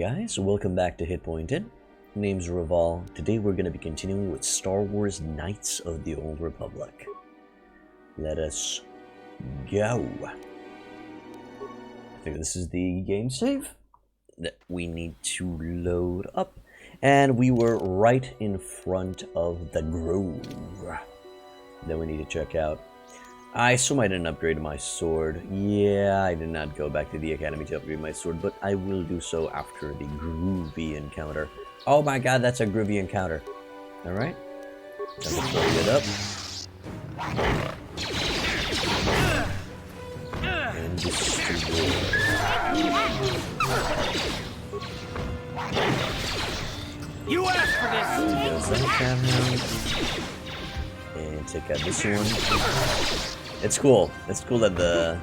guys, welcome back to Hit Pointed. Name's Raval. Today we're going to be continuing with Star Wars Knights of the Old Republic. Let us go. I think this is the game save that we need to load up. And we were right in front of the grove that we need to check out. I assume I didn't upgrade my sword. Yeah, I did not go back to the academy to upgrade my sword, but I will do so after the groovy encounter. Oh my god, that's a groovy encounter. Alright. Time to blow it up. And destroy. You asked for this! And take out this one. It's cool. It's cool that the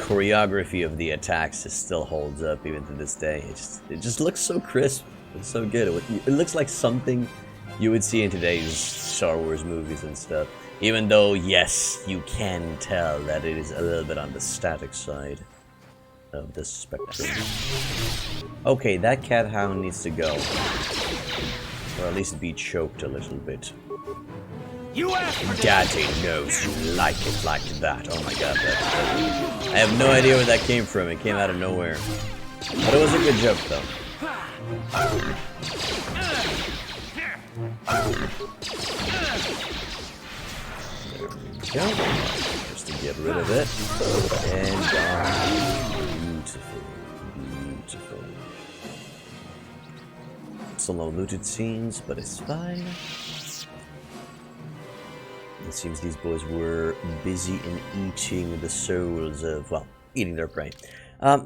choreography of the attacks still holds up even to this day. It just looks so crisp. It's so good. It looks like something you would see in today's Star Wars movies and stuff. Even though, yes, you can tell that it is a little bit on the static side of the spectrum. Okay, that cat hound needs to go. Or at least be choked a little bit. Daddy knows you like it like that. Oh my god, I have no idea where that came from. It came out of nowhere. But it was a good joke, though. There we go. Just to get rid of it. And beautiful. Beautiful. Some low looted scenes, but it's fine. It seems these boys were busy in eating the souls of, well, eating their prey.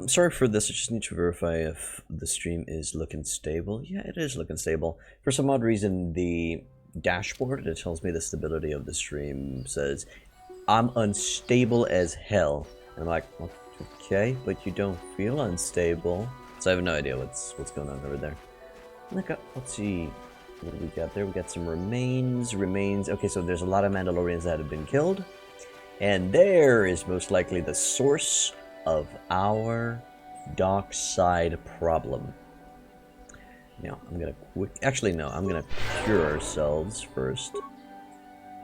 Sorry for this, I just need to verify if the stream is looking stable. Yeah, it is looking stable. For some odd reason, the dashboard that tells me the stability of the stream says, I'm unstable as hell. And I'm like, okay, but you don't feel unstable. So I have no idea what's going on over there. Look up, let's see. What do we got there? We got some remains. Okay, so there's a lot of Mandalorians that have been killed. And there is most likely the source of our dark side problem. Now, I'm gonna I'm gonna cure ourselves first.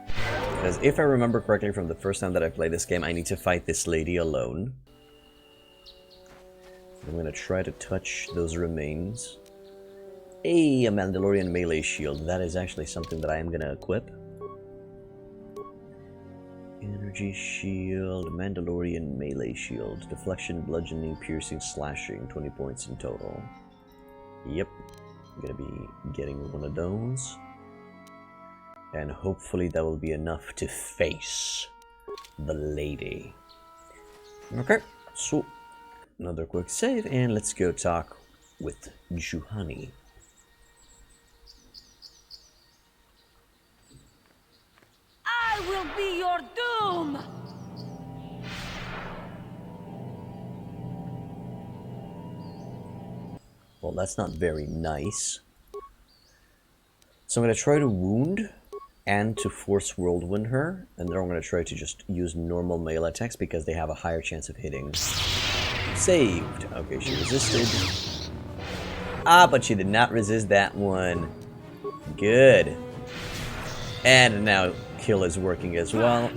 Because if I remember correctly from the first time that I played this game, I need to fight this lady alone. I'm gonna try to touch those remains. A Mandalorian melee shield. That is actually something that I am gonna equip. Energy shield, Mandalorian melee shield. Deflection, bludgeoning, piercing, slashing. 20 points in total. Yep. I'm gonna be getting one of those. And hopefully that will be enough to face the lady. Okay, so another quick save, and let's go talk with Juhani. I will be your doom! Well, that's not very nice. So I'm going to try to wound and to force whirlwind her, and then I'm going to try to just use normal melee attacks because they have a higher chance of hitting. Saved. Okay, she resisted. Ah, but she did not resist that one. Good. And now kill is working as well,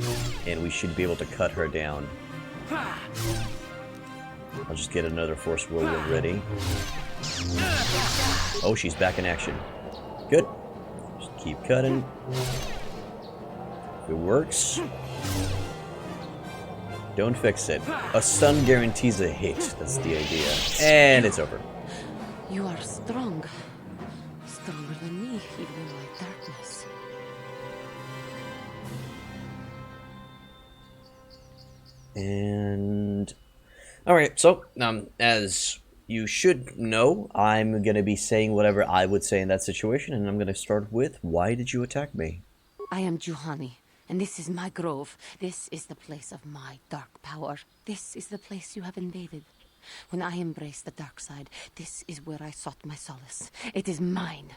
and we should be able to cut her down. I'll just get another force whirlwind ready. Oh, she's back in action. Good. Just keep cutting. If it works, don't fix it. A stun guarantees a hit. That's the idea. And it's over. You are strong. Stronger than me, even in my darkness. And alright, so as you should know, I'm gonna be saying whatever I would say in that situation, and I'm gonna start with, why did you attack me? I am Juhani, and this is my grove. This is the place of my dark power. This is the place you have invaded. When I embraced the dark side, this is where I sought my solace. It is mine.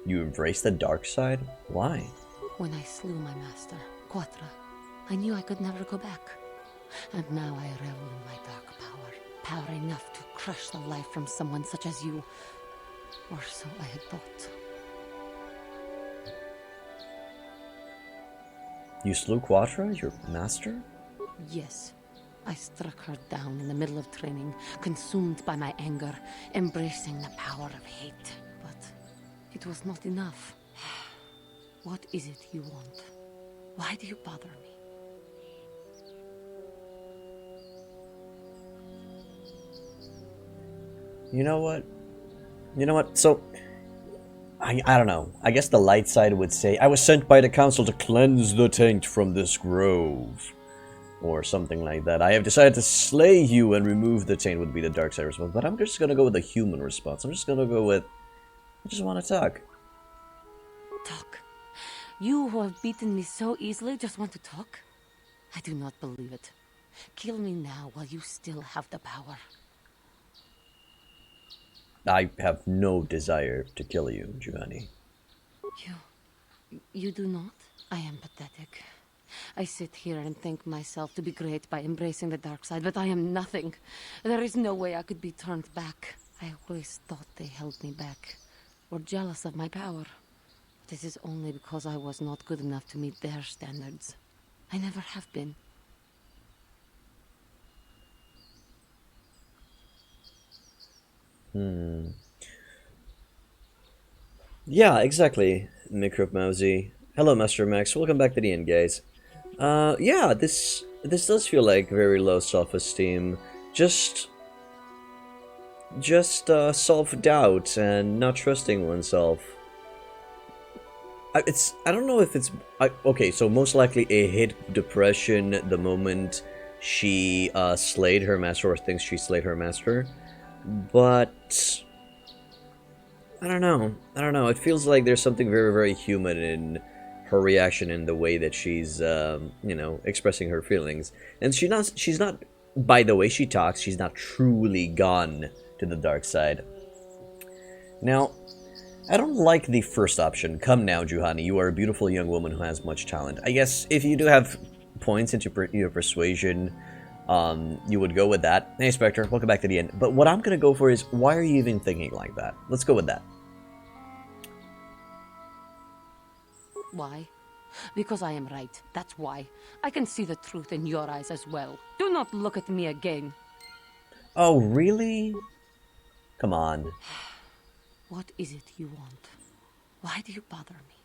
You embraced the dark side? Why? When I slew my master, KOTOR, I knew I could never go back. And now I revel in my dark power. Power enough to crush the life from someone such as you. Or so I had thought. You slew Quattro, your master? Yes. I struck her down in the middle of training, consumed by my anger, embracing the power of hate. But it was not enough. What is it you want? Why do you bother me? You know what? You know what? So, I don't know. I guess the light side would say, I was sent by the council to cleanse the taint from this grove. Or something like that. I have decided to slay you and remove the taint would be the dark side response. But I'm just gonna go with the human response. I'm just gonna go with, I just want to talk. Talk? You who have beaten me so easily just want to talk? I do not believe it. Kill me now while you still have the power. I have no desire to kill you, Giovanni. You do not? I am pathetic. I sit here and think myself to be great by embracing the dark side, but I am nothing. There is no way I could be turned back. I always thought they held me back, or jealous of my power. But it is only because I was not good enough to meet their standards. I never have been. Yeah, exactly, Micromousy. Hello, Master Max. Welcome back to the end, guys. Yeah, this does feel like very low self-esteem. Just self-doubt and not trusting oneself. I don't know if it's okay. So most likely a hit depression the moment she slayed her master or thinks she slayed her master, but I don't know. I don't know. It feels like there's something very, very human in her reaction and the way that she's, you know, expressing her feelings. And she's not, by the way she talks, she's not truly gone to the dark side. Now, I don't like the first option. Come now, Juhani. You are a beautiful young woman who has much talent. I guess if you do have points into your persuasion, you would go with that. Hey, Spectre, welcome back to the end. But what I'm going to go for is, why are you even thinking like that? Let's go with that. Why? Because I am right. That's why. I can see the truth in your eyes as well. Do not look at me again. Oh, really? Come on. What is it you want? Why do you bother me?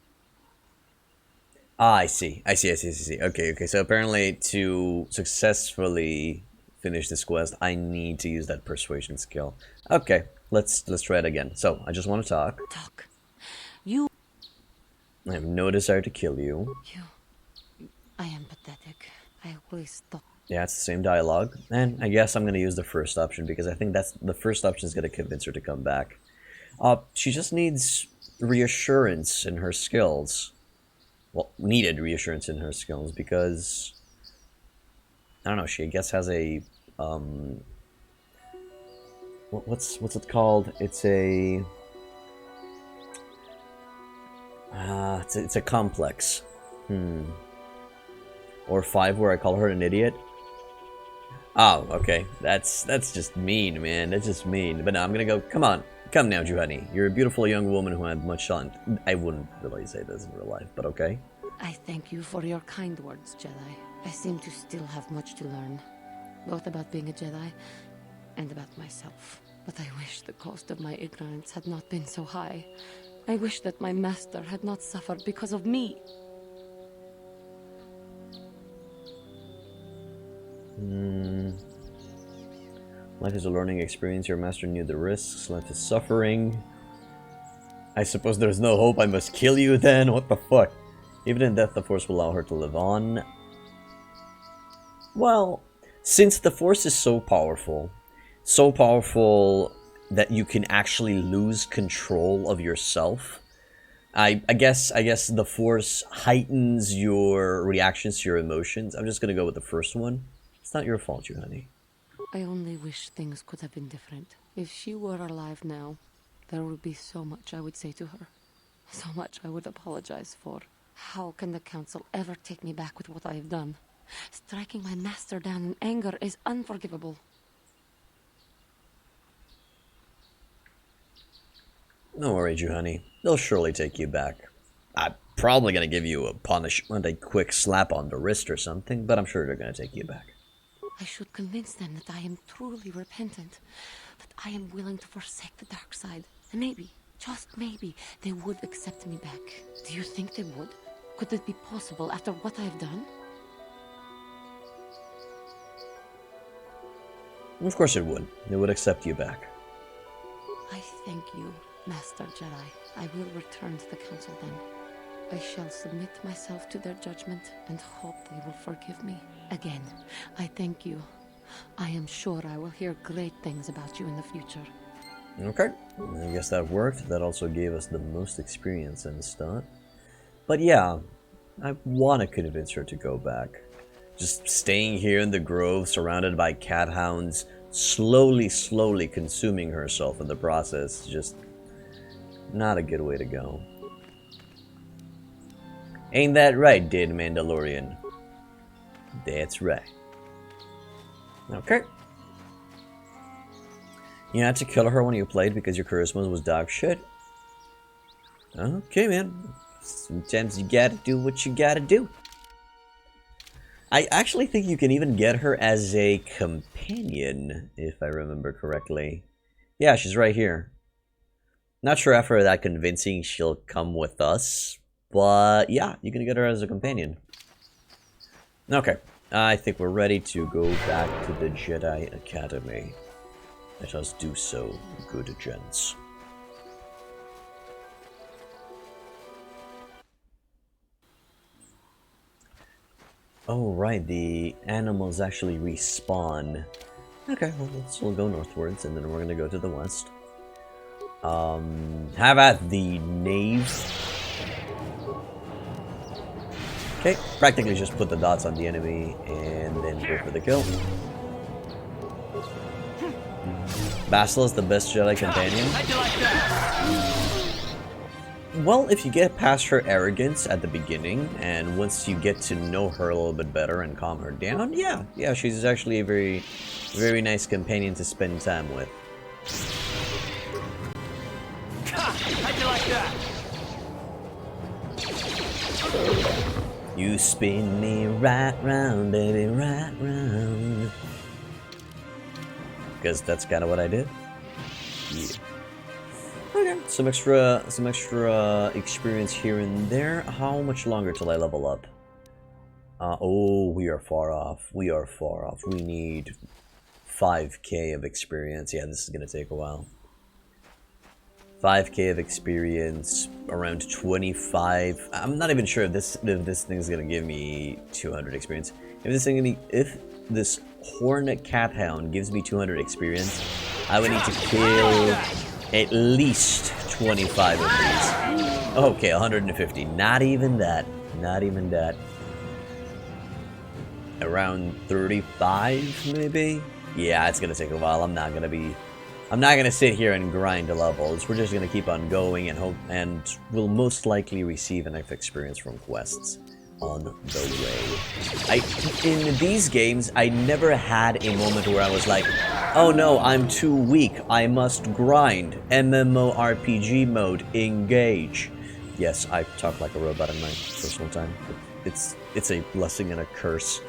Ah, I see. I see. Okay. So apparently to successfully finish this quest, I need to use that persuasion skill. Okay, let's try it again. So, I just want to talk. Talk. You... I have no desire to kill you. I am pathetic. I always thought... Yeah, it's the same dialogue. And I guess I'm going to use the first option because I think that's the first option is going to convince her to come back. She just needs reassurance in her skills. Well, needed reassurance in her skills because I don't know. She I guess has a what's it called? It's a it's a complex. Or 5 where I call her an idiot. Oh, okay. That's just mean, man. That's just mean. But no, I'm gonna go. Come on, come now, Juhani. You're a beautiful young woman who had much talent. I wouldn't really say this in real life, but okay. I thank you for your kind words, Jedi. I seem to still have much to learn, both about being a Jedi and about myself. But I wish the cost of my ignorance had not been so high. I wish that my master had not suffered because of me. Life is a learning experience. Your master knew the risks. Life is suffering. I suppose there's no hope. I must kill you then? What the fuck? Even in death, the Force will allow her to live on. Well, since the Force is so powerful that you can actually lose control of yourself, I guess the Force heightens your reactions to your emotions. I'm just gonna go with the first one. It's not your fault, you honey. I only wish things could have been different. If she were alive now, there would be so much I would say to her. So much I would apologize for. How can the Council ever take me back with what I have done? Striking my master down in anger is unforgivable. Don't worry, Juhani. They'll surely take you back. I'm probably gonna give you a punishment, a quick slap on the wrist or something, but I'm sure they're gonna take you back. I should convince them that I am truly repentant, that I am willing to forsake the dark side, and maybe, just maybe, they would accept me back. Do you think they would? Could it be possible after what I have done? Of course it would. They would accept you back. I thank you, Master Jedi. I will return to the Council then. I shall submit myself to their judgment and hope they will forgive me. Again, I thank you. I am sure I will hear great things about you in the future. Okay, I guess that worked. That also gave us the most experience in the start. But yeah, I want to convince her to go back. Just staying here in the grove, surrounded by cat hounds, slowly consuming herself in the process, just not a good way to go. Ain't that right, dead Mandalorian? That's right. Okay. You had to kill her when you played because your charisma was dog shit? Okay, man. Sometimes you gotta do what you gotta do. I actually think you can even get her as a companion, if I remember correctly. Yeah, she's right here. Not sure after that convincing she'll come with us, but yeah, you can get her as a companion. Okay, I think we're ready to go back to the Jedi Academy. Let us do so, good gents. Oh, right, the animals actually respawn. Okay, well, we'll go northwards, and then we're gonna go to the west. Have at the knave. Okay, practically just put the dots on the enemy, and then go for the kill. Basil is the best Jedi companion. How'd you like that? Well, if you get past her arrogance at the beginning, and once you get to know her a little bit better and calm her down, yeah, she's actually a very nice companion to spend time with. How'd you like that? You spin me right round, baby, right round. Because that's kind of what I did. Yeah. Okay, some extra experience here and there. How much longer till I level up? Oh, we are far off. We are far off. We need 5k of experience. Yeah, this is gonna take a while. 5k of experience, around 25. I'm not even sure if this thing is gonna give me 200 experience. If this Hornet Cat Hound gives me 200 experience, I would need to kill at least 25 of these. Okay, 150. Not even that. Not even that. Around 35, maybe? Yeah, it's gonna take a while. I'm not gonna sit here and grind levels. We're just gonna keep on going and hope, and we'll most likely receive enough experience from quests on the way. In these games, I never had a moment where I was like, oh no, I'm too weak, I must grind. MMORPG mode, engage. Yes, I talk like a robot in my personal time. It's a blessing and a curse.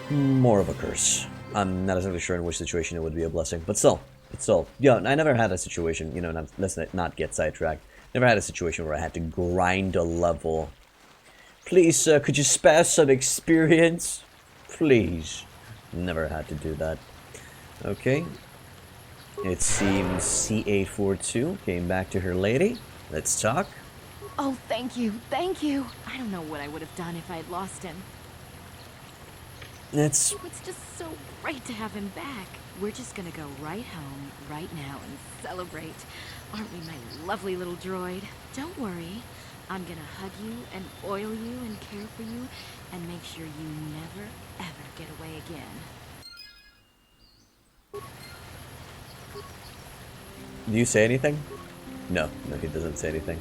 More of a curse. I'm not exactly sure in which situation it would be a blessing, but still. Yeah, I never had a situation, let's not get sidetracked. Never had a situation where I had to grind a level. Please, sir, could you spare some experience? Please. Never had to do that. Okay. It seems C842 came back to her lady. Let's talk. Oh, thank you, thank you. I don't know what I would have done if I had lost him. It's just so great to have him back. We're just gonna go right home, right now, and celebrate. Aren't we, my lovely little droid? Don't worry. I'm gonna hug you and oil you and care for you and make sure you never, ever get away again. Do you say anything? No, he doesn't say anything.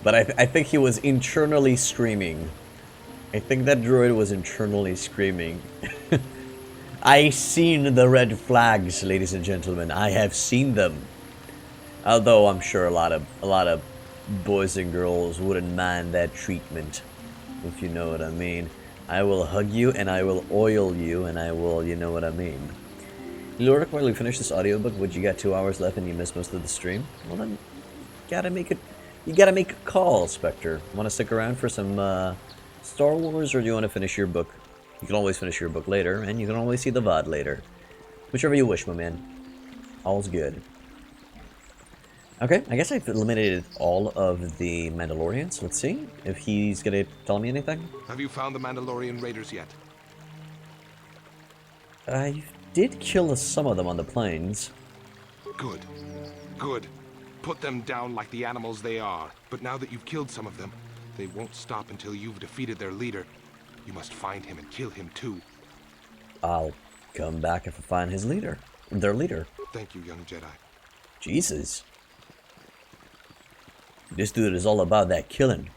But I think he was internally screaming, I think that droid was internally screaming. I seen the red flags, ladies and gentlemen. I have seen them. Although I'm sure a lot of boys and girls wouldn't mind that treatment, if you know what I mean. I will hug you and I will oil you and I will, you know what I mean. Lord, while you finish this audiobook, would you got 2 hours left and you missed most of the stream? Well then, you gotta make a call, Spectre. Want to stick around for some Star Wars, or do you want to finish your book? You can always finish your book later, and you can always see the VOD later. Whichever you wish, my man. All's good. Okay, I guess I've eliminated all of the Mandalorians. Let's see if he's gonna tell me anything. Have you found the Mandalorian raiders yet? I did kill some of them on the plains. Good. Good. Put them down like the animals they are. But now that you've killed some of them, they won't stop until you've defeated their leader. You must find him and kill him too. I'll come back if I find his leader. Their leader. Thank you, young Jedi. Jesus. This dude is all about that killing.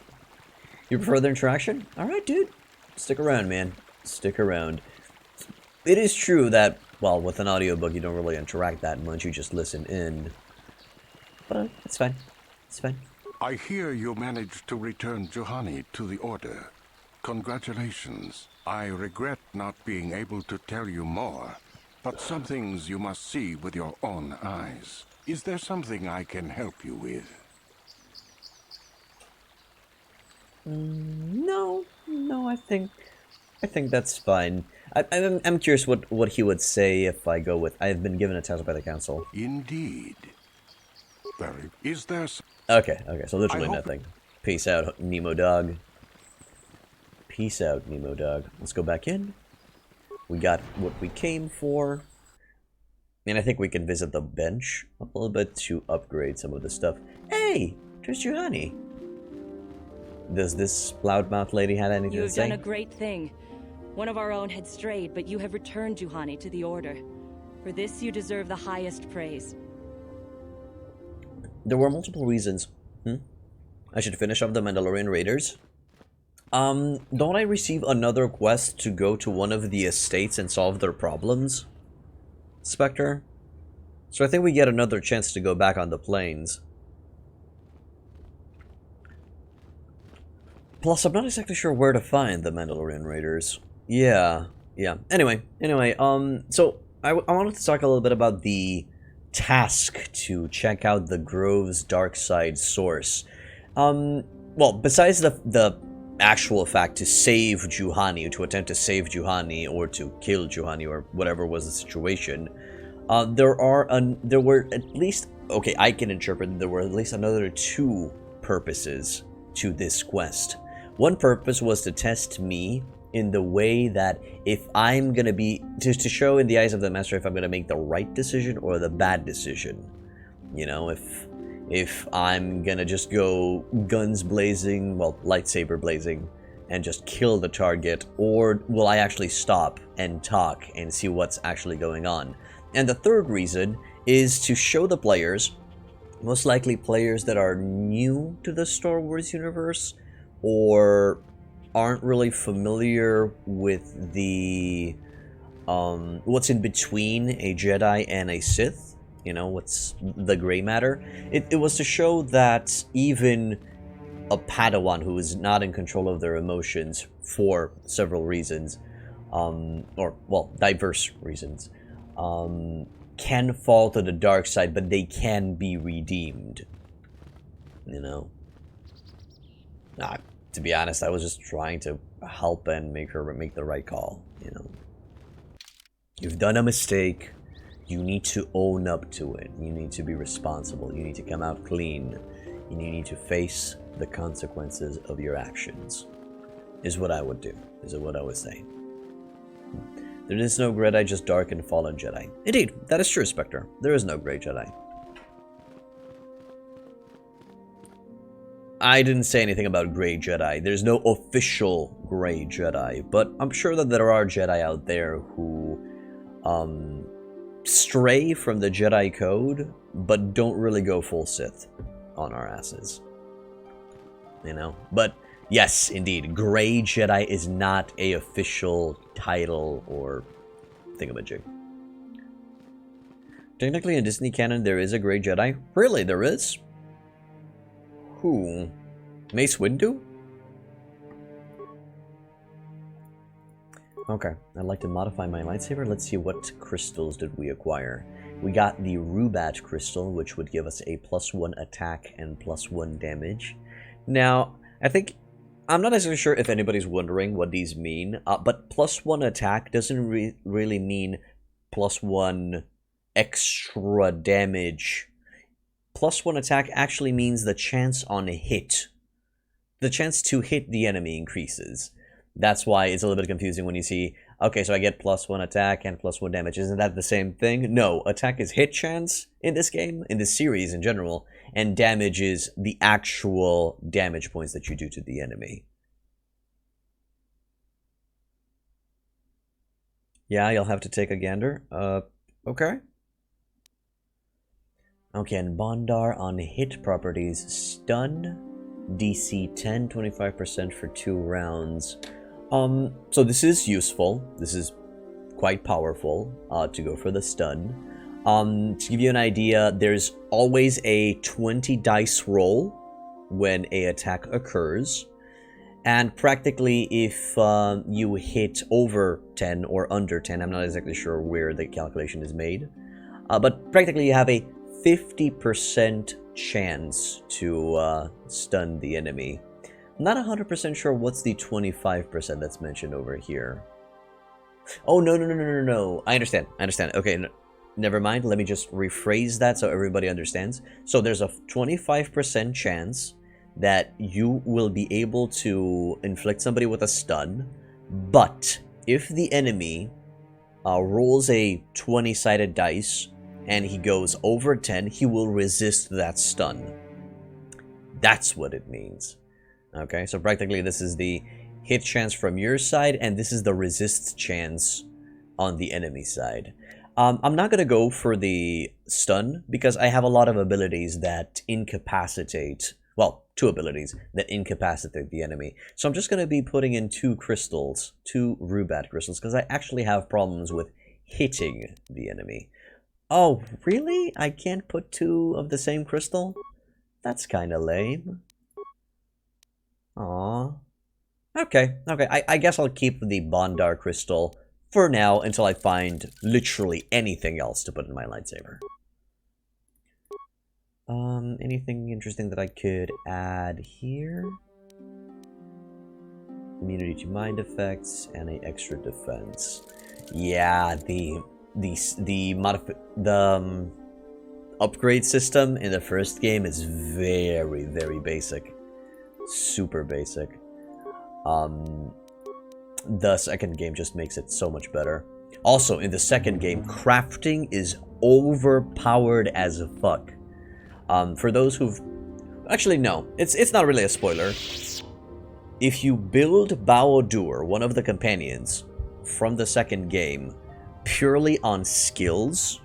You prefer the interaction? Alright, dude. Stick around, man. Stick around. It is true that, well, with an audiobook, you don't really interact that much. You just listen in. But it's fine. It's fine. I hear you managed to return Juhani to the Order. Congratulations. I regret not being able to tell you more, but some things you must see with your own eyes. Is there something I can help you with? No, I think that's fine. I'm curious what he would say if I go with. I've been given a task by the council. Indeed. Is there? Okay, so literally nothing. Peace out, Nemo dog. Peace out, Nemo dog. Let's go back in. We got what we came for. And I think we can visit the bench a little bit to upgrade some of the stuff. Hey, there's Juhani. Does this loudmouth lady have anything You to have say? done a great thing. One of our own had strayed, but you have returned Juhani to the Order. For this, you deserve the highest praise. There were multiple reasons. I should finish off the Mandalorian Raiders. Don't I receive another quest to go to one of the estates and solve their problems? Spectre? So I think we get another chance to go back on the plains. Plus, I'm not exactly sure where to find the Mandalorian Raiders. Yeah. Anyway, so I wanted to talk a little bit about the task to check out the Grove's dark side source. Well, besides the actual fact to save Juhani, to attempt to save Juhani, or to kill Juhani, or whatever was the situation, there were at least, okay, I can interpret there were at least another 2 purposes to this quest. One purpose was to test me in the way that if I'm gonna be to show in the eyes of the master if I'm gonna make the right decision or the bad decision. You know, if I'm gonna just go guns blazing, well, lightsaber blazing, and just kill the target, or will I actually stop and talk and see what's actually going on. And the third reason is to show the players, most likely players that are new to the Star Wars universe or aren't really familiar with the what's in between a Jedi and a Sith, you know, what's the gray matter. It was to show that even a Padawan who is not in control of their emotions for several reasons, or, well, diverse reasons, can fall to the dark side, but they can be redeemed, you know. To be honest, I was just trying to help and make her make the right call, you know. You've done a mistake. You need to own up to it. You need to be responsible. You need to come out clean. And you need to face the consequences of your actions. Is what I would do. Is what I would say. There is no Jedi, just dark and fallen Jedi. Indeed, that is true, Spectre. There is no Grey Jedi. I didn't say anything about Grey Jedi. There's no official Grey Jedi, but I'm sure that there are Jedi out there who stray from the Jedi Code, but don't really go full Sith on our asses. You know? But Yes, indeed. Grey Jedi is not a official title or thingamajig. Technically, in Disney canon, there is a Grey Jedi. Really, there is? Who? Mace Windu? Okay, I'd like to modify my lightsaber. Let's see what crystals did we acquire. We got the Rubat crystal, which would give us a +1 attack and +1 damage. Now, I think... I'm not exactly sure if anybody's wondering what these mean, but +1 attack doesn't really mean +1 extra damage. +1 attack actually means the chance on a hit. The chance to hit the enemy increases. That's why it's a little bit confusing when you see, okay, so I get +1 attack and +1 damage. Isn't that the same thing? No, attack is hit chance in this game, in this series in general, and damage is the actual damage points that you do to the enemy. Yeah, you'll have to take a gander. Okay. Okay, and Bondar on hit properties. Stun, DC 10, 25% for 2 rounds. So this is useful. This is quite powerful to go for the stun. To give you an idea, there's always a 20 dice roll when a attack occurs. And practically if you hit over 10 or under 10, I'm not exactly sure where the calculation is made. But practically you have a 50% chance to stun the enemy. I'm not 100% sure what's the 25% that's mentioned over here. Oh, no. I understand. Okay, never mind. Let me just rephrase that so everybody understands. So there's a 25% chance that you will be able to inflict somebody with a stun, but if the enemy rolls a 20-sided dice and he goes over 10, he will resist that stun. That's what it means. Okay, so practically this is the hit chance from your side, and this is the resist chance on the enemy side. I'm not going to go for the stun, because I have a lot of abilities that incapacitate... Well, 2 abilities that incapacitate the enemy. So I'm just going to be putting in 2 crystals, 2 Rubat crystals, because I actually have problems with hitting the enemy. Oh, really? I can't put 2 of the same crystal? That's kind of lame. Aww. Okay. I guess I'll keep the Bondar crystal for now until I find literally anything else to put in my lightsaber. Anything interesting that I could add here? Immunity to mind effects and an extra defense. Yeah, the upgrade system in the first game is very, very basic. Super basic. The second game just makes it so much better. Also, in the second game, crafting is overpowered as fuck. For those who've... Actually, no. It's not really a spoiler. If you build Bao-Dur, one of the companions, from the second game, purely on skills,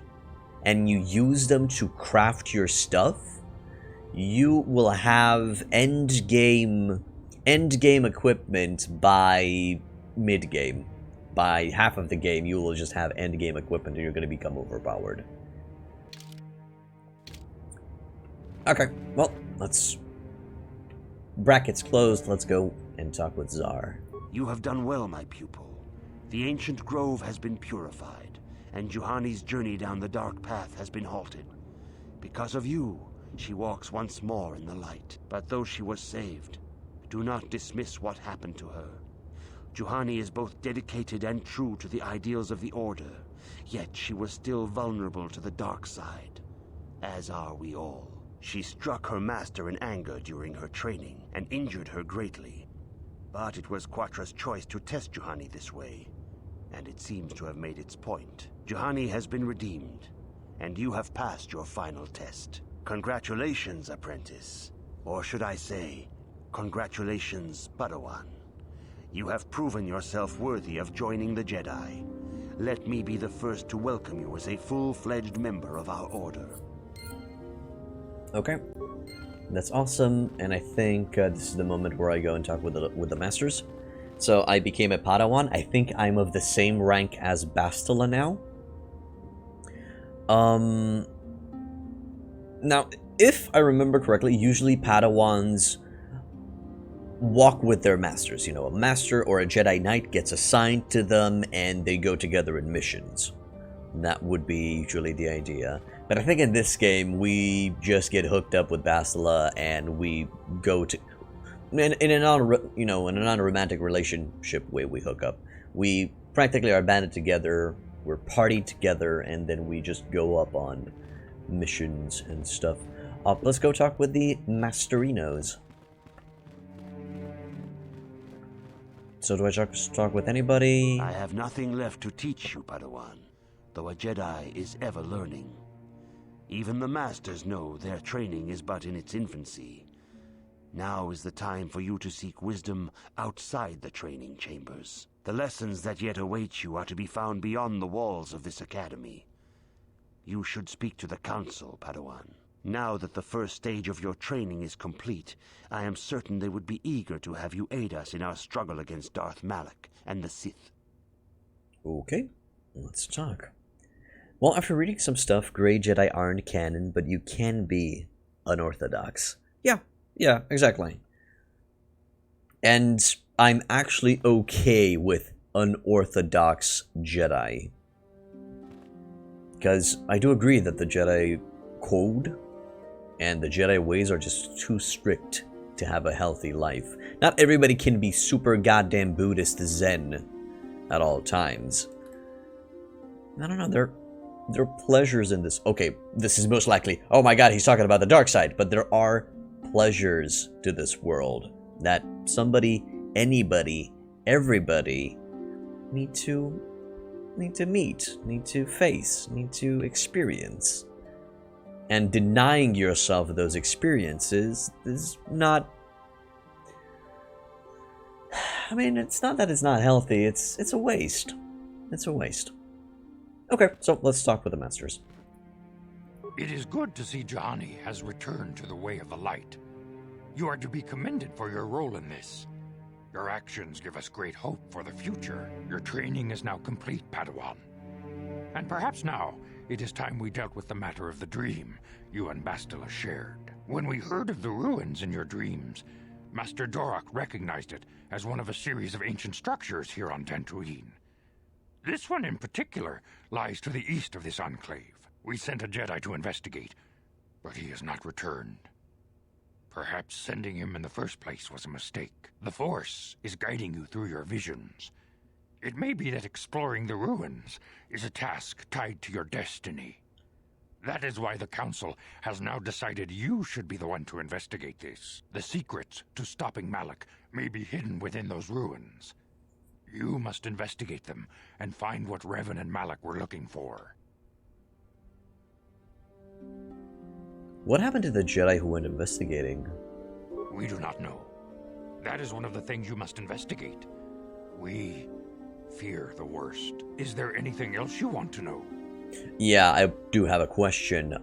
and you use them to craft your stuff, you will have end-game equipment by mid-game. By half of the game, you will just have end-game equipment and you're going to become overpowered. Okay, well, let's... Brackets closed, let's go and talk with Czar. You have done well, my pupil. The ancient grove has been purified, and Juhani's journey down the dark path has been halted. Because of you, she walks once more in the light. But though she was saved, do not dismiss what happened to her. Juhani is both dedicated and true to the ideals of the Order, yet she was still vulnerable to the dark side, as are we all. She struck her master in anger during her training, and injured her greatly. But it was Quatra's choice to test Juhani this way, and it seems to have made its point. Juhani has been redeemed, and you have passed your final test. Congratulations, apprentice. Or should I say, congratulations, Padawan. You have proven yourself worthy of joining the Jedi. Let me be the first to welcome you as a full-fledged member of our Order. Okay. That's awesome, and I think this is the moment where I go and talk with the masters. So I became a Padawan. I think I'm of the same rank as Bastila now. Now, if I remember correctly, usually Padawans walk with their masters. You know, a master or a Jedi Knight gets assigned to them, and they go together in missions. That would be usually the idea. But I think in this game, we just get hooked up with Bastila, and we go to... In a non-romantic relationship way, we hook up. We practically are banded together, we're partied together, and then we just go up on missions and stuff. Let's go talk with the Masterinos. So do I just talk with anybody? I have nothing left to teach you, Padawan, though a Jedi is ever learning. Even the Masters know their training is but in its infancy. Now is the time for you to seek wisdom outside the training chambers. The lessons that yet await you are to be found beyond the walls of this academy. You should speak to the Council, Padawan. Now that the first stage of your training is complete, I am certain they would be eager to have you aid us in our struggle against Darth Malak and the Sith. Okay, let's talk. Well, after reading some stuff, Grey Jedi aren't canon, but you can be unorthodox. Yeah, exactly. And I'm actually okay with unorthodox Jedi. Because I do agree that the Jedi code and the Jedi ways are just too strict to have a healthy life. Not everybody can be super goddamn Buddhist Zen at all times. I don't know, there are pleasures in this. Okay, this is most likely, oh my god, he's talking about the dark side, but there are pleasures to this world that somebody, anybody, everybody need to meet, need to face, need to experience. And denying yourself those experiences is not... I mean, it's not that it's not healthy, it's a waste. It's a waste. Okay, so let's talk with the Masters. It is good to see Juhani has returned to the way of the light. You are to be commended for your role in this. Your actions give us great hope for the future. Your training is now complete, Padawan. And perhaps now, it is time we dealt with the matter of the dream you and Bastila shared. When we heard of the ruins in your dreams, Master Dorak recognized it as one of a series of ancient structures here on Dantooine. This one in particular lies to the east of this enclave. We sent a Jedi to investigate, but he has not returned. Perhaps sending him in the first place was a mistake. The Force is guiding you through your visions. It may be that exploring the ruins is a task tied to your destiny. That is why the Council has now decided you should be the one to investigate this. The secrets to stopping Malak may be hidden within those ruins. You must investigate them and find what Revan and Malak were looking for. What happened to the Jedi who went investigating? We do not know. That is one of the things you must investigate. We fear the worst. Is there anything else you want to know? Yeah, I do have a question.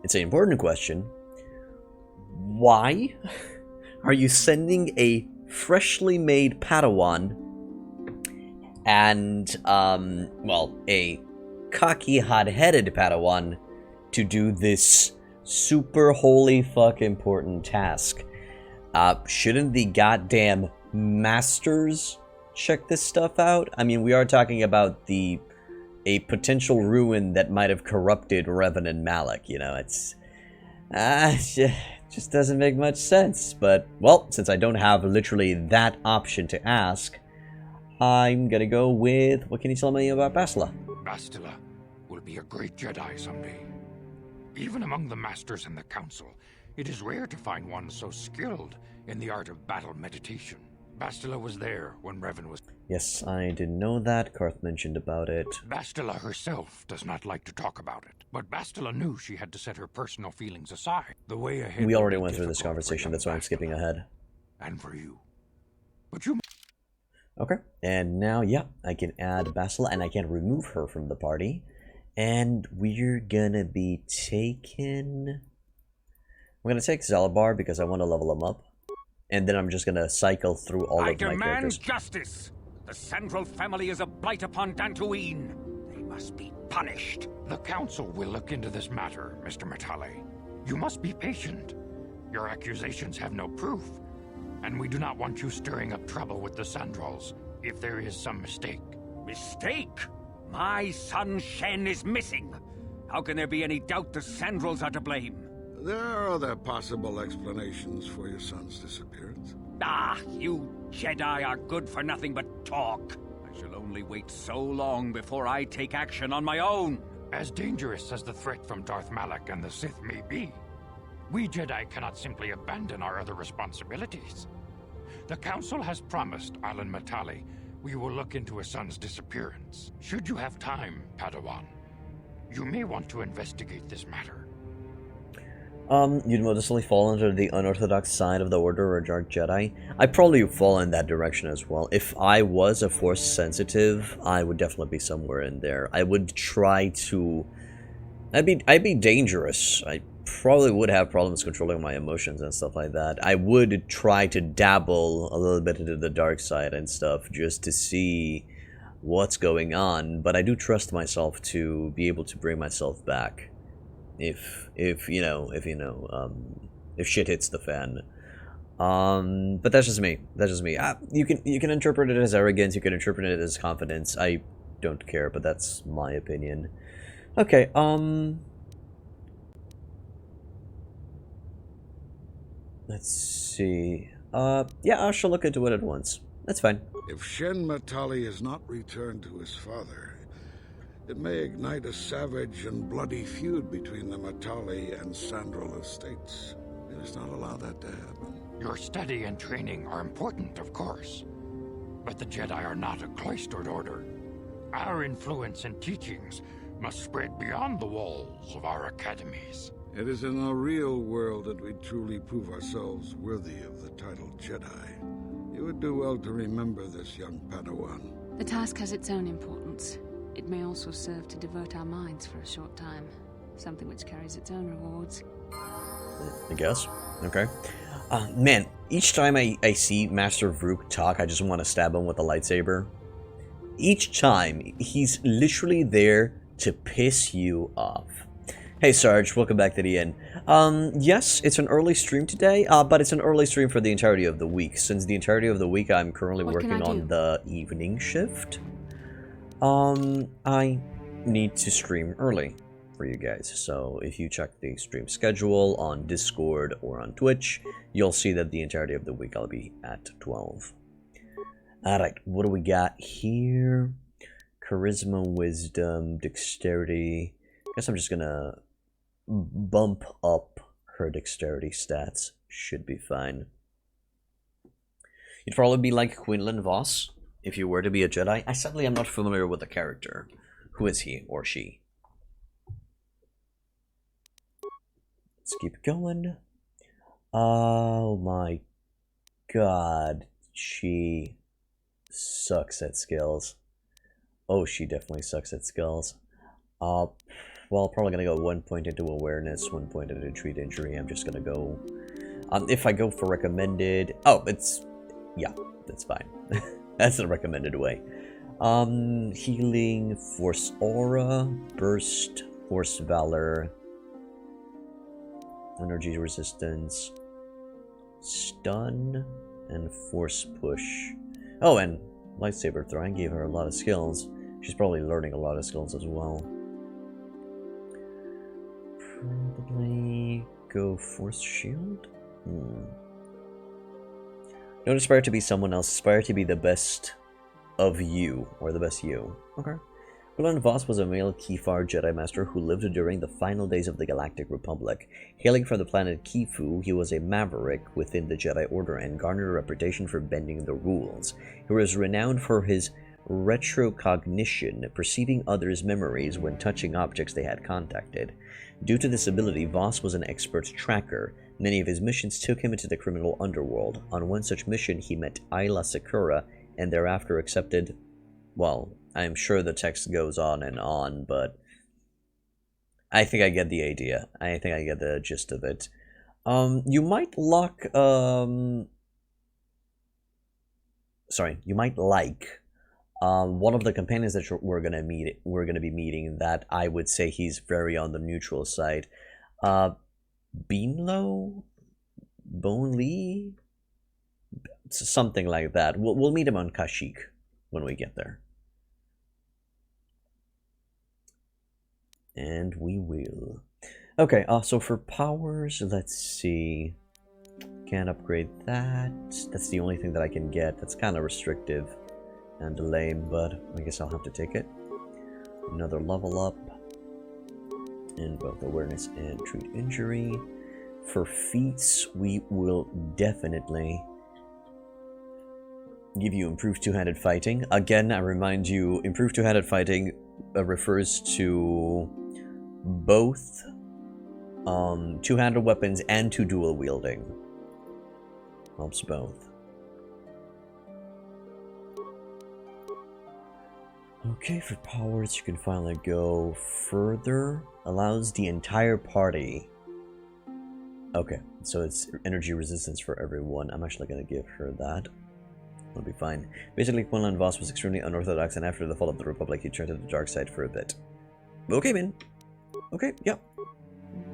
It's an important question. Why are you sending a freshly made Padawan and, well, a cocky, hot-headed Padawan to do this super holy fuck important task? Shouldn't the goddamn Masters check this stuff out? I mean, we are talking about a potential ruin that might have corrupted Revan and Malak, you know, it's... just doesn't make much sense, but, well, since I don't have literally that option to ask, I'm gonna go with... What can you tell me about Bastila? Bastila will be a great Jedi someday. Even among the Masters and the Council, it is rare to find one so skilled in the art of battle meditation. Bastila was there when Revan was... Yes, I didn't know that. Karth mentioned about it. Bastila herself does not like to talk about it, but Bastila knew she had to set her personal feelings aside. The way ahead... We already went through this conversation, that's why I'm skipping ahead. And for you. But you... Okay, and now, yeah, I can add Bastila, and I can remove her from the party. And we're gonna be taking... I'm gonna take Zalabar because I want to level him up. And then I'm just gonna cycle through all I of my characters. demand justice! The Sandral family is a blight upon Dantooine. They must be punished. The Council will look into this matter, Mr. Matale. You must be patient. Your accusations have no proof, and we do not want you stirring up trouble with the Sandrals if there is some mistake. Mistake? My son Shen is missing. How can there be any doubt the Sandrals are to blame? There are other possible explanations for your son's disappearance. Ah, you Jedi are good for nothing but talk. I shall only wait so long before I take action on my own. As dangerous as the threat from Darth Malak and the Sith may be, we Jedi cannot simply abandon our other responsibilities. The Council has promised Alan Matale we will look into his son's disappearance. Should you have time, Padawan, you may want to investigate this matter. You'd modestly fall under the unorthodox side of the Order or Dark Jedi. I'd probably fall in that direction as well. If I was a Force sensitive, I would definitely be somewhere in there. I would try to... I'd be dangerous. I probably would have problems controlling my emotions and stuff like that. I would try to dabble a little bit into the dark side and stuff just to see what's going on, but I do trust myself to be able to bring myself back. If shit hits the fan. But that's just me. That's just me. You can interpret it as arrogance. You can interpret it as confidence. I don't care, but that's my opinion. Okay. Let's see. Yeah, I shall look into it at once. That's fine. If Shen Matali is not returned to his father, it may ignite a savage and bloody feud between the Matali and Sandral estates. We must not allow that to happen. Your study and training are important, of course, but the Jedi are not a cloistered order. Our influence and teachings must spread beyond the walls of our academies. It is in the real world that we truly prove ourselves worthy of the title Jedi. You would do well to remember this, young Padawan. The task has its own importance. It may also serve to divert our minds for a short time. Something which carries its own rewards. I guess. Okay. Man, each time I see Master Vrook talk, I just want to stab him with a lightsaber. Each time, he's literally there to piss you off. Hey Sarge, welcome back to the inn. Yes, it's an early stream today, but it's an early stream for the entirety of the week. Since the entirety of the week, I'm currently working on the evening shift. I need to stream early for you guys, so if you check the stream schedule on Discord or on Twitch, you'll see that the entirety of the week I'll be at 12. Alright, what do we got here? Charisma, Wisdom, Dexterity. Guess I'm just gonna bump up her Dexterity stats. Should be fine. You'd probably be like Quinlan Voss if you were to be a Jedi. I sadly am not familiar with the character. Who is he or she? Let's keep going. Oh my god. She sucks at skills. Oh, she definitely sucks at skills. Well, probably gonna go 1 point into awareness, 1 point into treat injury. I'm just gonna go... if I go for recommended... Oh, it's... Yeah, that's fine. That's the recommended way. Healing, Force Aura, Burst, Force Valor, Energy Resistance, Stun, and Force Push. Oh, and Lightsaber Throwing gave her a lot of skills. She's probably learning a lot of skills as well. Probably go Force Shield? Don't aspire to be someone else, aspire to be the best of you, or the best you. Okay. Quinlan Voss was a male Kefar Jedi Master who lived during the final days of the Galactic Republic. Hailing from the planet Kifu, he was a maverick within the Jedi Order and garnered a reputation for bending the rules. He was renowned for his retrocognition, perceiving others' memories when touching objects they had contacted. Due to this ability, Voss was an expert tracker. Many of his missions took him into the criminal underworld. On one such mission, he met Ayla Sakura, and thereafter accepted... Well, I'm sure the text goes on, but... I think I get the idea. I think I get the gist of it. You might lock, sorry, you might like one of the companions that we're gonna be meeting. That I would say he's very on the neutral side. Beanlo, Bone Lee, something like that. We'll meet him on Kashyyyk when we get there, and we will. Okay. So for powers, let's see. Can't upgrade that. That's the only thing that I can get. That's kind of restrictive and lame, but I guess I'll have to take it. Another level up in both awareness and treat injury. For feats, we will definitely give you improved two-handed fighting. Again, I remind you, improved two-handed fighting refers to both two-handed weapons and to dual wielding. Helps both. Okay, for powers, you can finally go further. Allows the entire party. Okay, so it's energy resistance for everyone. I'm actually gonna give her that. It'll be fine. Basically, Quinlan Voss was extremely unorthodox, and after the fall of the Republic, he turned to the dark side for a bit. Okay, man. Okay, yeah.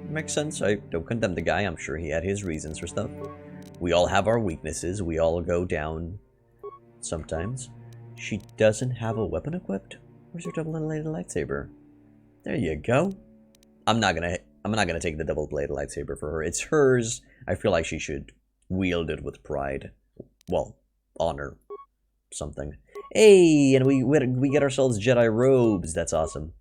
Makes sense. I don't condemn the guy. I'm sure he had his reasons for stuff. We all have our weaknesses. We all go down sometimes. She doesn't have a weapon equipped? Where's her double-bladed lightsaber? There you go. I'm not gonna take the double-bladed lightsaber for her. It's hers. I feel like she should wield it with pride. Well, honor. Something. Hey, and we get ourselves Jedi robes. That's awesome.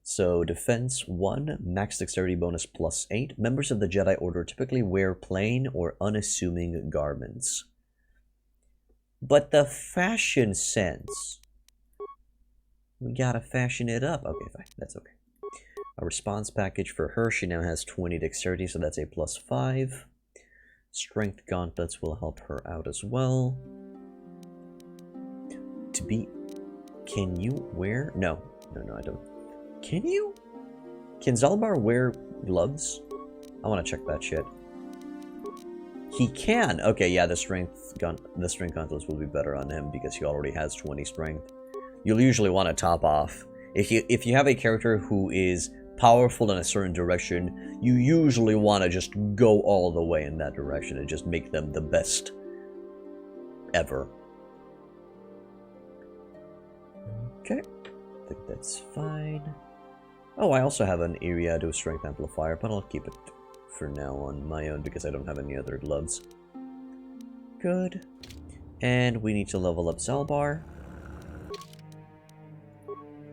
So, defense 1, max dexterity bonus +8. Members of the Jedi Order typically wear plain or unassuming garments. But the fashion sense. We gotta fashion it up. Okay, fine. That's okay. A response package for her. She now has 20 dexterity, so that's a +5. Strength gauntlets will help her out as well. To be... Can you wear... No, I don't. Can you? Can Zalbar wear gloves? I want to check that shit. He can. Okay, yeah, the strength gauntlets will be better on him because he already has 20 strength. You'll usually want to top off. If you have a character who is powerful in a certain direction, you usually want to just go all the way in that direction and just make them the best ever. Okay, I think that's fine. Oh, I also have an Iriado strength amplifier, but I'll keep it for now on my own because I don't have any other gloves. Good. And we need to level up Zalbar.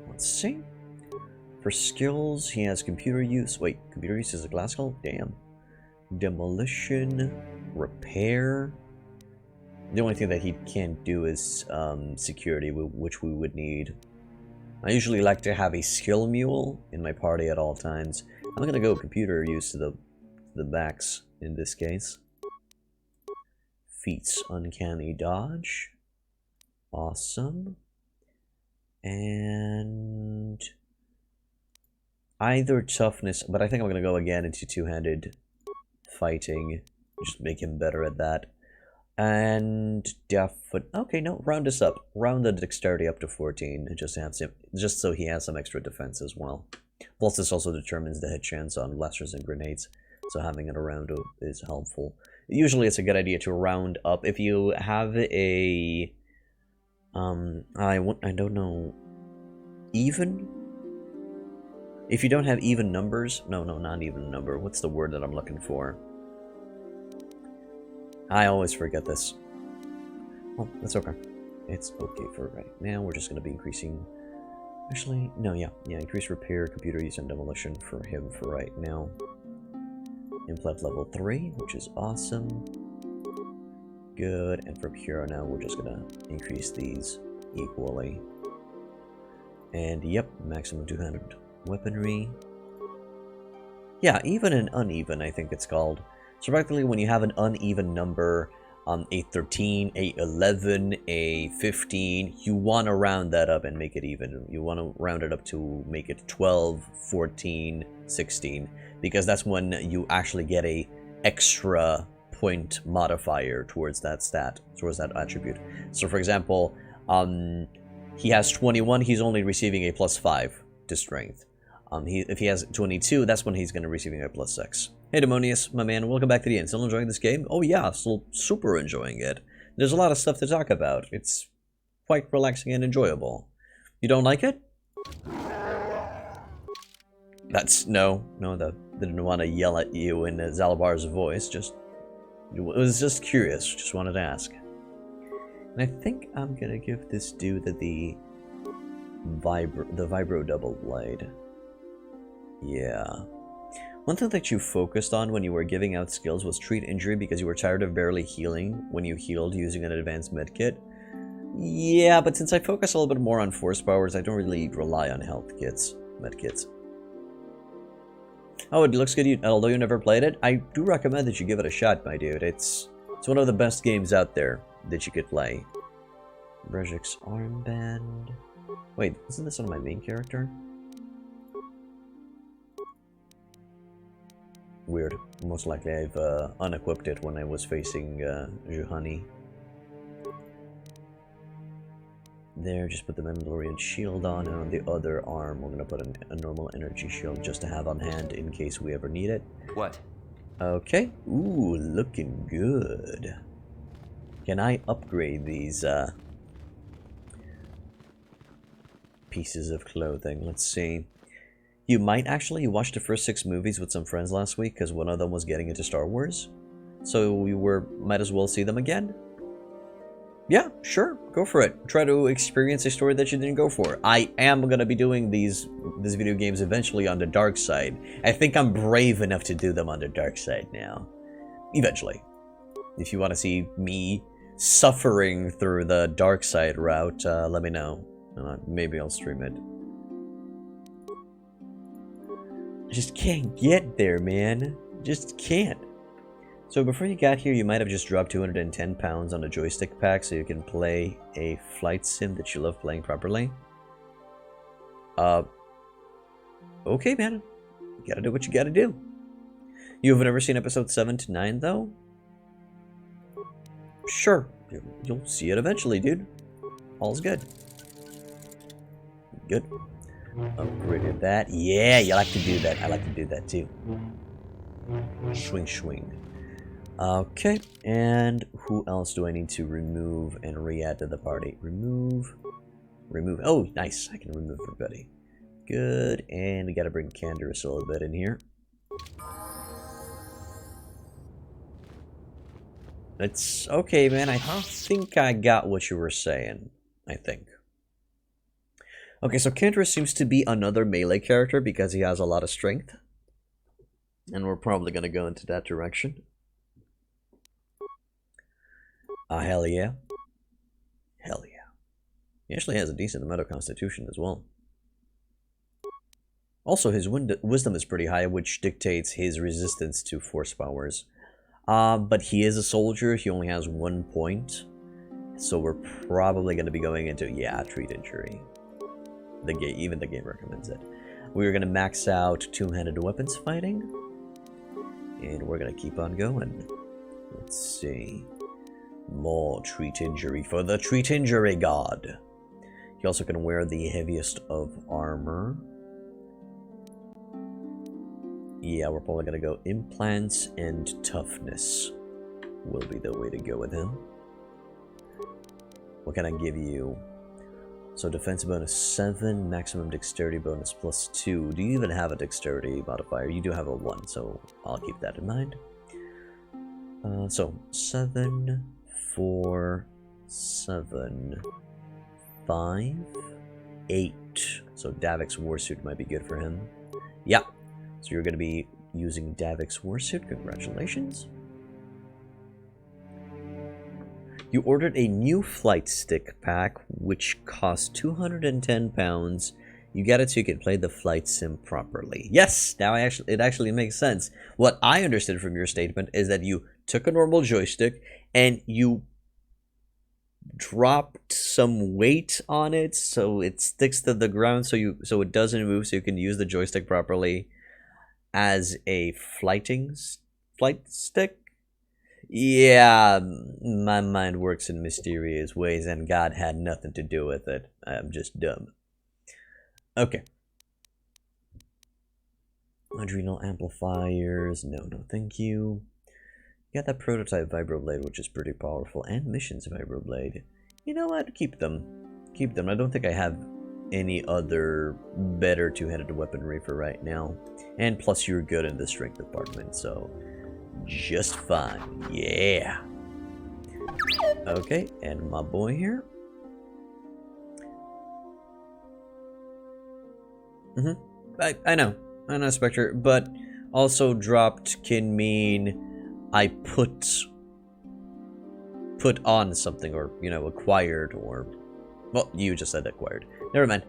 Let's see. For skills, he has computer use. Wait, computer use is a glass skull? Damn. Demolition. Repair. The only thing that he can't do is security, which we would need. I usually like to have a skill mule in my party at all times. I'm gonna go computer use to the max in this case. Feats uncanny dodge. Awesome. And either toughness, but I think I'm gonna go again into two-handed fighting. Just make him better at that. And okay, no, round us up. Round the dexterity up to 14, just so he has some extra defense as well. Plus, this also determines the hit chance on blasters and grenades, so having it around is helpful. Usually, it's a good idea to round up if you have a I don't know, even. If you don't have even numbers, no, not even number. What's the word that I'm looking for? I always forget this. Oh, that's okay. It's okay for right now. We're just going to be increasing... Actually, no, yeah, increase repair, computer use, and demolition for him for right now. Implant level 3, which is awesome. Good, and from here on out, we're just going to increase these equally. And yep, maximum two-handed weaponry. Yeah, even and uneven, I think it's called. So practically when you have an uneven number, a 13, a 11, a 15. You want to round that up and make it even. You want to round it up to make it 12, 14, 16, because that's when you actually get a extra point modifier towards that stat, towards that attribute. So for example, he has 21, he's only receiving a +5 to strength. If he has 22, that's when he's going to receiving a +6. Hey Demonius, my man, welcome back to the end. Still enjoying this game? Oh yeah, still super enjoying it. There's a lot of stuff to talk about. It's quite relaxing and enjoyable. You don't like it? That's... no, didn't want to yell at you in Zalabar's voice, it was just curious, just wanted to ask. And I think I'm gonna give this dude the Vibro Double Blade. Yeah. One thing that you focused on when you were giving out skills was treat injury because you were tired of barely healing when you healed using an advanced medkit. Yeah, but since I focus a little bit more on force powers, I don't really rely on health kits, medkits. Oh, it looks good. Although you never played it, I do recommend that you give it a shot, my dude. It's one of the best games out there that you could play. Brejik's armband. Wait, isn't this on my main character? Weird. Most likely I've unequipped it when I was facing Juhani. There, just put the Mandalorian shield on, and on the other arm we're gonna put a normal energy shield just to have on hand in case we ever need it. What? Okay. Ooh, looking good. Can I upgrade these pieces of clothing? Let's see. You might actually watch the first 6 movies with some friends last week because one of them was getting into Star Wars. So you might as well see them again. Yeah, sure, go for it. Try to experience a story that you didn't go for. I am gonna be doing these video games eventually on the dark side. I think I'm brave enough to do them on the dark side now. Eventually. If you want to see me suffering through the dark side route, let me know. Maybe I'll stream it. I just can't get there, man. Just can't. So before you got here, you might have just dropped 210 pounds on a joystick pack so you can play a flight sim that you love playing properly. Okay, man. You gotta do what you gotta do. You have never seen episode 7 to 9, though? Sure. You'll see it eventually, dude. All's good. Good. Upgraded that. Yeah, you like to do that. I like to do that, too. Swing, swing. Okay, and who else do I need to remove and re-add to the party? Remove. Oh, nice. I can remove everybody. Good, and we gotta bring Canderous a little bit in here. It's okay, man. I think I got what you were saying. I think. Okay, so Canderous seems to be another melee character because he has a lot of strength. And we're probably gonna go into that direction. Hell yeah. Hell yeah. He actually has a decent amount of constitution as well. Also, his wisdom is pretty high, which dictates his resistance to force powers. But he is a soldier, he only has 1 point. So we're probably going to be going into, yeah, treat injury. Even the game recommends it. We're going to max out two-handed weapons fighting. And we're going to keep on going. Let's see. More treat injury for the treat injury god. You also can wear the heaviest of armor. Yeah, we're probably gonna go implants and toughness will be the way to go with him. What can I give you? So defense bonus 7, maximum dexterity bonus +2. Do you even have a dexterity modifier? You do have a 1, so I'll keep that in mind. So 7, 4, 7, 5, 8. So Davik's Warsuit might be good for him. Yeah. So you're going to be using Davik's Warsuit. Congratulations. You ordered a new flight stick pack, which costs 210 pounds. You get it so you can play the flight sim properly. Yes, now it actually makes sense. What I understood from your statement is that you took a normal joystick and you dropped some weight on it so it sticks to the ground, so it doesn't move, so you can use the joystick properly as a flight stick. Yeah, my mind works in mysterious ways, and God had nothing to do with it. I'm just dumb. Okay. Adrenal amplifiers. No, thank you. Got that prototype vibroblade, which is pretty powerful, and missions vibroblade. You know what? Keep them. Keep them. I don't think I have any other better two-handed weaponry for right now. And plus, you're good in the strength department, so just fine. Yeah. Okay, and my boy here. I know, Spectre, but also dropped can mean I put on something, or acquired, or well, you just said acquired. Never mind.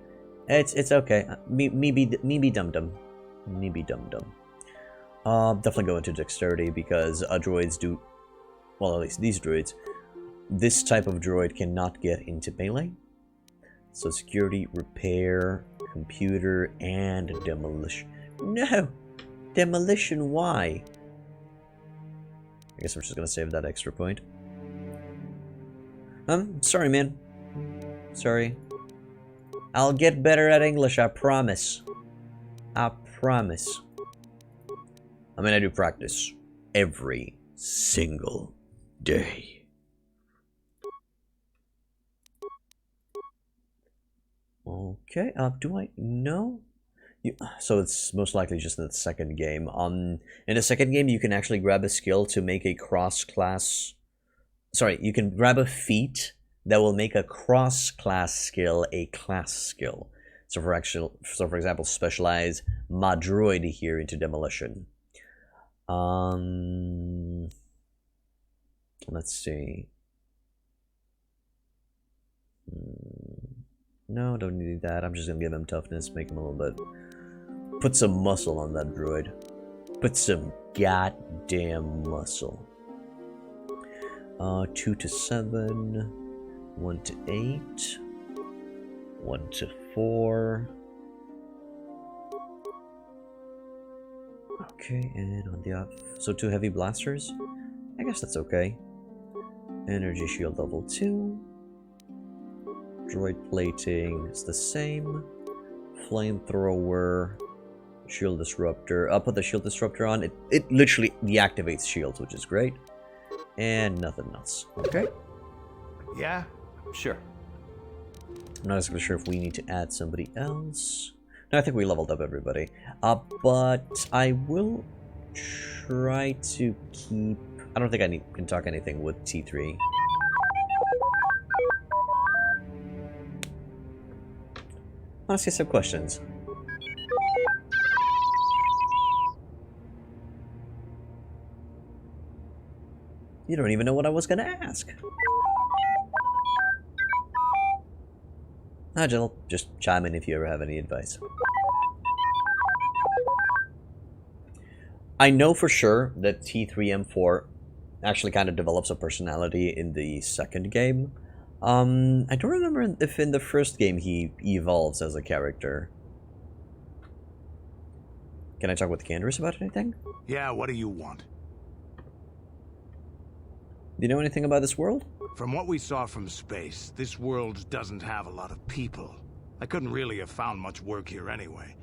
It's okay. Me be dum dum. Definitely go into dexterity because droids do, well, at least these droids. This type of droid cannot get into melee. So security, repair, computer, and demolition. No! Demolition, why? I guess I'm just gonna save that extra point. Sorry, man. Sorry. I'll get better at English, I promise. I promise. I mean, I do practice every single day. Okay, do I know? So it's most likely just in the second game. In the second game, you can actually grab a skill to make a cross-class... Sorry, you can grab a feat that will make a cross-class skill a class skill. So for example, specialize my droid here into demolition. Let's see. No, don't need that. I'm just gonna give him toughness, make him a little bit. Put some muscle on that droid. Put some goddamn muscle. 2 to 7, 1 to 8, 1 to 4. Okay, and on the off, so 2 heavy blasters. I guess that's okay. Energy shield level 2. Droid plating is the same. Flamethrower. Shield disruptor. I'll put the shield disruptor on. It literally deactivates shields, which is great. And nothing else. Okay. Yeah, sure. I'm not exactly sure if we need to add somebody else. No, I think we leveled up everybody. But I will try to keep... I don't think I can talk anything with T3. I want to see some questions. You don't even know what I was going to ask. Jill, just chime in if you ever have any advice. I know for sure that T3M4 actually kind of develops a personality in the second game. I don't remember if in the first game he evolves as a character. Can I talk with Candace about anything? Yeah, what do you want? Do you know anything about this world? From what we saw from space, this world doesn't have a lot of people. I couldn't really have found much work here anyway,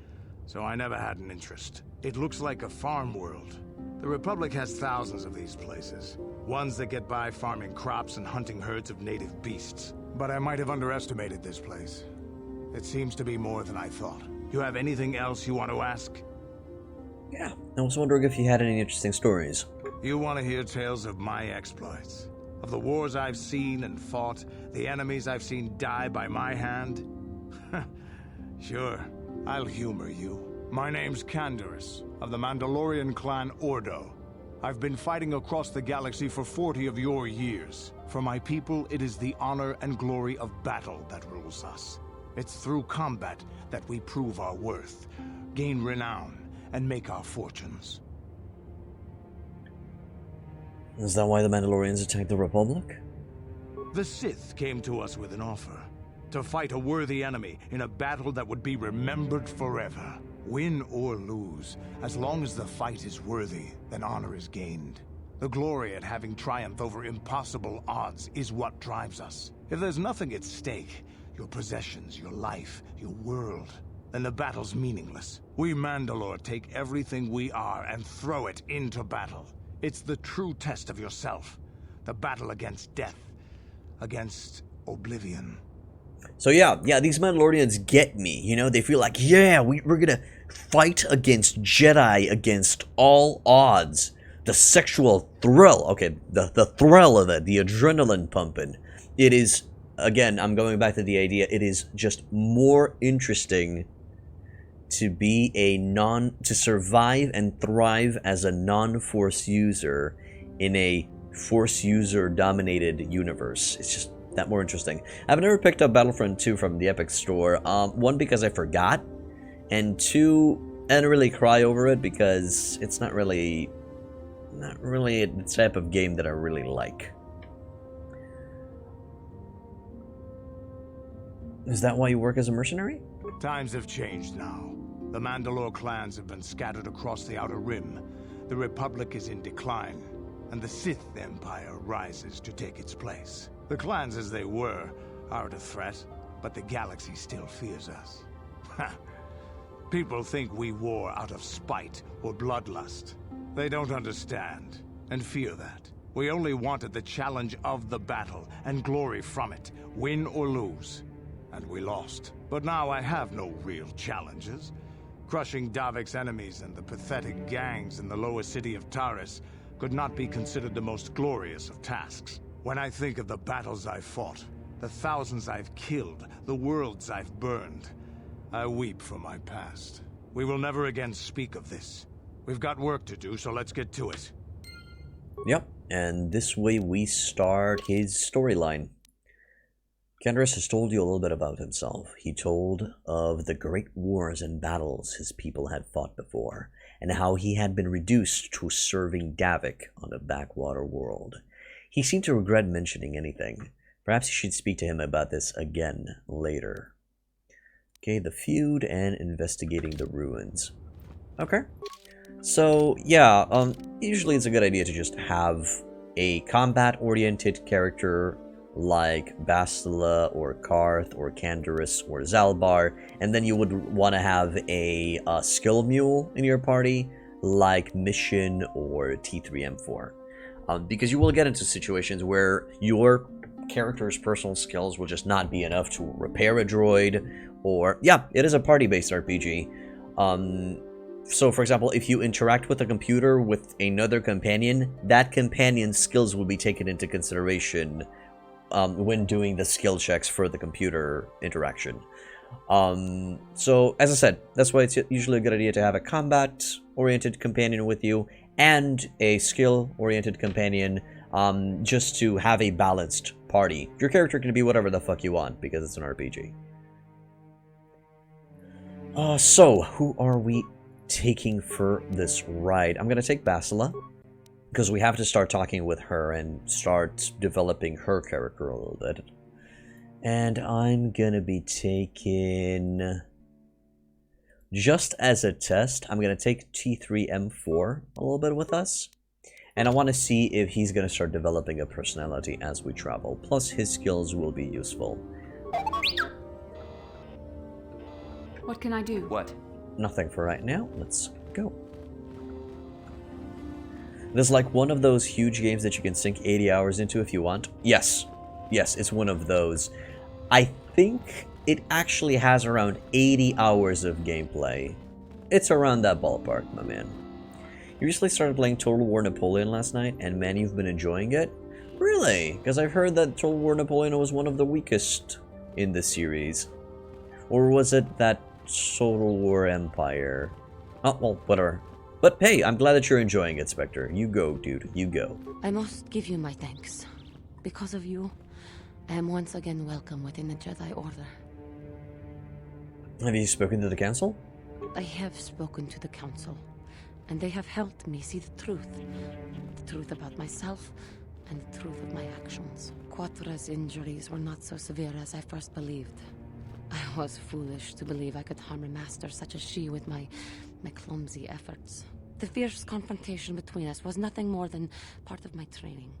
so I never had an interest. It looks like a farm world. The Republic has thousands of these places. Ones that get by farming crops and hunting herds of native beasts. But I might have underestimated this place. It seems to be more than I thought. You have anything else you want to ask? Yeah, I was wondering if you had any interesting stories. You want to hear tales of my exploits? Of the wars I've seen and fought, the enemies I've seen die by my hand? Sure, I'll humor you. My name's Candaris, of the Mandalorian clan Ordo. I've been fighting across the galaxy for 40 of your years. For my people, it is the honor and glory of battle that rules us. It's through combat that we prove our worth, gain renown, and make our fortunes. Is that why the Mandalorians attacked the Republic? The Sith came to us with an offer. To fight a worthy enemy in a battle that would be remembered forever. Win or lose, as long as the fight is worthy, then honor is gained. The glory at having triumphed over impossible odds is what drives us. If there's nothing at stake, your possessions, your life, your world, then the battle's meaningless. We Mandalore take everything we are and throw it into battle. It's the true test of yourself. The battle against death. Against oblivion. So yeah, these Mandalorians get me, you know, they feel like, yeah, we're gonna fight against Jedi against all odds. The sexual thrill, okay, the thrill of it, the adrenaline pumping. It is, again, I'm going back to the idea, it is just more interesting to be to survive and thrive as a non-Force user in a Force user dominated universe. It's just that more interesting. I've never picked up Battlefront 2 from the Epic Store. One, because I forgot, and two, I didn't really cry over it because it's not really the type of game that I really like. Is that why you work as a mercenary? Times have changed now. The Mandalore clans have been scattered across the Outer Rim. The Republic is in decline, and the Sith Empire rises to take its place. The clans as they were aren't a threat, but the galaxy still fears us. People think we war out of spite or bloodlust. They don't understand, and fear that. We only wanted the challenge of the battle, and glory from it, win or lose. And we lost. But now I have no real challenges. Crushing Davik's enemies and the pathetic gangs in the lower city of Taris could not be considered the most glorious of tasks. When I think of the battles I've fought, the thousands I've killed, the worlds I've burned, I weep for my past. We will never again speak of this. We've got work to do, so let's get to it. Yep, and this way we start his storyline. Kendris has told you a little bit about himself. He told of the great wars and battles his people had fought before, and how he had been reduced to serving Davik on a backwater world. He seemed to regret mentioning anything. Perhaps you should speak to him about this again later. Okay, the feud and investigating the ruins. Okay. So, yeah, usually it's a good idea to just have a combat-oriented character like Bastila or Karth or Canderous or Zalbar, and then you would want to have a skill mule in your party like Mission or T3M4. Because you will get into situations where your character's personal skills will just not be enough to repair a droid, or, yeah, it is a party-based RPG. So, for example, if you interact with a computer with another companion, that companion's skills will be taken into consideration when doing the skill checks for the computer interaction. So, as I said, that's why it's usually a good idea to have a combat-oriented companion with you and a skill-oriented companion, just to have a balanced party. Your character can be whatever the fuck you want, because it's an RPG. So, who are we taking for this ride? I'm gonna take Bastila, because we have to start talking with her and start developing her character a little bit. And I'm gonna be taking, just as a test, I'm gonna take T3M4 a little bit with us. And I want to see if he's gonna start developing a personality as we travel. Plus, his skills will be useful. What can I do? What? Nothing for right now. Let's go. This is like one of those huge games that you can sink 80 hours into if you want. Yes. Yes, it's one of those. I think it actually has around 80 hours of gameplay. It's around that ballpark, my man. You recently started playing Total War Napoleon last night, and man, you've been enjoying it? Really? Because I've heard that Total War Napoleon was one of the weakest in the series. Or was it that Total War Empire? Oh, well, whatever. But hey, I'm glad that you're enjoying it, Spectre. You go, dude. You go. I must give you my thanks. Because of you, I am once again welcome within the Jedi Order. Have you spoken to the Council? I have spoken to the Council, and they have helped me see the truth. The truth about myself, and the truth of my actions. Quatra's injuries were not so severe as I first believed. I was foolish to believe I could harm a master such as she with my clumsy efforts. The fierce confrontation between us was nothing more than part of my training.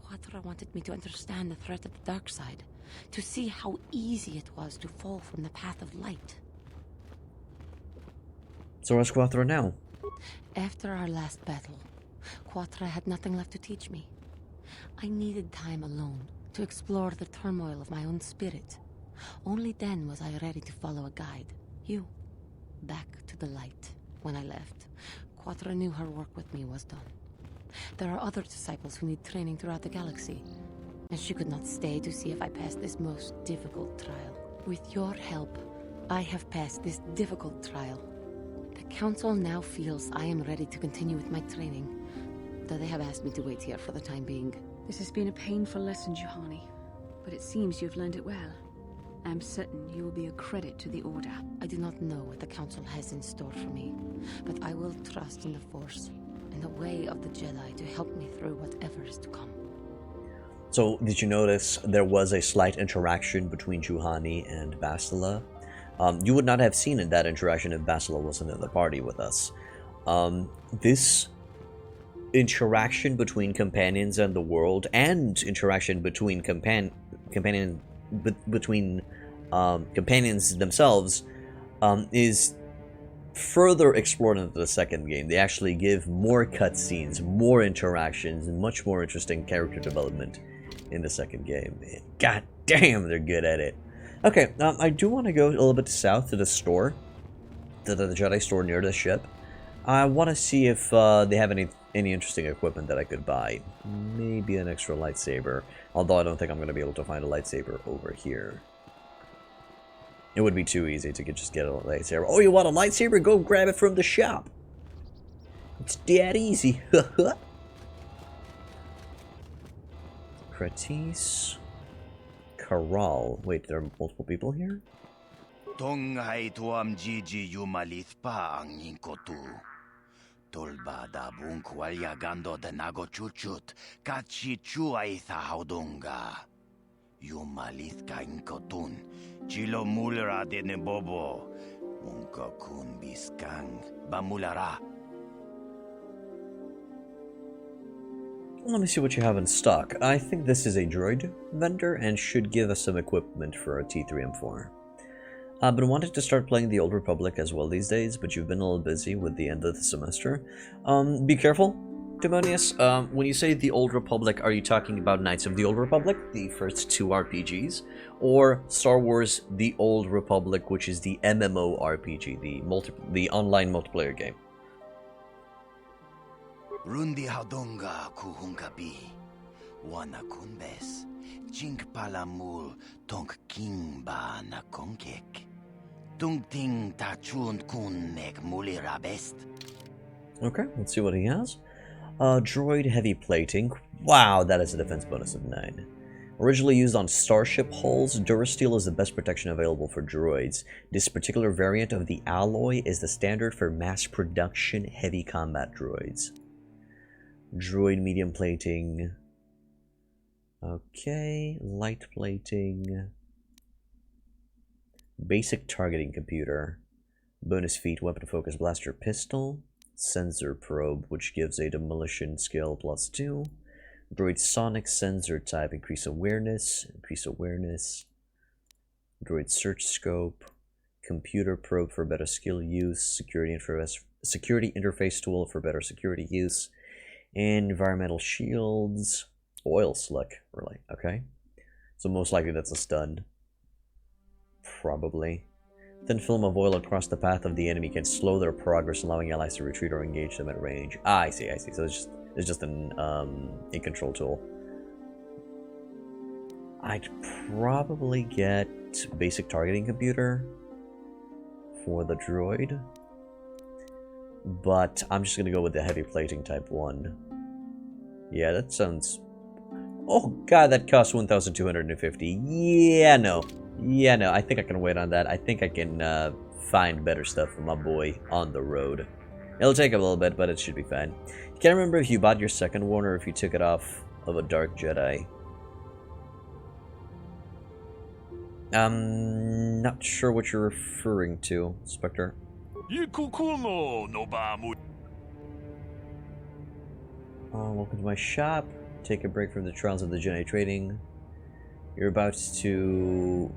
Quatra wanted me to understand the threat of the dark side, to see how easy it was to fall from the path of light. So where's Quatra now? After our last battle, Quatra had nothing left to teach me. I needed time alone to explore the turmoil of my own spirit. Only then was I ready to follow a guide. You. Back to the light. When I left, Quatra knew her work with me was done. There are other disciples who need training throughout the galaxy, and she could not stay to see if I passed this most difficult trial. With your help, I have passed this difficult trial. The Council now feels I am ready to continue with my training, though they have asked me to wait here for the time being. This has been a painful lesson, Juhani, but it seems you've learned it well. I am certain you will be a credit to the Order. I do not know what the Council has in store for me, but I will trust in the Force and the way of the Jedi to help me through whatever is to come. So, did you notice there was a slight interaction between Juhani and Bastila? You would not have seen that interaction if Bastila wasn't in the party with us. This interaction between companions and the world, and interaction between companions themselves, is further explored into the second game. They actually give more cutscenes, more interactions, and much more interesting character development in the second game. God damn, they're good at it. Okay, I do want to go a little bit south to the store, to the Jedi store near the ship. I want to see if they have any interesting equipment that I could buy. Maybe an extra lightsaber, although I don't think I'm going to be able to find a lightsaber over here. It would be too easy to just get a lightsaber. Oh, you want a lightsaber? Go grab it from the shop. It's that easy. Kratis. Corral. Wait, there are multiple people here? Tonghai tuam Gigi yumalith pa ang inkotu. Tolba da bunkwalya gando de nago chuchut, kachi chuaitha haudunga. Yumalith ka inkotun, chilo mulra de nebobo, munko kun biskang, bamulara. Let me see what you have in stock. I think this is a droid vendor and should give us some equipment for a T3M4. I've been wanting to start playing the Old Republic as well these days, but you've been a little busy with the end of the semester. Be careful, Demonius. When you say the Old Republic, are you talking about Knights of the Old Republic, the first two RPGs, or Star Wars The Old Republic, which is the MMORPG, the online multiplayer game? Rundi haudunga kuhungabi, wana kunbes, chink palamul tonk king ba na konkek. Tungting tachun kun nek mulira best. Okay, let's see what he has. Droid heavy plating. Wow, that is a defense bonus of 9. Originally used on starship hulls, Durasteel is the best protection available for droids. This particular variant of the alloy is the standard for mass production heavy combat droids. Droid medium plating. Okay, light plating. Basic targeting computer. Bonus feat, weapon focus blaster pistol. Sensor probe, which gives a demolition skill +2. Droid sonic sensor type, increase awareness. Droid search scope. Computer probe for better skill use. Security interface tool for better security use. Environmental shields. Oil slick, really, okay. So most likely that's a stun. Probably. Thin film of oil across the path of the enemy can slow their progress, allowing allies to retreat or engage them at range. Ah, I see. So it's just a control tool. I'd probably get basic targeting computer for the droid. But I'm just gonna go with the heavy plating type 1. Yeah, that sounds... Oh god, that costs 1,250. Yeah, no, I think I can wait on that. I think I can find better stuff for my boy on the road. It'll take a little bit, but it should be fine. Can't remember if you bought your second one or if you took it off of a Dark Jedi. Not sure what you're referring to, Spectre. Welcome to my shop. Take a break from the trials of the Jedi trading. You're about to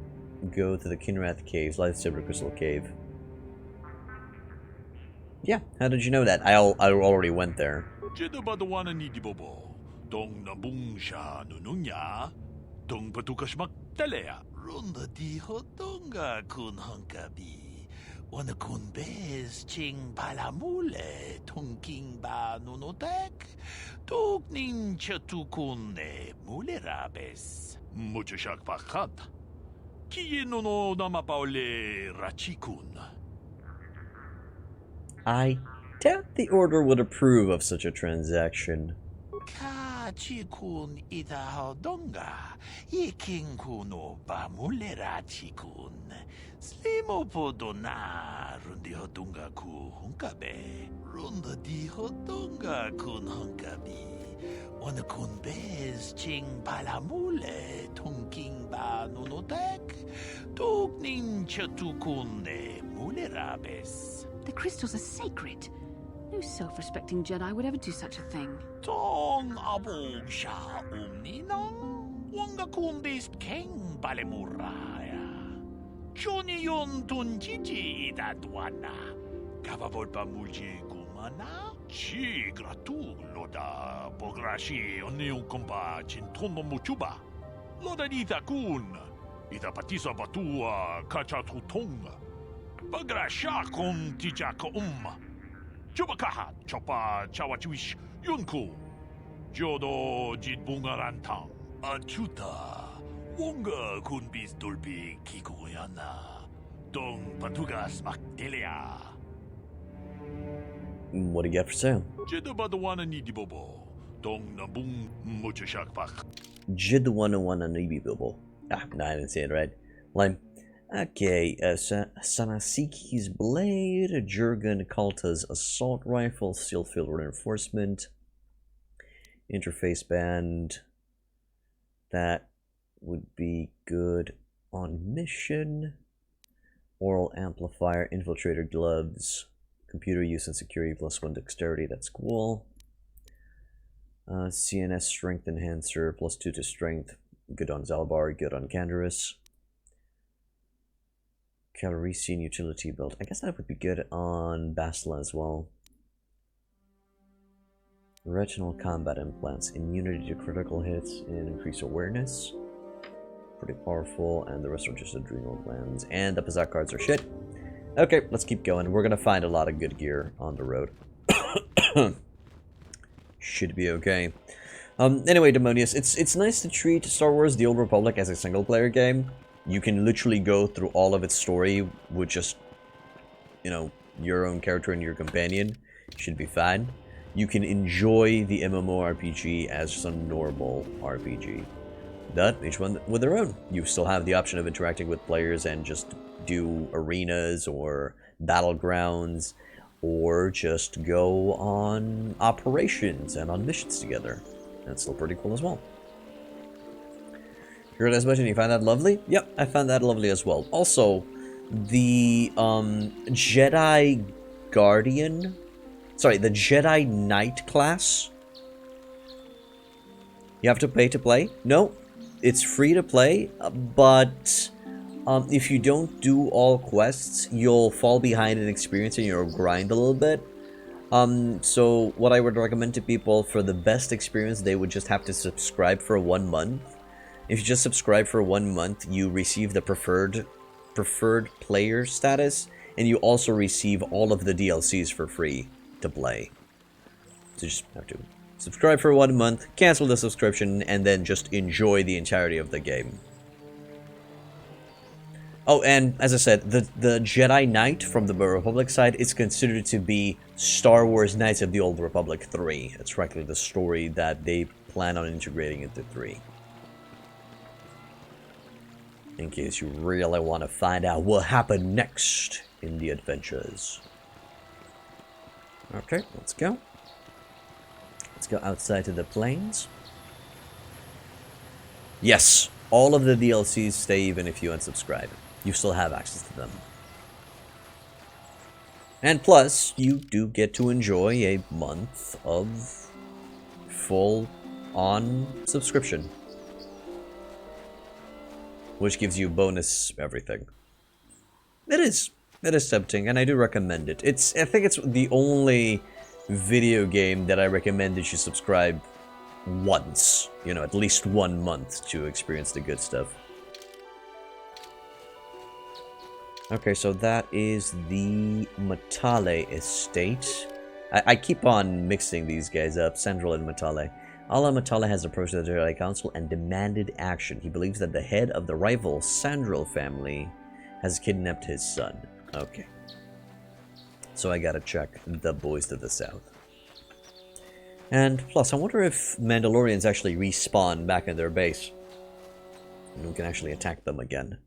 go to the Kinrath Caves, Lightsaber Crystal Cave. Yeah, how did you know that? I already went there. Runda di hodonga kun hunkabi. Wana kun bez ching palamule tunking ba nunotek. Tuk nin chatukune mulerabes. Muchashak pakat. Kiye no namapaule rachikun. I doubt the Order would approve of such a transaction. Ka chikun ita hodonga. Iking kuno ba mulera chikun. Slimo podona rundi hodonga ku hunkabe. Runda di hodonga kun hunkabi. Wana kun bez ching palamule tunking ba nunotek. Tuk nin chatukune mulerabes. The crystals are sacred. No self-respecting Jedi would ever do such a thing. Tong abog sha umninang. Wanga kun bez king balemuraya. Johnny yon tunjiji idadwana. Kavavol pa mulje gumana. Chi gratu loda pograshi oniu komba chintono muchuba. Loda ita kun. Ita patisa batua kachatutonga. Bagrasha kon tijaka Chubakaha chopa chawachuish yunku. Jodo jitbungarantang. Achuta. Wonga kun bis dolbi kikoyana. Dong patugas makdelia. What do you get for sale? Jedabadawana nidibobo. Dong nabung muchashakpak. Jidwana Nibibobo. Ah, no, I didn't say it right. Lime. Okay, Sanasiki's Blade, Jurgen Kalta's Assault Rifle, Steel Field Reinforcement, Interface Band. That would be good on mission. Oral Amplifier, Infiltrator Gloves, Computer Use and Security +1 Dexterity, that's cool. CNS Strength Enhancer, +2 to Strength, good on Zalbar, good on Canderous. Calrissian Utility Belt. I guess that would be good on Bastila as well. Retinal Combat Implants. Immunity to critical hits and increased awareness. Pretty powerful. And the rest are just adrenal glands. And the Pazak cards are shit. Okay, let's keep going. We're gonna find a lot of good gear on the road. Should be okay. Anyway, Demonius, it's nice to treat Star Wars The Old Republic as a single-player game. You can literally go through all of its story with just, you know, your own character and your companion. Should be fine. You can enjoy the MMORPG as just a normal RPG. But each one with their own. You still have the option of interacting with players and just do arenas or battlegrounds, or just go on operations and on missions together. That's still pretty cool as well. You heard as much and you find that lovely? Yep, I found that lovely as well. Also, the Jedi Guardian, sorry, the Jedi Knight class, you have to pay to play? No, it's free to play, but if you don't do all quests, you'll fall behind in experience and you'll grind a little bit. So what I would recommend to people for the best experience, they would just have to subscribe for 1 month. If you just subscribe for 1 month, you receive the preferred player status, and you also receive all of the DLCs for free to play. So you just have to subscribe for 1 month, cancel the subscription, and then just enjoy the entirety of the game. Oh, and as I said, the Jedi Knight from the Republic side is considered to be Star Wars Knights of the Old Republic 3. It's practically the story that they plan on integrating into 3. In case you really want to find out what happened next in the adventures. Okay, let's go. Let's go outside to the plains. Yes, all of the DLCs stay even if you unsubscribe. You still have access to them. And plus, you do get to enjoy a month of full-on subscription. Which gives you bonus everything. It is tempting, and I do recommend it. I think it's the only video game that I recommend that you subscribe once. You know, at least 1 month to experience the good stuff. Okay, so that is the Matale estate. I keep on mixing these guys up, Sandral and Matale. Allah Matale has approached the Jedi Council and demanded action. He believes that the head of the rival Sandral family has kidnapped his son. Okay. So I gotta check the boys to the south. And plus, I wonder if Mandalorians actually respawn back in their base. And we can actually attack them again.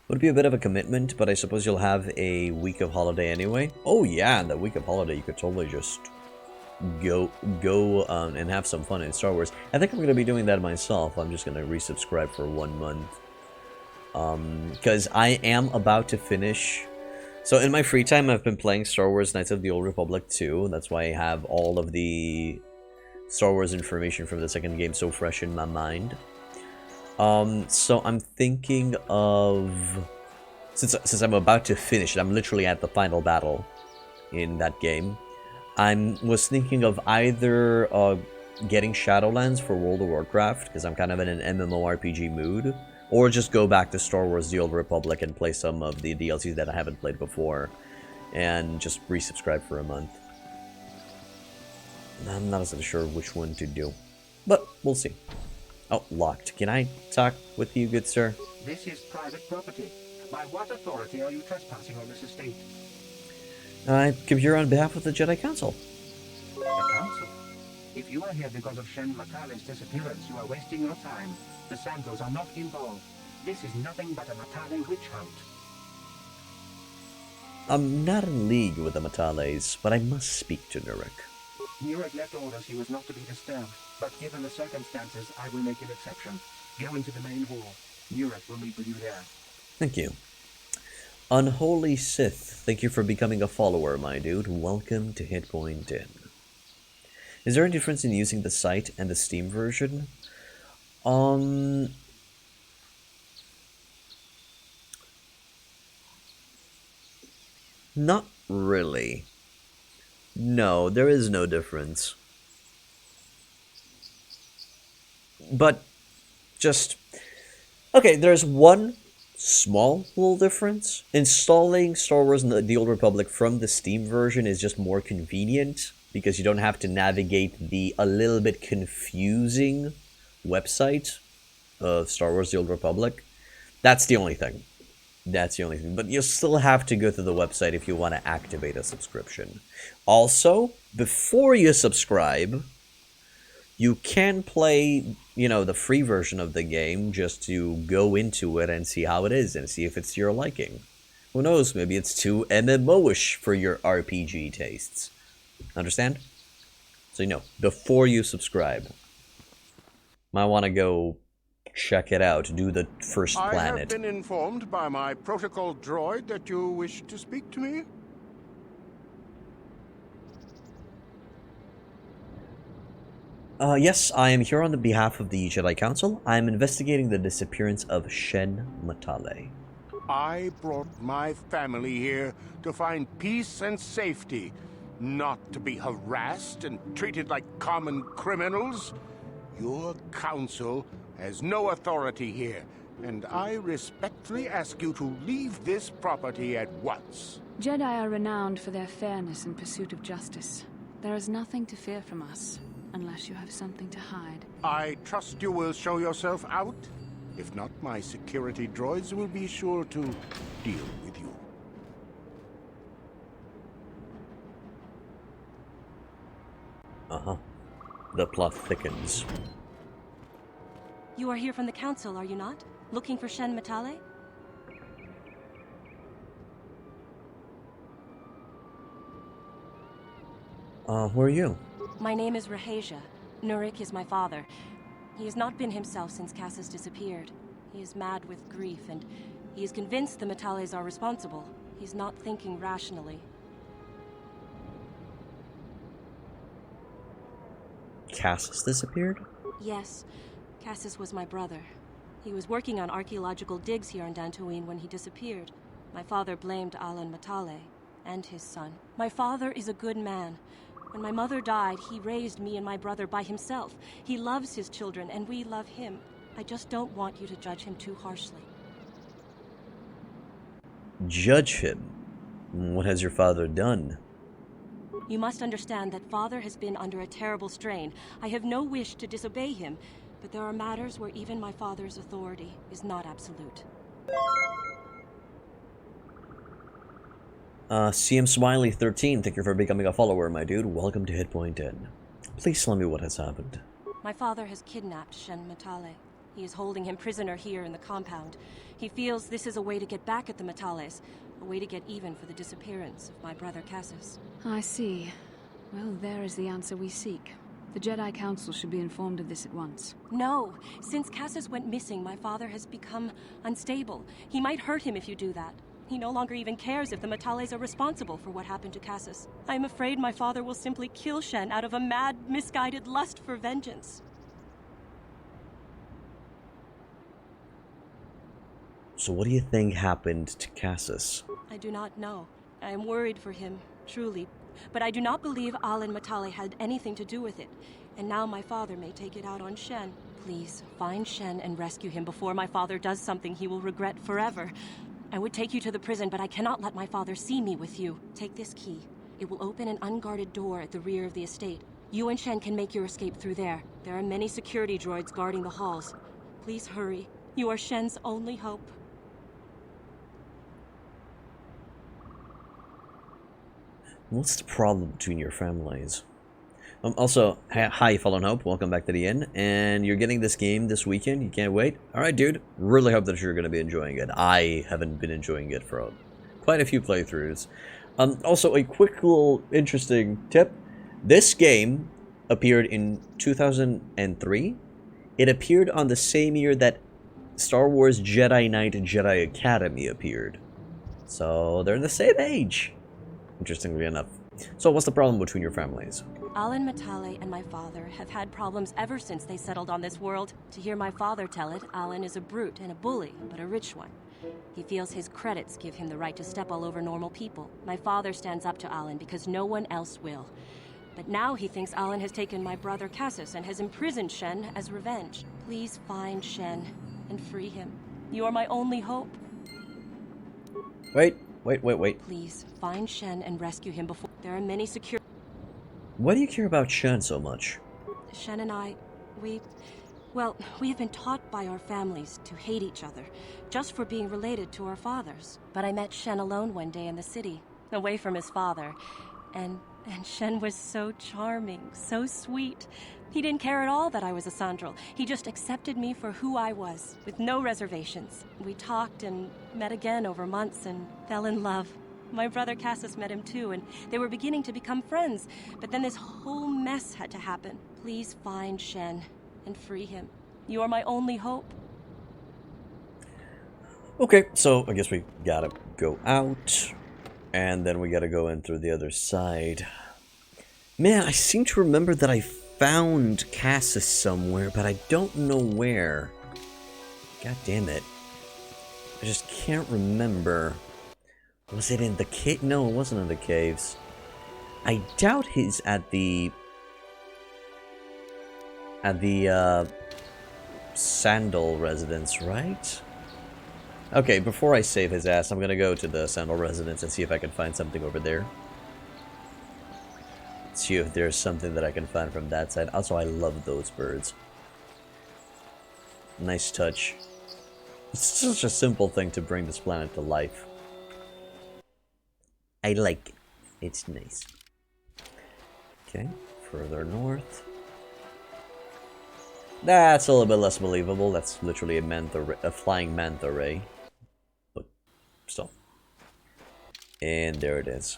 Would be a bit of a commitment, but I suppose you'll have a week of holiday anyway. Oh yeah, and that week of holiday you could totally just go and have some fun in Star Wars. I think I'm going to be doing that myself. I'm just going to resubscribe for 1 month. Because I am about to finish... So in my free time, I've been playing Star Wars Knights of the Old Republic 2. That's why I have all of the Star Wars information from the second game so fresh in my mind. So I'm thinking of... Since I'm about to finish it, I'm literally at the final battle in that game. I was thinking of either getting Shadowlands for World of Warcraft, because I'm kind of in an MMORPG mood, or just go back to Star Wars The Old Republic and play some of the DLCs that I haven't played before, and just resubscribe for a month. I'm not as sure which one to do, but we'll see. Oh, locked. Can I talk with you, good sir? This is private property. By what authority are you trespassing on this estate? I come here on behalf of the Jedi Council. The Council? If you are here because of Shen Matale's disappearance, you are wasting your time. The Sandos are not involved. This is nothing but a Matale witch hunt. I'm not in league with the Matales, but I must speak to Nurek. Nurek left orders he was not to be disturbed, but given the circumstances, I will make an exception. Go into the main hall. Nurek will meet with you there. Thank you. Unholy Sith, thank you for becoming a follower, my dude. Welcome to Hitpoint Inn. Is there a difference in using the site and the Steam version? Not really. No, there is no difference. But, just... Okay, there's one small little difference. Installing Star Wars The Old Republic from the Steam version is just more convenient, because you don't have to navigate the a little bit confusing website of Star Wars The Old Republic. That's the only thing. That's the only thing. But you'll still have to go to the website if you want to activate a subscription. Also, before you subscribe, you can play, you know, the free version of the game just to go into it and see how it is and see if it's your liking. Who knows, maybe it's too MMO-ish for your RPG tastes. Understand? So, you know, before you subscribe, might want to go check it out, do the first planet. I have been informed by my protocol droid that you wish to speak to me. Yes, I am here on the behalf of the Jedi Council. I am investigating the disappearance of Shen Matale. I brought my family here to find peace and safety, not to be harassed and treated like common criminals. Your council has no authority here, and I respectfully ask you to leave this property at once. Jedi are renowned for their fairness in pursuit of justice. There is nothing to fear from us, unless you have something to hide. I trust you will show yourself out. If not, my security droids will be sure to deal with you. Uh-huh. The plot thickens. You are here from the Council, are you not? Looking for Shen Matale? Who are you? My name is Rahasia. Nurik is my father. He has not been himself since Cassus disappeared. He is mad with grief, and he is convinced the Metales are responsible. He's not thinking rationally. Cassus disappeared? Yes, Cassus was my brother. He was working on archaeological digs here in Dantooine when he disappeared. My father blamed Alan Matale and his son. My father is a good man. When my mother died, he raised me and my brother by himself. He loves his children, and we love him. I just don't want you to judge him too harshly. Judge him? What has your father done? You must understand that father has been under a terrible strain. I have no wish to disobey him, but there are matters where even my father's authority is not absolute. CM Smiley 13, thank you for becoming a follower, my dude. Welcome to Hitpoint 10. Please tell me what has happened. My father has kidnapped Shen Matale. He is holding him prisoner here in the compound. He feels this is a way to get back at the Matales, a way to get even for the disappearance of my brother Cassus. I see. Well, there is the answer we seek. The Jedi Council should be informed of this at once. No! Since Cassus went missing, my father has become unstable. He might hurt him if you do that. He no longer even cares if the Matales are responsible for what happened to Cassus. I am afraid my father will simply kill Shen out of a mad, misguided lust for vengeance. So what do you think happened to Cassus? I do not know. I am worried for him, truly. But I do not believe Alan Matale had anything to do with it. And now my father may take it out on Shen. Please, find Shen and rescue him before my father does something he will regret forever. I would take you to the prison, but I cannot let my father see me with you. Take this key. It will open an unguarded door at the rear of the estate. You and Shen can make your escape through there. There are many security droids guarding the halls. Please hurry. You are Shen's only hope. What's the problem between your families? Also, hi, Fallen Hope. Welcome back to the inn. And you're getting this game this weekend. You can't wait. Alright, dude. Really hope that you're going to be enjoying it. I haven't been enjoying it for quite a few playthroughs. Also, a quick little interesting tip. This game appeared in 2003. It appeared on the same year that Star Wars Jedi Knight Jedi Academy appeared. So, they're the same age. Interestingly enough. So what's the problem between your families? Alan Matale and my father have had problems ever since they settled on this world. To hear my father tell it, Alan is a brute and a bully, but a rich one. He feels his credits give him the right to step all over normal people. My father stands up to Alan because no one else will. But now he thinks Alan has taken my brother Cassus and has imprisoned Shen as revenge. Please find Shen and free him. You are my only hope. Wait. Please, find Shen and rescue him before... There are many secure... Why do you care about Shen so much? Shen and I, we have been taught by our families to hate each other, just for being related to our fathers. But I met Shen alone one day in the city, away from his father, and Shen was so charming, so sweet. He didn't care at all that I was a Sandral. He just accepted me for who I was, with no reservations. We talked and met again over months and fell in love. My brother Cassus met him too, and they were beginning to become friends. But then this whole mess had to happen. Please find Shen and free him. You are my only hope. Okay, so I guess we gotta go out. And then we gotta go in through the other side. Man, I seem to remember that I found Cassus somewhere, but I don't know where. God damn it. I just can't remember. Was it in the cave? No, it wasn't in the caves. I doubt he's at the Sandal residence, right? Okay, before I save his ass, I'm gonna go to the Sandal residence and see if I can find something over there. See if there's something that I can find from that side. Also, I love those birds. Nice touch. It's such a simple thing to bring this planet to life. I like it. It's nice. Okay, further north. That's a little bit less believable. That's literally a flying manta ray. But still. And there it is.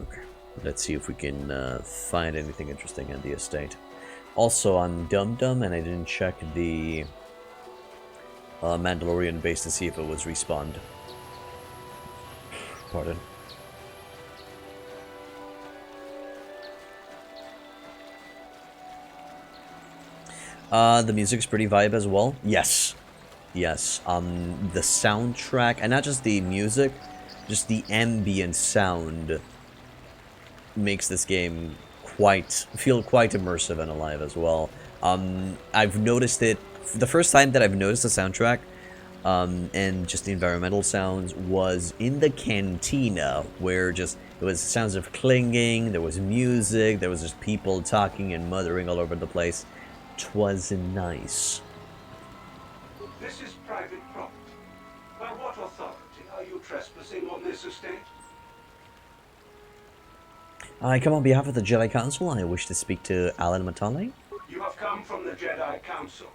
Okay. Let's see if we can find anything interesting in the estate. Also, I'm dumb and I didn't check the Mandalorian base to see if it was respawned. Pardon. The music's pretty vibe as well. Yes. Yes. The soundtrack, and not just the music, just the ambient sound makes this game feel quite immersive and alive as well. I've noticed it the first time that I've noticed the soundtrack and just the environmental sounds was in the cantina, where just it was sounds of clinging, there was music, there was just people talking and muttering all over the place. 'Twas nice. This is private property. By what authority are you trespassing on this estate? I come on behalf of the Jedi Council. I wish to speak to Alan Matale. You have come from the Jedi Council.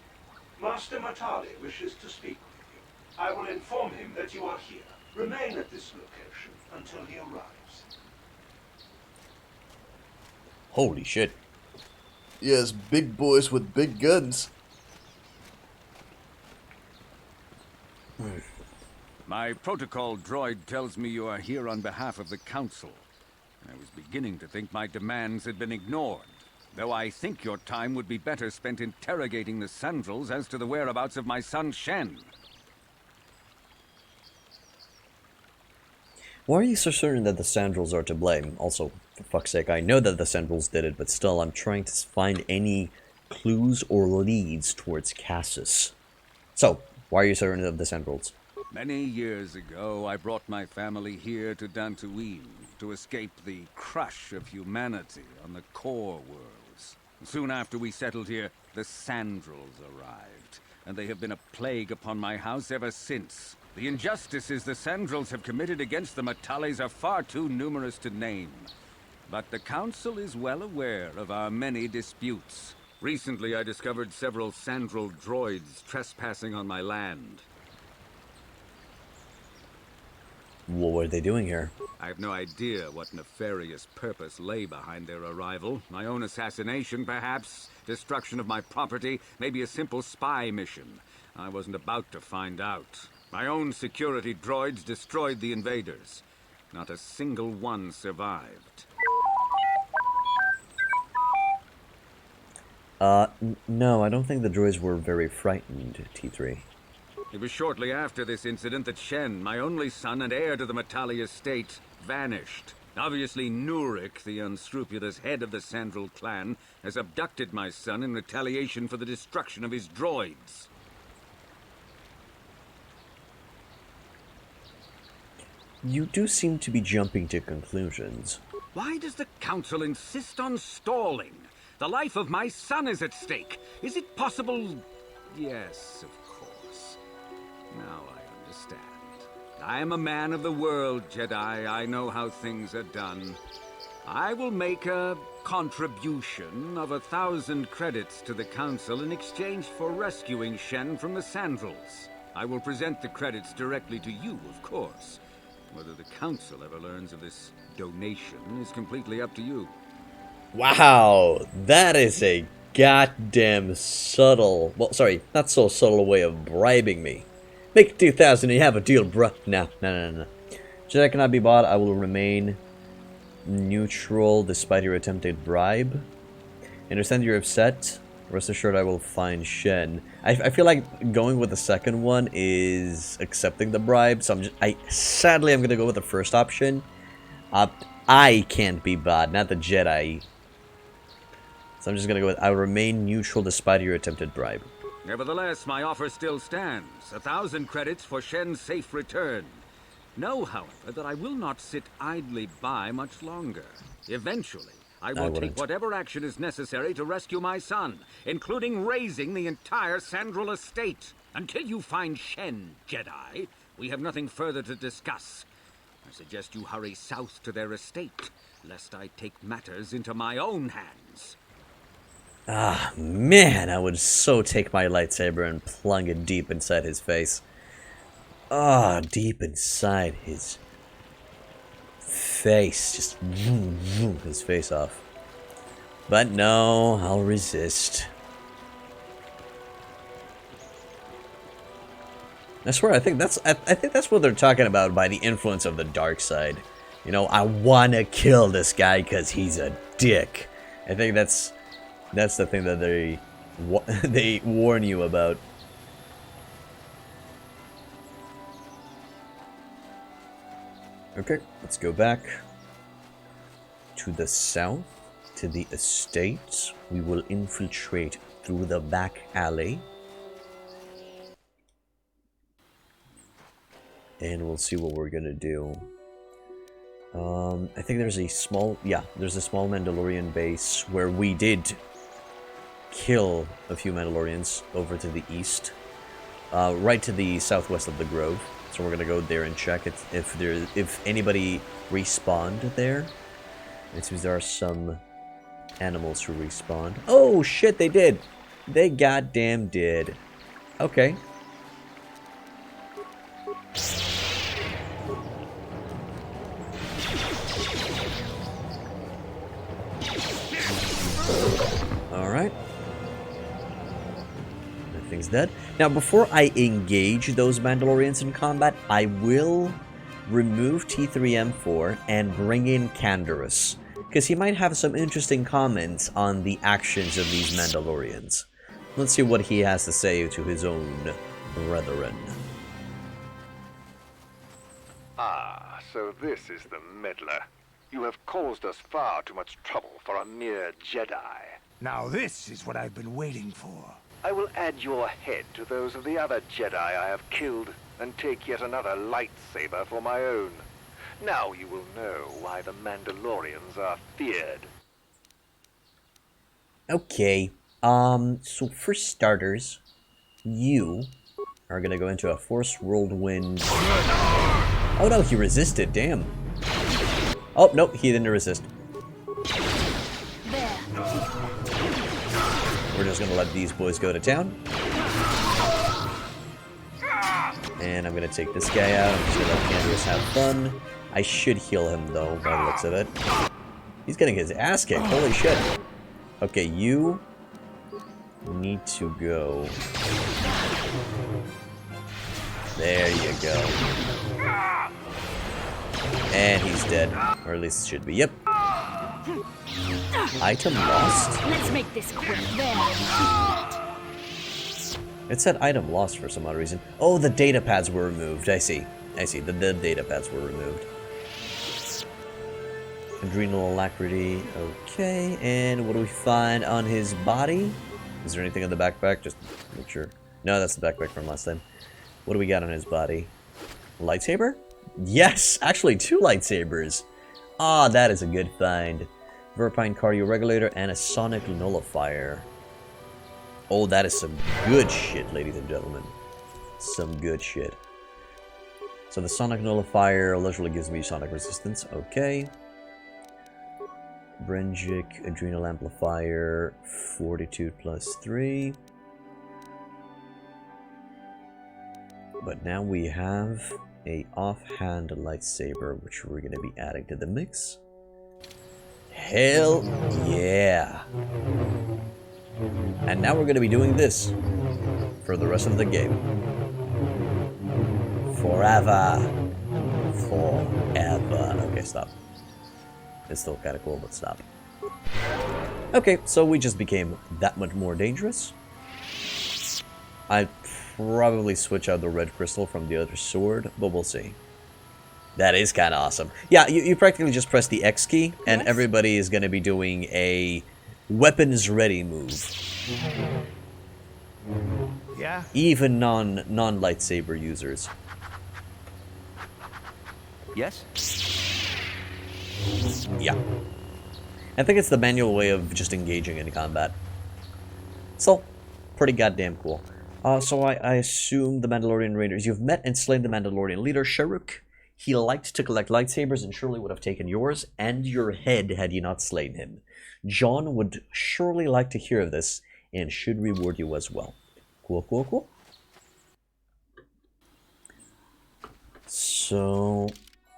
Master Matali wishes to speak with you. I will inform him that you are here. Remain at this location until he arrives. Holy shit. Yes, big boys with big guns. My protocol droid tells me you are here on behalf of the Council. I was beginning to think my demands had been ignored, though I think your time would be better spent interrogating the Sandrels as to the whereabouts of my son Shen. Why are you so certain that the Sandrels are to blame? Also, for fuck's sake, I know that the Sandrels did it, but still, I'm trying to find any clues or leads towards Cassus. So, why are you certain of the Sandrels? Many years ago, I brought my family here to Dantooine to escape the crush of humanity on the core worlds. Soon after we settled here, the Sandrels arrived, and they have been a plague upon my house ever since. The injustices the Sandrels have committed against the Matales are far too numerous to name. But the Council is well aware of our many disputes. Recently, I discovered several Sandrel droids trespassing on my land. What were they doing here? I have no idea what nefarious purpose lay behind their arrival. My own assassination, perhaps? Destruction of my property? Maybe a simple spy mission? I wasn't about to find out. My own security droids destroyed the invaders. Not a single one survived. No, I don't think the droids were very frightened, T3. It was shortly after this incident that Shen, my only son and heir to the Matali estate, vanished. Obviously, Nurik, the unscrupulous head of the Sandrel clan, has abducted my son in retaliation for the destruction of his droids. You do seem to be jumping to conclusions. Why does the Council insist on stalling? The life of my son is at stake. Is it possible? Yes, of course. Now I understand. I am a man of the world, Jedi. I know how things are done. I will make a contribution of 1,000 credits to the Council in exchange for rescuing Shen from the Sandrels. I will present the credits directly to you, of course. Whether the Council ever learns of this donation is completely up to you. Wow, that is a goddamn subtle, well, sorry, not so subtle way of bribing me. Make 2,000 and you have a deal, bruh. No. Jedi cannot be bought. I will remain neutral despite your attempted bribe. I understand you're upset. Rest assured I will find Shen. I feel like going with the second one is accepting the bribe, so sadly I'm gonna go with the first option. I can't be bought, not the Jedi. So I'm just gonna go with I will remain neutral despite your attempted bribe. Nevertheless, my offer still stands. 1,000 credits for Shen's safe return. Know, however, that I will not sit idly by much longer. Eventually, I will take whatever action is necessary to rescue my son, including razing the entire Sandrel estate. Until you find Shen, Jedi, we have nothing further to discuss. I suggest you hurry south to their estate, lest I take matters into my own hands. Ah, man, I would so take my lightsaber and plunge it deep inside his face. Ah, deep inside his face. Just his face off. But no, I'll resist. I swear, I think that's what they're talking about by the influence of the dark side. You know, I wanna kill this guy because he's a dick. I think that's the thing that they warn you about. Okay, let's go back to the south, to the estates. We will infiltrate through the back alley. And we'll see what we're gonna do. I think there's a small Mandalorian base where we did kill a few Mandalorians over to the east. Right to the southwest of the grove. So we're gonna go there and check if anybody respawned there. It seems there are some animals who respawned. Oh shit, they did! They goddamn did. Okay. Alright. That thing's dead. Now, before I engage those Mandalorians in combat, I will remove T3M4 and bring in Canderous, because he might have some interesting comments on the actions of these Mandalorians. Let's see what he has to say to his own brethren. Ah, so this is the meddler. You have caused us far too much trouble for a mere Jedi. Now this is what I've been waiting for. I will add your head to those of the other Jedi I have killed, and take yet another lightsaber for my own. Now you will know why the Mandalorians are feared. Okay, so for starters, you are gonna go into a Force Whirlwind. Oh no, he resisted, damn. Oh, nope, he didn't resist. We're just gonna let these boys go to town. And I'm gonna take this guy out. I'm just gonna let Canderous have fun. I should heal him though, by the looks of it. He's getting his ass kicked, holy shit. Okay, you need to go. There you go. And he's dead. Or at least should be. Yep. Item lost? Let's make this quick. There. It said item lost for some odd reason. Oh, the data pads were removed. I see. I see. The data pads were removed. Adrenal alacrity. Okay. And what do we find on his body? Is there anything in the backpack? Just make sure. No, that's the backpack from last time. What do we got on his body? Lightsaber? Yes! Actually, 2 lightsabers. Ah, that is a good find. Verpine cardio regulator and a sonic nullifier. Oh, that is some good shit, ladies and gentlemen. Some good shit. So the sonic nullifier literally gives me sonic resistance. Okay. Brengic adrenal amplifier, fortitude plus 3. But now we have a offhand lightsaber, which we're going to be adding to the mix. Hell yeah! And now we're going to be doing this for the rest of the game. Forever. Forever. Okay, stop. It's still kind of cool, but stop. Okay, so we just became that much more dangerous. I'd probably switch out the red crystal from the other sword, but we'll see. That is kind of awesome. Yeah, you practically just press the X key, and everybody is going to be doing a weapons ready move. Yeah? Even non-lightsaber users. Yes? Yeah. I think it's the manual way of just engaging in combat. So, pretty goddamn cool. So I assume the Mandalorian Raiders. You've met and slain the Mandalorian leader, Sharuk. He liked to collect lightsabers and surely would have taken yours and your head had you not slain him. John would surely like to hear of this and should reward you as well. Cool, cool, cool. So,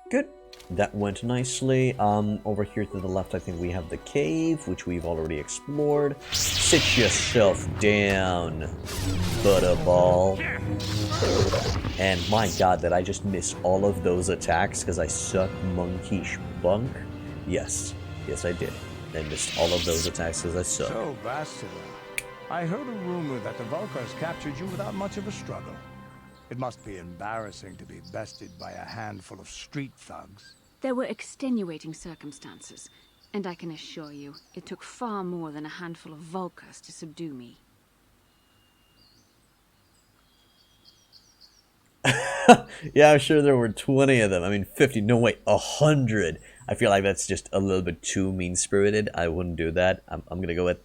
good. that went nicely. Over here to the left, I think we have the cave, which we've already explored. Sit yourself down, butterball. And my god, did I just miss all of those attacks because I suck monkey spunk? Yes. Yes, I did. I missed all of those attacks because I suck. So, Bastila, I heard a rumor that the Vulkars captured you without much of a struggle. It must be embarrassing to be bested by a handful of street thugs. There were extenuating circumstances, and I can assure you, it took far more than a handful of Vulkars to subdue me. Yeah, I'm sure there were 20 of them. I mean, 50. No, wait, 100. I feel like that's just a little bit too mean-spirited. I wouldn't do that. I'm gonna go with...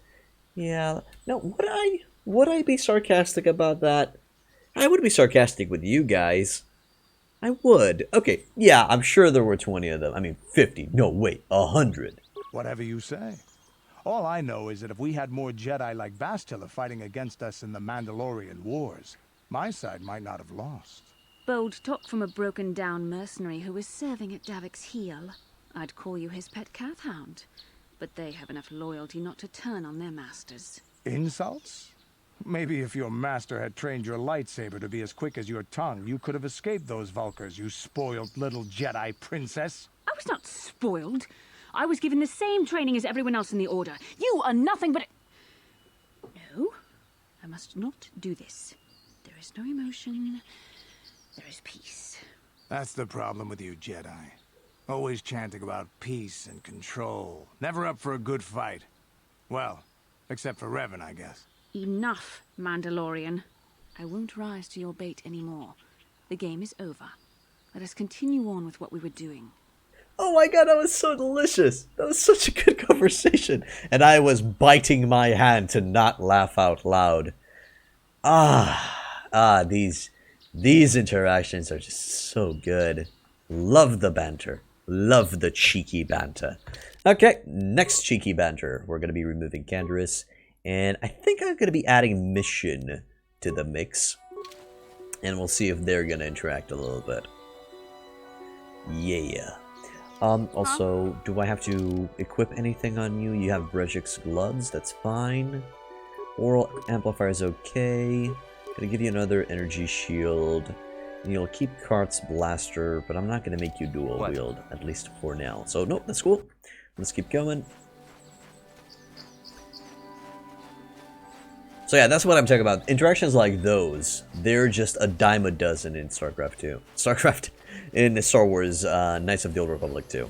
Yeah. No, would I be sarcastic about that? I would be sarcastic with you guys. I would. Okay, yeah, I'm sure there were 20 of them. I mean, 50. No, wait, 100. Whatever you say. All I know is that if we had more Jedi like Bastila fighting against us in the Mandalorian Wars, my side might not have lost. Bold talk from a broken-down mercenary who was serving at Davik's heel. I'd call you his pet cat-hound, but they have enough loyalty not to turn on their masters. Insults? Maybe if your master had trained your lightsaber to be as quick as your tongue, you could have escaped those Vulkars, you spoiled little Jedi princess. I was not spoiled. I was given the same training as everyone else in the Order. You are nothing but... No, I must not do this. There is no emotion. There is peace. That's the problem with you Jedi. Always chanting about peace and control. Never up for a good fight. Well, except for Revan, I guess. Enough, Mandalorian. I won't rise to your bait anymore. The game is over. Let us continue on with what we were doing. Oh my god, that was so delicious. That was such a good conversation. And I was biting my hand to not laugh out loud. These interactions are just so good. Love the banter. Love the cheeky banter. Okay, next cheeky banter. We're going to be removing Canderous. And I think I'm going to be adding Mission to the mix. And we'll see if they're going to interact a little bit. Yeah. Also, do I have to equip anything on you? You have Brejik's gloves, that's fine. Oral amplifier is okay. Gonna give you another energy shield. And you'll keep Kart's blaster, but I'm not gonna make you dual wield, at least for now. So, nope, that's cool. Let's keep going. So yeah, that's what I'm talking about. Interactions like those, they're just a dime a dozen in StarCraft 2. In Star Wars, Knights of the Old Republic 2.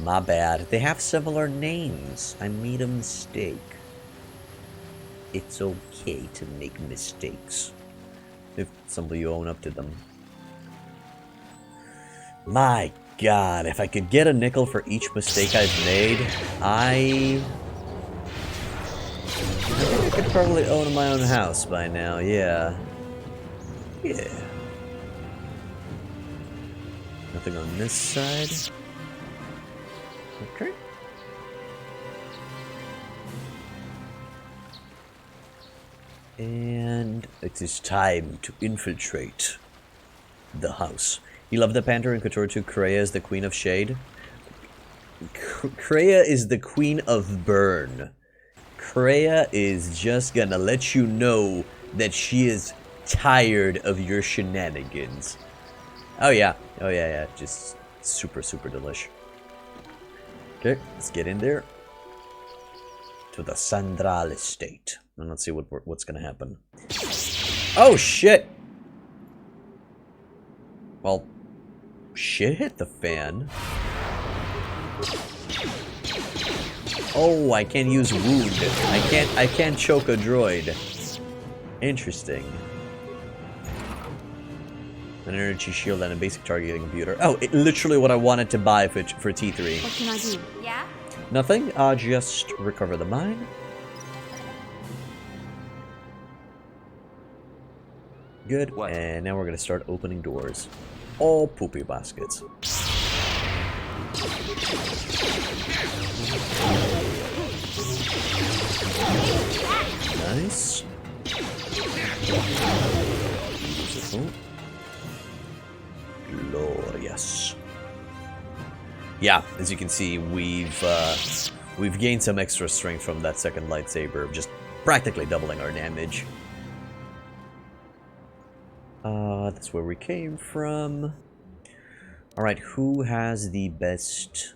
My bad. They have similar names. I made a mistake. It's okay to make mistakes. If some of you own up to them. My god, if I could get a nickel for each mistake I've made, I think I could probably own my own house by now, yeah. Yeah. Nothing on this side. Okay. And it is time to infiltrate the house. You love the Panther in KOTOR 2. Kreia is the Queen of Shade. Kreia is the Queen of Burn. Kreia is just gonna let you know that she is tired of your shenanigans. Oh yeah, yeah. Just super delish. Okay, let's get in there. To the Sandral estate. And let's see what's gonna happen. Oh shit! Well, shit hit the fan. Oh, I can't use wound. I can't choke a droid. Interesting. An energy shield and a basic targeting computer. Oh, literally what I wanted to buy for T3. What can I do? Yeah? Nothing. Just recover the mine. Good. What? And now we're gonna start opening doors. All poopy baskets. Nice. Beautiful. Glorious. Yeah, as you can see, we've gained some extra strength from that second lightsaber, just practically doubling our damage. That's where we came from. Alright, who has the best...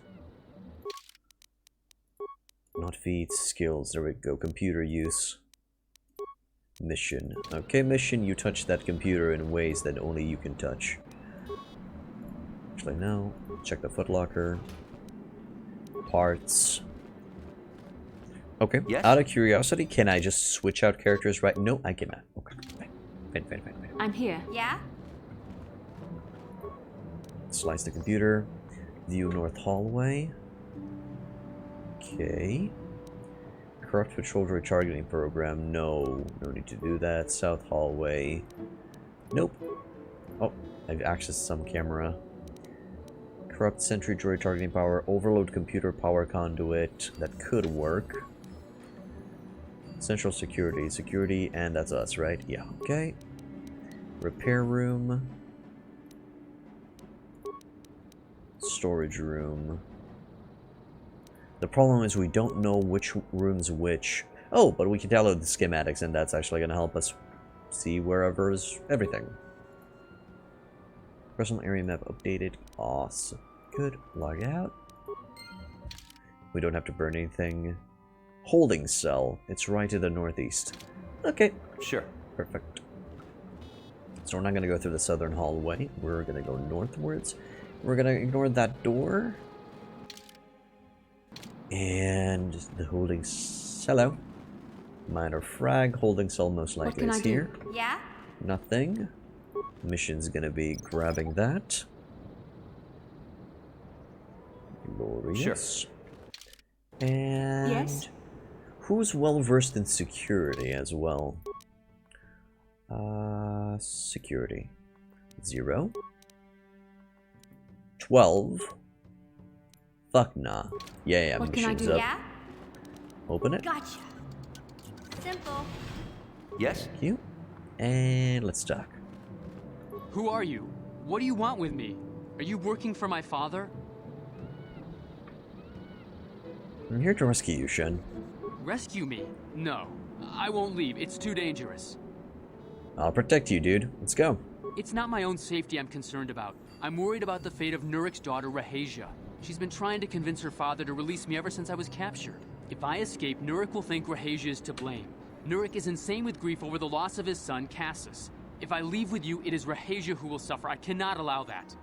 Not feats, skills, there we go, computer use. Mission. Okay, mission, you touch that computer in ways that only you can touch. Actually, no. Check the footlocker. Parts. Okay, yes? Out of curiosity, can I just switch out characters right? No, I cannot. Okay, fine. I'm here. Yeah? Slice the computer. View north hallway. Okay. Corrupt patrol retargeting program. No need to do that. South hallway. Nope. Oh, I've accessed some camera. Corrupt sentry droid targeting power. Overload computer power conduit. That could work. Central security, and that's us, right? Yeah. Okay. Repair room. Storage room. The problem is we don't know which room's which. Oh, but we can download the schematics, and that's actually going to help us see wherever's everything. Personal area map updated. Awesome. Good. Log out. We don't have to burn anything. Holding cell. It's right to the northeast. Okay. Sure. Perfect. So we're not going to go through the southern hallway. We're going to go northwards. We're going to ignore that door. And the holding cello. Minor frag. Holding cell most likely is here. Yeah? Nothing. Mission's gonna be grabbing that. Glorious. Sure. And Yes? who's well versed in security as well? Security. 0. 12. Fuck nah. Yeah, What can I mission's do? up. Yeah? Open it. Gotcha. Simple. Yes? Thank you. And let's talk. Who are you? What do you want with me? Are you working for my father? I'm here to rescue you, Shen. Rescue me? No. I won't leave. It's too dangerous. I'll protect you, dude. Let's go. It's not my own safety I'm concerned about. I'm worried about the fate of Nurik's daughter, Rahasia. She's been trying to convince her father to release me ever since I was captured. If I escape, Nurik will think Rahasia is to blame. Nurik is insane with grief over the loss of his son, Cassus. If I leave with you, it is Rahasia who will suffer. I cannot allow that.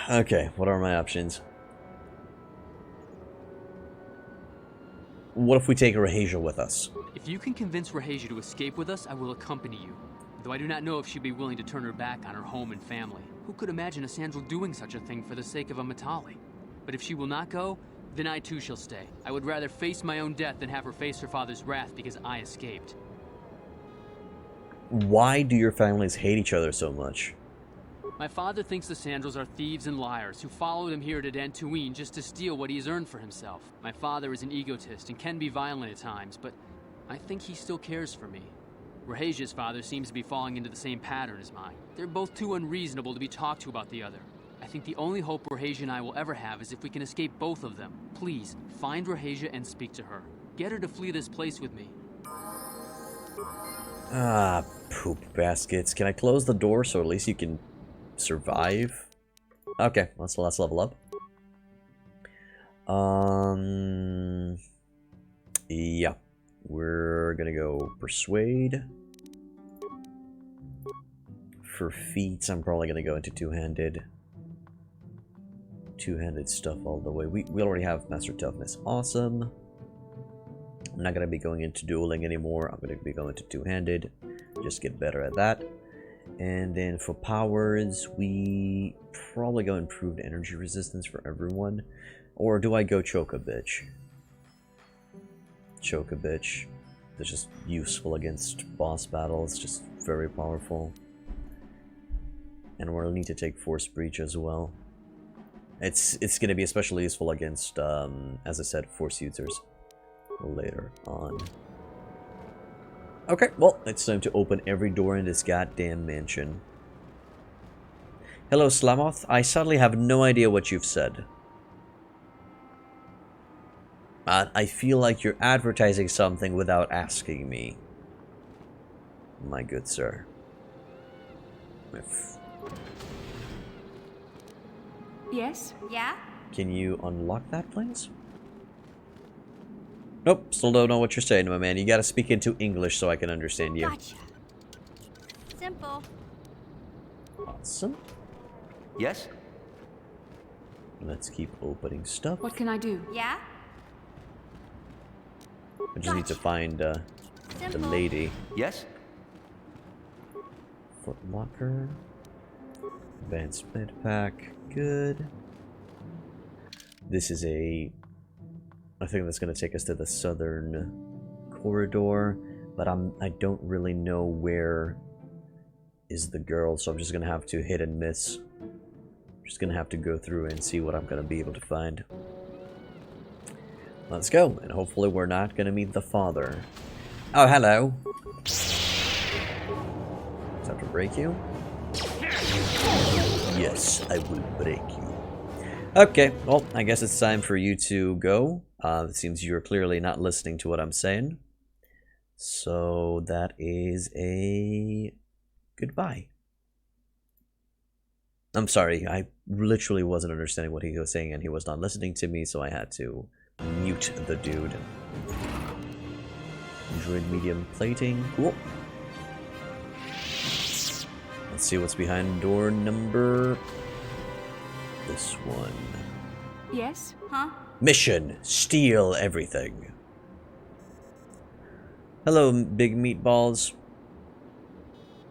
Okay, what are my options? What if we take Rahasia with us? If you can convince Rahasia to escape with us, I will accompany you. Though I do not know if she'd be willing to turn her back on her home and family. Who could imagine a Sandral doing such a thing for the sake of a Matali? But if she will not go, then I too shall stay. I would rather face my own death than have her face her father's wrath because I escaped. Why do your families hate each other so much? My father thinks the Sandrals are thieves and liars who followed him here to Dantooine just to steal what he has earned for himself. My father is an egotist and can be violent at times, but I think he still cares for me. Rahasia's father seems to be falling into the same pattern as mine. They're both too unreasonable to be talked to about the other. I think the only hope Rahasia and I will ever have is if we can escape both of them. Please, find Rahasia and speak to her. Get her to flee this place with me. Ah, poop baskets. Can I close the door so at least you can survive? Okay, let's level up. Yeah. We're gonna go Persuade. For feats, I'm probably gonna go into two-handed. Two-handed stuff all the way. We already have Master Toughness. Awesome. I'm not gonna be going into dueling anymore. I'm gonna be going to two-handed. Just get better at that. And then for powers, we probably go improved energy resistance for everyone. Or do I go Choke a Bitch? Choke a Bitch. It's just useful against boss battles, just very powerful. And we'll need to take Force Breach as well. It's going to be especially useful against, as I said, Force users later on. Okay, well, it's time to open every door in this goddamn mansion. Hello, Slamoth. I sadly have no idea what you've said. I feel like you're advertising something without asking me. My good sir. Yes? Yeah? Can you unlock that, please? Nope, still don't know what you're saying, my man. You gotta speak into English so I can understand you. Gotcha. Simple. Awesome. Yes? Let's keep opening stuff. What can I do? Yeah? I just need to find the lady. Yes? Foot locker. Advanced med pack. Good. This is a... I think that's going to take us to the southern corridor. But I don't really know where is the girl. So I'm just going to have to hit and miss. Just going to have to go through and see what I'm going to be able to find. Let's go. And hopefully we're not going to meet the father. Oh, hello. Does I have to break you? Yes, I will break you. Okay, well, I guess it's time for you to go. It seems you're clearly not listening to what I'm saying. So that is a goodbye. I'm sorry, I literally wasn't understanding what he was saying and he was not listening to me, so I had to mute the dude. Droid medium plating. Cool. Let's see what's behind door number... this one. Yes? Huh? Mission: steal everything. Hello, big meatballs.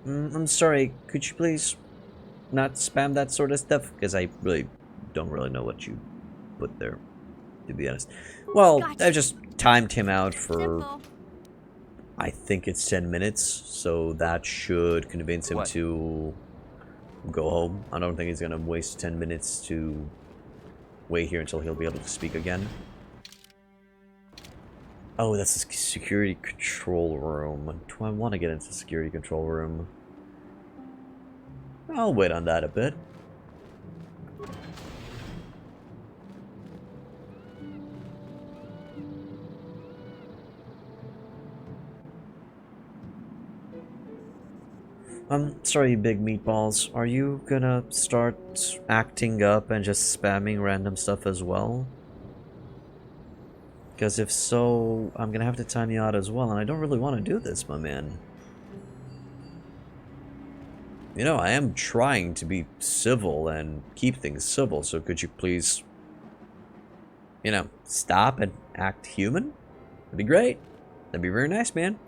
I'm sorry, could you please not spam that sort of stuff? Because I really don't know what you put there, to be honest. Well, gotcha. I've just timed him out for... simple. I think it's 10 minutes, so that should convince him to go home. I don't think he's gonna waste 10 minutes to wait here until he'll be able to speak again. Oh, that's a security control room. Do I want to get into the security control room? I'll wait on that a bit. Sorry, big meatballs. Are you gonna start acting up and just spamming random stuff as well? Because if so, I'm gonna have to time you out as well, and I don't really want to do this, my man. You know, I am trying to be civil and keep things civil, so could you please, you know, stop and act human? That'd be great. That'd be very nice, man.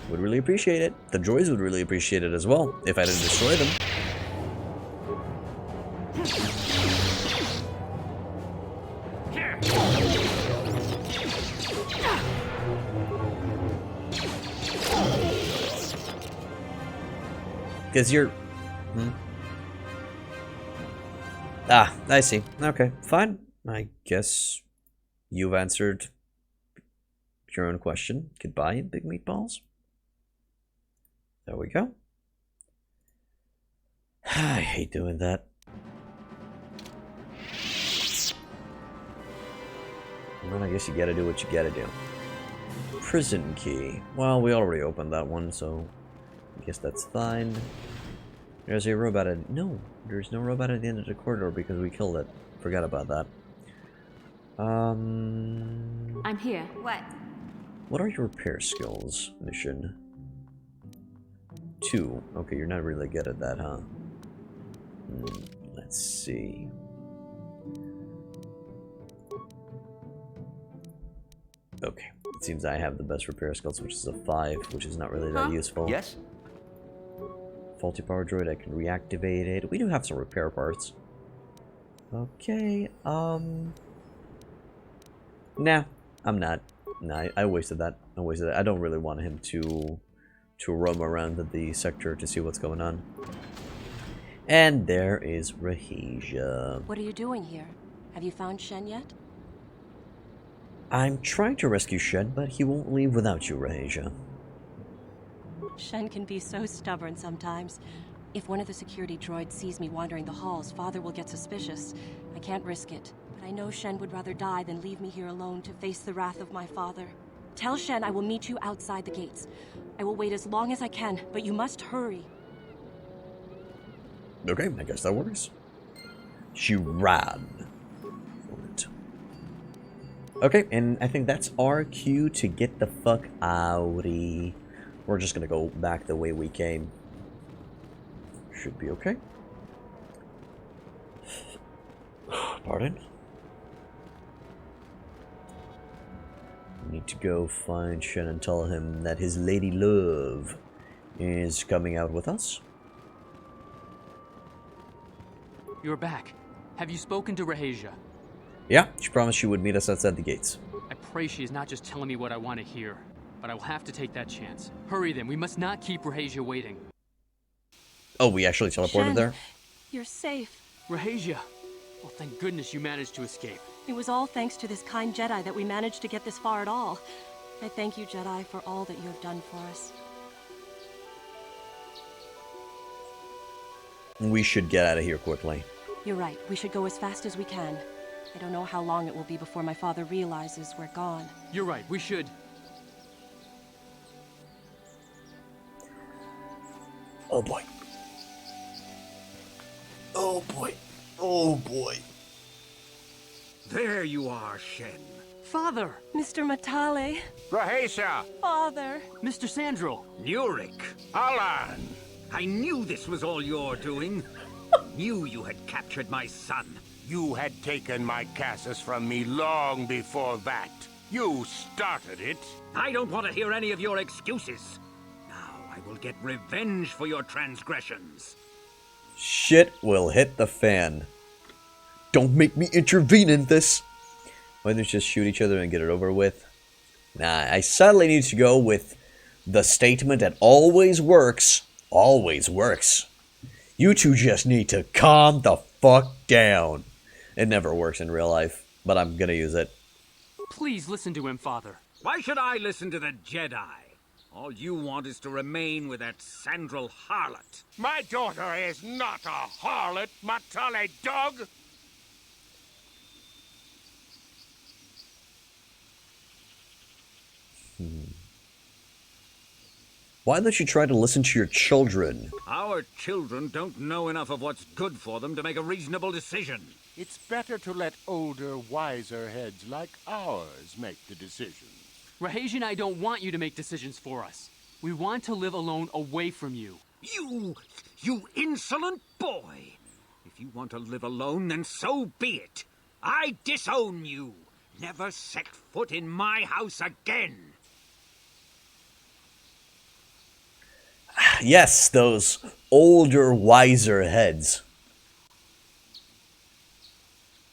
Would really appreciate it. The droids would really appreciate it as well, if I didn't destroy them. Because you're... Ah, I see. Okay, fine. I guess you've answered your own question. Goodbye, big meatballs. There we go. I hate doing that. Well, I guess you gotta do what you gotta do. Prison key. Well, we already opened that one, so I guess that's fine. There's a robot at... No, there's no robot at the end of the corridor because we killed it. Forgot about that. I'm here. What? What are your repair skills, mission? 2. Okay, you're not really good at that, huh? Let's see. Okay, it seems I have the best repair skills, which is a 5, which is not really that useful. Yes? Faulty power droid, I can reactivate it. We do have some repair parts. Okay, nah, I'm not. Nah, I wasted that. I don't really want him to roam around the sector to see what's going on. And there is Rahesia. What are you doing here? Have you found Shen yet? I'm trying to rescue Shen, but he won't leave without you, Rahesia. Shen can be so stubborn sometimes. If one of the security droids sees me wandering the halls, Father will get suspicious. I can't risk it. But I know Shen would rather die than leave me here alone to face the wrath of my father. Tell Shen I will meet you outside the gates. I will wait as long as I can, but you must hurry. Okay, I guess that works. She ran. Okay, and I think that's our cue to get the fuck outie. We're just gonna go back the way we came. Should be okay. Pardon? We need to go find Shen and tell him that his lady love is coming out with us. You're back. Have you spoken to Rahasia? Yeah, she promised she would meet us outside the gates. I pray she is not just telling me what I want to hear, but I will have to take that chance. Hurry then, we must not keep Rahasia waiting. Oh, we actually teleported Shen, there? you're safe. Rahasia! Well, thank goodness you managed to escape. It was all thanks to this kind Jedi that we managed to get this far at all. I thank you, Jedi, for all that you have done for us. We should get out of here quickly. You're right. We should go as fast as we can. I don't know how long it will be before my father realizes we're gone. You're right. We should. Oh boy. Oh boy. Oh boy. There you are, Shen. Father! Mr. Matale. Rahasia! Father! Mr. Sandral! Nurik! Alan! I knew this was all your doing. Knew you had captured my son. You had taken my Cassus from me long before that. You started it. I don't want to hear any of your excuses. Now I will get revenge for your transgressions. Shit will hit the fan. Don't make me intervene in this. Why don't you just shoot each other and get it over with? Nah, I sadly need to go with the statement that always works. Always works. You two just need to calm the fuck down. It never works in real life, but I'm gonna use it. Please listen to him, Father. Why should I listen to the Jedi? All you want is to remain with that Sandral harlot. My daughter is not a harlot, Matale dog! Why don't you try to listen to your children? Our children don't know enough of what's good for them to make a reasonable decision. It's better to let older, wiser heads like ours make the decisions. Rahasia and I don't want you to make decisions for us. We want to live alone away from you. You insolent boy! If you want to live alone, then so be it. I disown you. Never set foot in my house again. Yes, those older, wiser heads.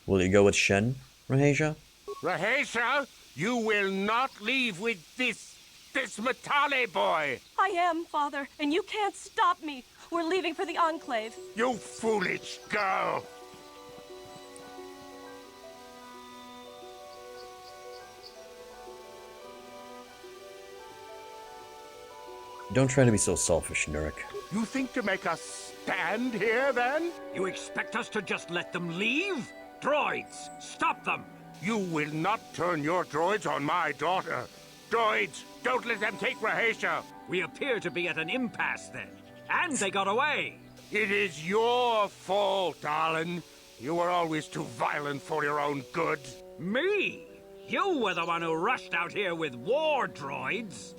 Will you go with Shen, Rahasia? Rahasia, you will not leave with this Matale boy. I am, Father, and you can't stop me. We're leaving for the Enclave. You foolish girl. Don't try to be so selfish, Nurik. You think to make us stand here, then? You expect us to just let them leave? Droids, stop them! You will not turn your droids on my daughter. Droids, don't let them take Rahasia. We appear to be at an impasse, then. And they got away. It is your fault, Alan. You were always too violent for your own good. Me? You were the one who rushed out here with war droids.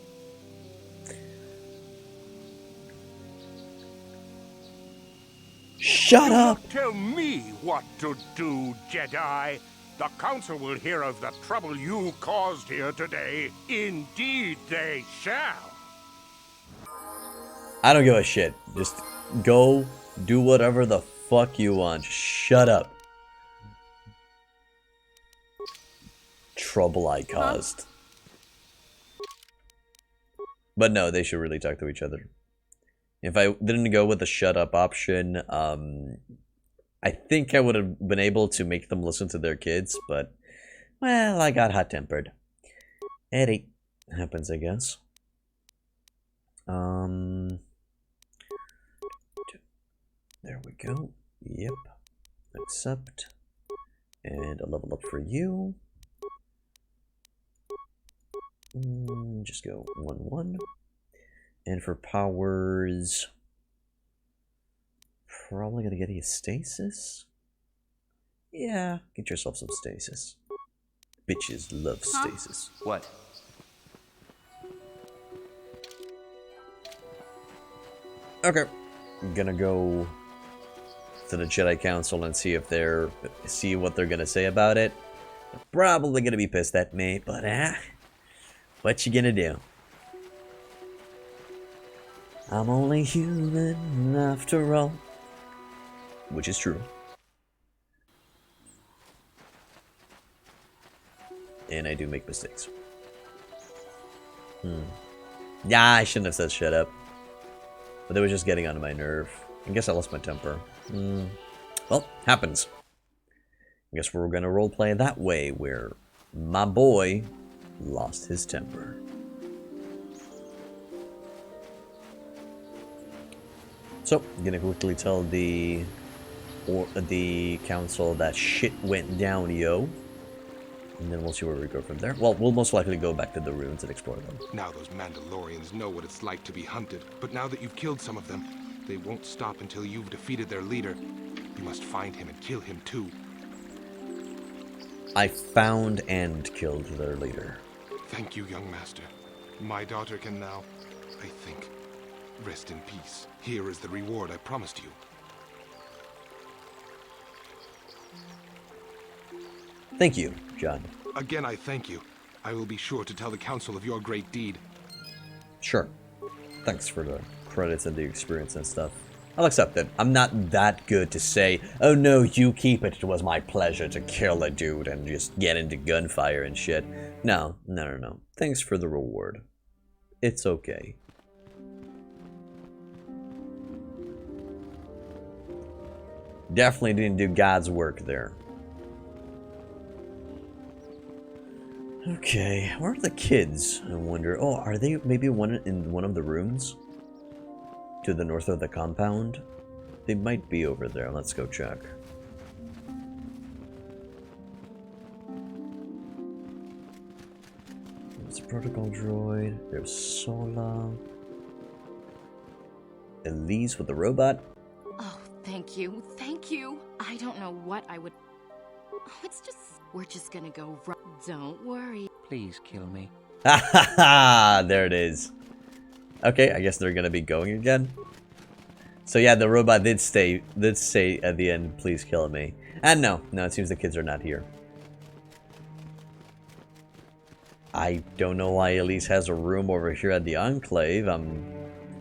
Shut up! Tell me what to do, Jedi. The Council will hear of the trouble you caused here today. Indeed they shall. I don't give a shit. Just go do whatever the fuck you want. Shut up. Trouble I caused. But no, they should really talk to each other. If I didn't go with the shut up option, I think I would have been able to make them listen to their kids, but, well, I got hot-tempered. It happens, I guess. There we go. Yep. Accept. And a level up for you. Just go 1-1. And for powers, probably gonna get you stasis. Yeah, get yourself some stasis. Bitches love stasis. What? Okay, I'm gonna go to the Jedi Council and see what they're gonna say about it. They're probably gonna be pissed at me, but what you gonna do? I'm only human after all, which is true. And I do make mistakes. Yeah, I shouldn't have said shut up. But they were just getting onto my nerve. I guess I lost my temper. Well, happens. I guess we're gonna roleplay that way, where my boy lost his temper. So, I'm gonna quickly tell the council that shit went down, yo. And then we'll see where we go from there. Well, we'll most likely go back to the ruins and explore them. Now those Mandalorians know what it's like to be hunted, but now that you've killed some of them, they won't stop until you've defeated their leader. You must find him and kill him too. I found and killed their leader. Thank you, young master. My daughter can now, I think, rest in peace. Here is the reward I promised you. Thank you, John. Again, I thank you. I will be sure to tell the council of your great deed. Sure. Thanks for the credits and the experience and stuff. I'll accept it. I'm not that good to say, oh no, you keep it. It was my pleasure to kill a dude and just get into gunfire and shit. No. Thanks for the reward. It's okay. Definitely didn't do God's work there. Okay, where are the kids? I wonder. Oh, are they maybe in one of the rooms? To the north of the compound? They might be over there. Let's go check. There's a protocol droid. There's Sola. Elise with the robot. Oh, thank you. Thank you. I don't know what I would... Oh, it's just... We're just gonna go right... Don't worry. Please kill me. Ha ha ha! There it is. Okay, I guess they're gonna be going again. So yeah, the robot did say at the end, please kill me. And no, it seems the kids are not here. I don't know why Elise has a room over here at the Enclave.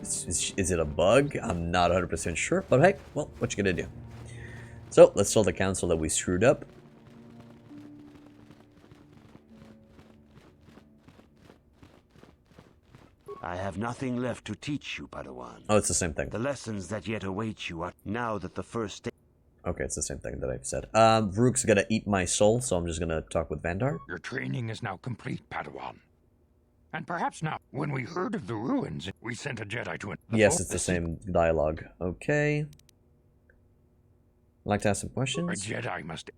Is it a bug? I'm not 100% sure, but hey, well, what you gonna do? So, let's tell the council that we screwed up. I have nothing left to teach you, Padawan. Oh, it's the same thing. The lessons that yet await you are now that the first... Okay, it's the same thing that I've said. Vrook's gonna eat my soul, so I'm just gonna talk with Vandar. Your training is now complete, Padawan. And perhaps now, when we heard of the ruins, we sent a Jedi to... Yes, it's the same dialogue. Okay. I'd like to ask some questions. A Jedi must...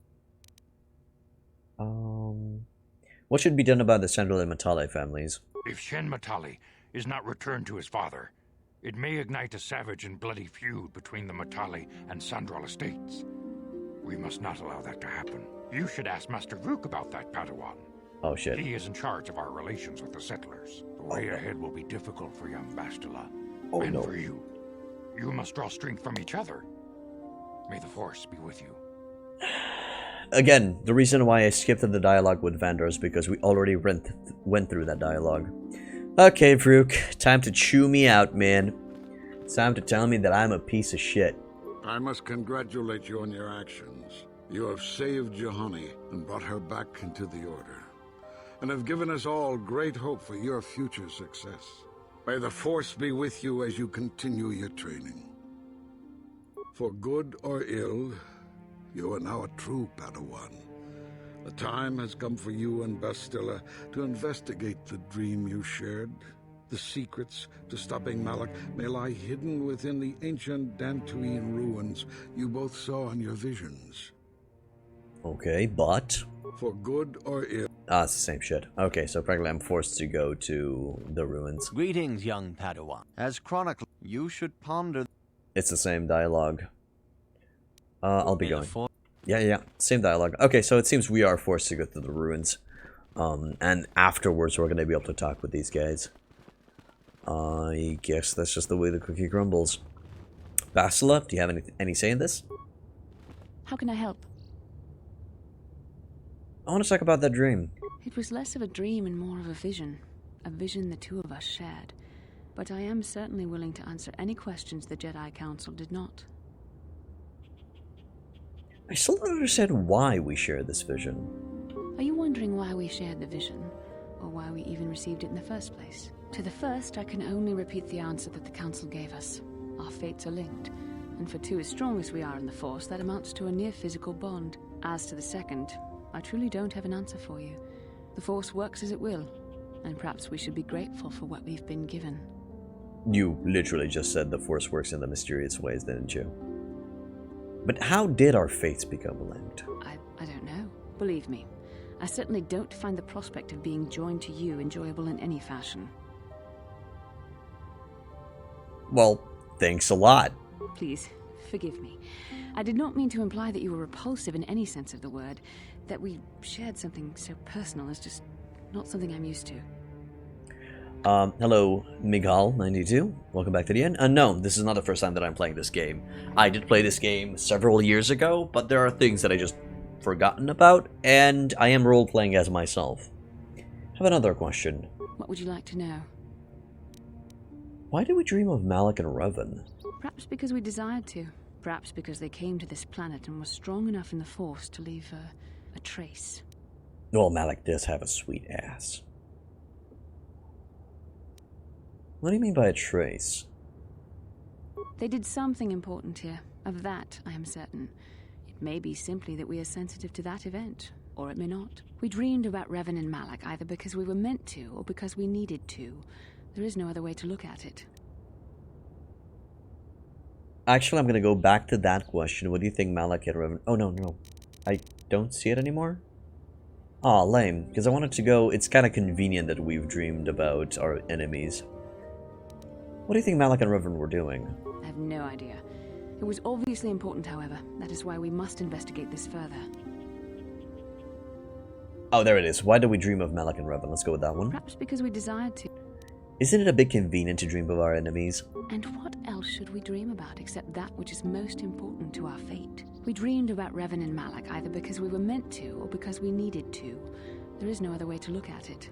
What should be done about the Sandral and Matale families? If Shen Matale is not returned to his father, it may ignite a savage and bloody feud between the Matale and Sandral estates. We must not allow that to happen. You should ask Master Vrook about that, Padawan. Oh, shit. He is in charge of our relations with the settlers. The way ahead will be difficult for young Bastila. Oh, and no. for you. You must draw strength from each other. May the Force be with you. Again, the reason why I skipped the dialogue with Vandar is because we already went through that dialogue. Okay, Vrook, time to chew me out, man. It's time to tell me that I'm a piece of shit. I must congratulate you on your actions. You have saved Juhani and brought her back into the Order, and have given us all great hope for your future success. May the Force be with you as you continue your training. For good or ill, you are now a true Padawan. The time has come for you and Bastila to investigate the dream you shared. The secrets to stopping Malak may lie hidden within the ancient Dantooine ruins you both saw in your visions. Okay, but... For good or ill. Ah, it's the same shit. Okay, so practically I'm forced to go to the ruins. Greetings, young Padawan. As chronicler, you should ponder... It's the same dialogue. I'll be going. Yeah, same dialogue. Okay, so it seems we are forced to go to the ruins. And afterwards we're going to be able to talk with these guys. I guess that's just the way the cookie crumbles. Basila, do you have any say in this? How can I help? I want to talk about that dream. It was less of a dream and more of a vision the two of us shared. But I am certainly willing to answer any questions the Jedi Council did not. I still don't understand why we share this vision. Are you wondering why we shared the vision? Or why we even received it in the first place? To the first, I can only repeat the answer that the Council gave us. Our fates are linked. And for two as strong as we are in the Force, that amounts to a near physical bond. As to the second, I truly don't have an answer for you. The Force works as it will, and perhaps we should be grateful for what we've been given. You literally just said the Force works in the mysterious ways, didn't you? But how did our fates become linked? I don't know. Believe me, I certainly don't find the prospect of being joined to you enjoyable in any fashion. Well, thanks a lot. Please, forgive me. I did not mean to imply that you were repulsive in any sense of the word. That we shared something so personal is just not something I'm used to. Hello, Migal92. Welcome back to the end. No, this is not the first time that I'm playing this game. I did play this game several years ago, but there are things that I just forgotten about, and I am role-playing as myself. I have another question. What would you like to know? Why do we dream of Malak and Revan? Perhaps because we desired to. Perhaps because they came to this planet and were strong enough in the Force to leave a trace. Well, Malak does have a sweet ass. What do you mean by a trace? They did something important here. Of that, I am certain. It may be simply that we are sensitive to that event, or it may not. We dreamed about Revan and Malak either because we were meant to, or because we needed to. There is no other way to look at it. Actually, I'm gonna go back to that question. What do you think Malak and Revan... Oh, no. I don't see it anymore? Aw, lame. Because I wanted to go... It's kind of convenient that we've dreamed about our enemies. What do you think Malak and Revan were doing? I have no idea. It was obviously important, however. That is why we must investigate this further. Oh, there it is. Why do we dream of Malak and Revan? Let's go with that one. Perhaps because we desired to. Isn't it a bit convenient to dream of our enemies? And what else should we dream about except that which is most important to our fate? We dreamed about Revan and Malak either because we were meant to or because we needed to. There is no other way to look at it.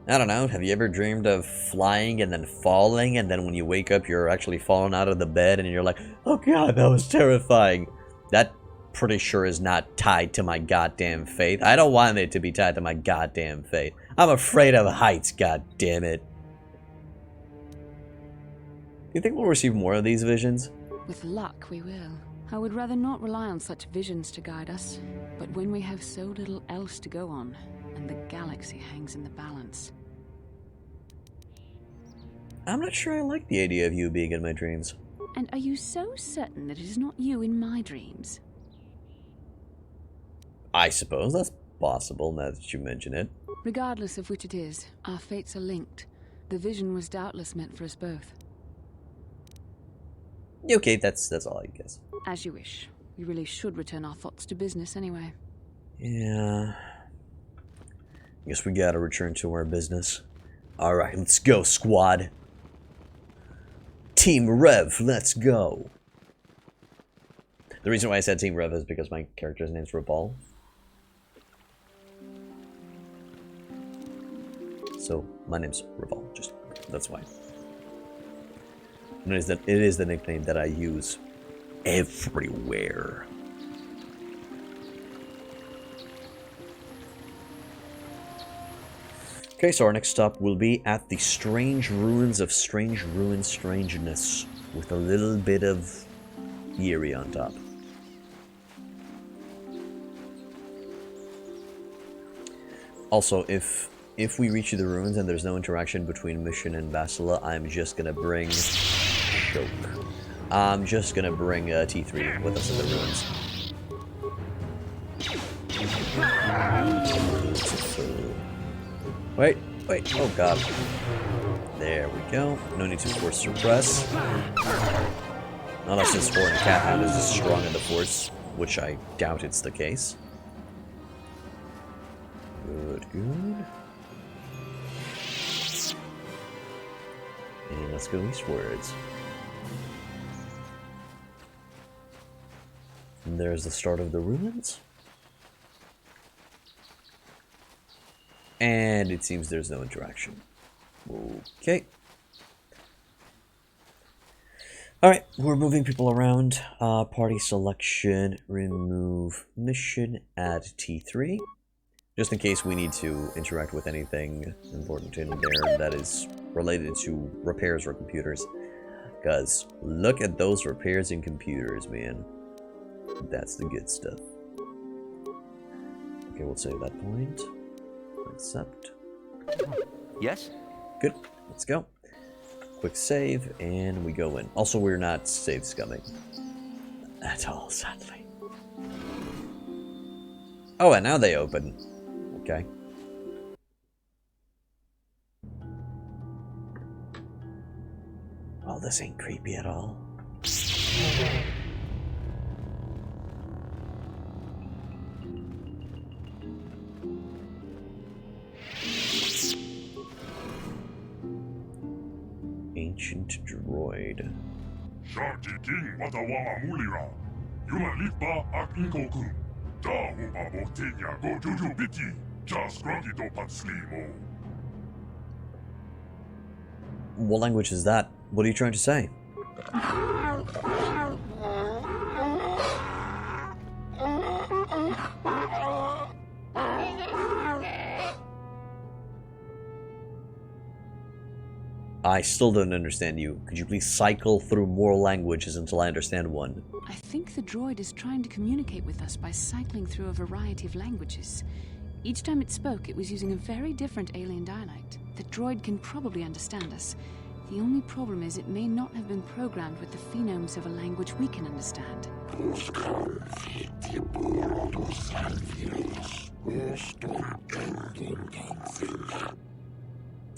I don't know, have you ever dreamed of flying and then falling, and then when you wake up you're actually falling out of the bed and you're like, oh god, that was terrifying. That pretty sure is not tied to my goddamn fate. I don't want it to be tied to my goddamn fate. I'm afraid of heights, god damn it. Do you think we'll receive more of these visions? With luck, we will. I would rather not rely on such visions to guide us. But when we have so little else to go on, and the galaxy hangs in the balance. I'm not sure I like the idea of you being in my dreams. And are you so certain that it is not you in my dreams? I suppose that's possible now that you mention it. Regardless of which it is, our fates are linked. The vision was doubtless meant for us both. Okay, that's all I guess. As you wish. We really should return our thoughts to business anyway. Yeah. Guess we gotta return to our business. Alright, let's go, squad. Team Rev, let's go. The reason why I said Team Rev is because my character's name's Revolve. So, my name's Revolve, just, that's why. And it is the nickname that I use everywhere. Okay, so our next stop will be at the Strange Ruins of Strange Ruin Strangeness, with a little bit of eerie on top. Also, if if we reach the ruins and there's no interaction between Mission and Basila, I'm just gonna bring... Choke. I'm just gonna bring T3 with us in the ruins. Wait, oh god. There we go. No need to force suppress. Unless this foreign cat hound is as strong in the force, which I doubt it's the case. Good, good. And let's go eastwards. And there's the start of the ruins. And it seems there's no interaction. Okay. Alright, we're moving people around. Party selection, remove mission, add T3. Just in case we need to interact with anything important in there that is related to repairs or computers. Because look at those repairs in computers, man. That's the good stuff. Okay, we'll save that point. Accept. Yes? Good. Let's go. Quick save, and we go in. Also, we're not save scumming. At all, sadly. Oh, and now they open. Okay. Oh, this ain't creepy at all. Ancient droid. Sharky King Watawama Mulira. Yula Lipa Ak Inkoku. Da Upa Botinya Go Juju Biti. Just Grunky Do Patslimo. What language is that? What are you trying to say? I still don't understand you. Could you please cycle through more languages until I understand one? I think the droid is trying to communicate with us by cycling through a variety of languages. Each time it spoke, it was using a very different alien dialect. The droid can probably understand us. The only problem is it may not have been programmed with the phonemes of a language we can understand.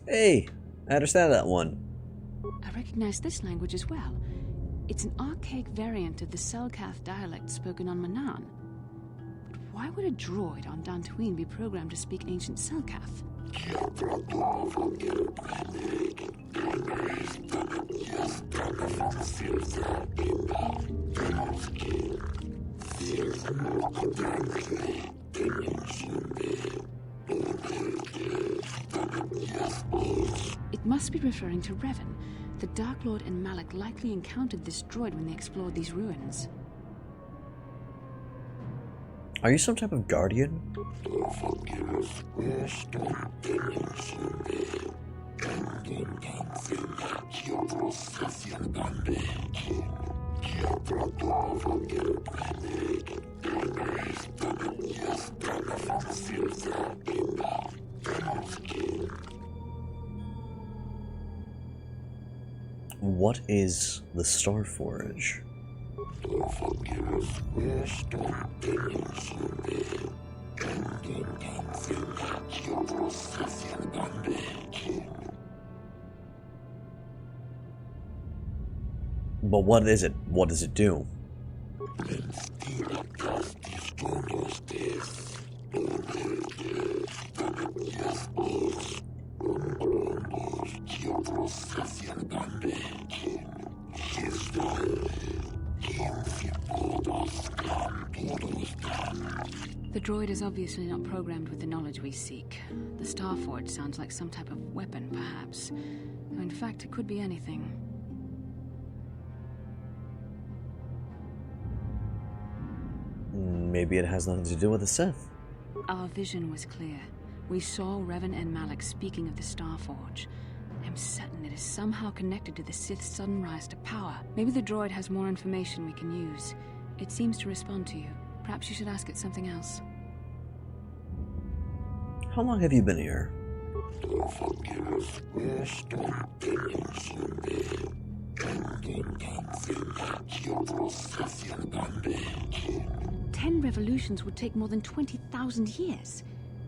Hey, I understand that one. I recognize this language as well. It's an archaic variant of the Selkath dialect spoken on Manan. But why would a droid on Dantooine be programmed to speak ancient Selkath? It must be referring to Revan. The Dark Lord and Malak likely encountered this droid when they explored these ruins. Are you some type of guardian? What is the Starforge? But what is it? What does it do? The droid is obviously not programmed with the knowledge we seek. The Starforge sounds like some type of weapon, perhaps. Though in fact, it could be anything. Maybe it has nothing to do with the Sith. Our vision was clear. We saw Revan and Malak speaking of the Starforge. I'm certain it is somehow connected to the Sith's sudden rise to power. Maybe the droid has more information we can use. It seems to respond to you. Perhaps you should ask it something else. How long have you been here? Ten revolutions would take more than 20,000 years.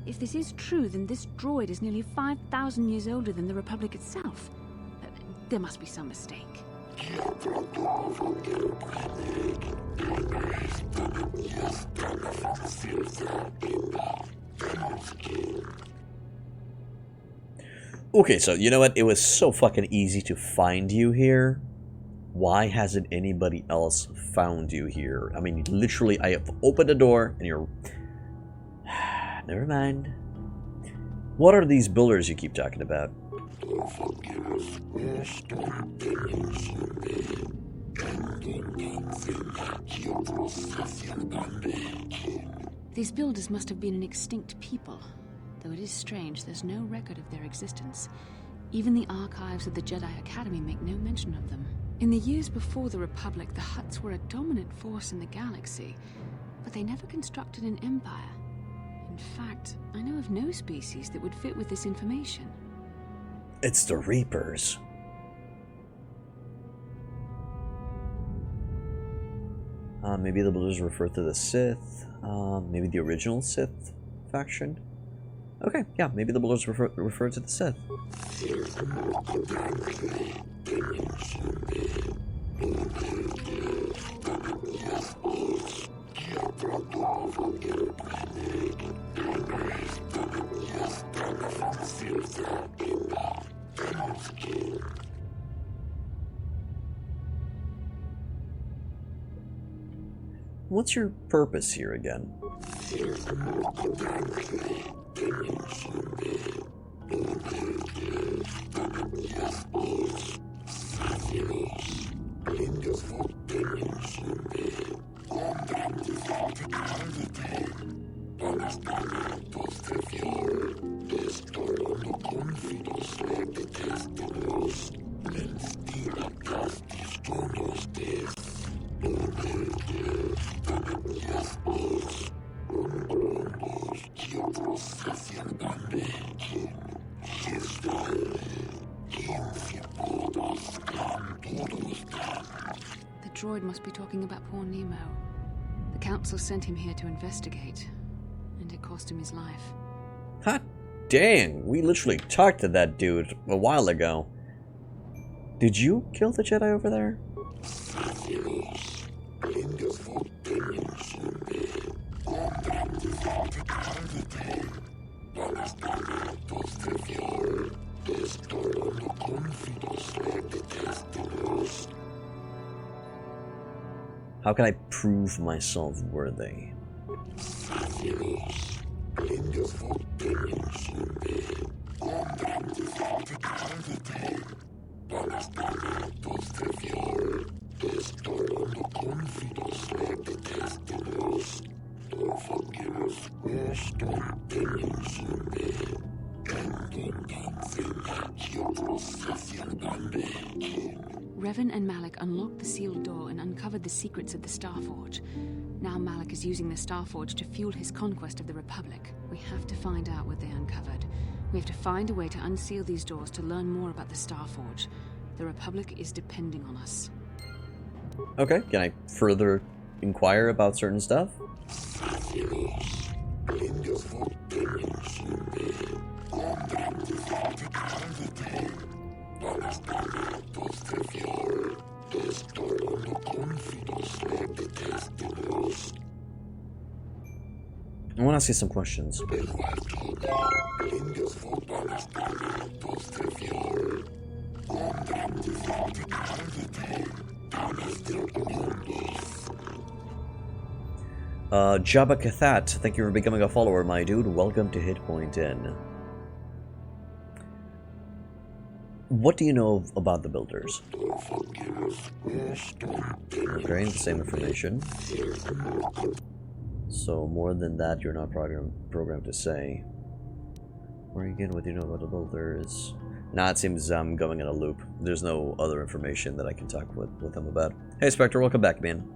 If this is true, then this droid is nearly 5,000 years older than the Republic itself. There must be some mistake. Okay, so you know what? It was so fucking easy to find you here. Why hasn't anybody else found you here? I mean, literally, I have opened the door and you're... Never mind. What are these builders you keep talking about? These builders must have been an extinct people. Though it is strange, there's no record of their existence. Even the archives of the Jedi Academy make no mention of them. In the years before the Republic, the Hutts were a dominant force in the galaxy, but they never constructed an empire. In fact, I know of no species that would fit with this information. It's the Reapers. Maybe the builders refer to the Sith. Maybe the original Sith faction. Okay, yeah, maybe the builders refer to the Sith. What's your purpose here again? The droid must be talking about poor Nemo. The Council sent him here to investigate, and it cost him his life. Hot dang, we literally talked to that dude a while ago. Did you kill the Jedi over there? How can I prove myself worthy? Revan and Malik unlocked the sealed door and uncovered the secrets of the Starforge. Now Malik is using the Starforge to fuel his conquest of the Republic. We have to find out what they uncovered. We have to find a way to unseal these doors to learn more about the Starforge. The Republic is depending on us. Okay, can I further inquire about certain stuff? I want to ask you some questions. Jabba Kathat, thank you for becoming a follower, my dude. Welcome to Hit Point Inn. What do you know about the builders? Okay, the same information. So more than that, you're not programmed to say. Or again, what do you know about the builders? Nah, it seems I'm going in a loop. There's no other information that I can talk with them about. Hey, Spectre, welcome back, man.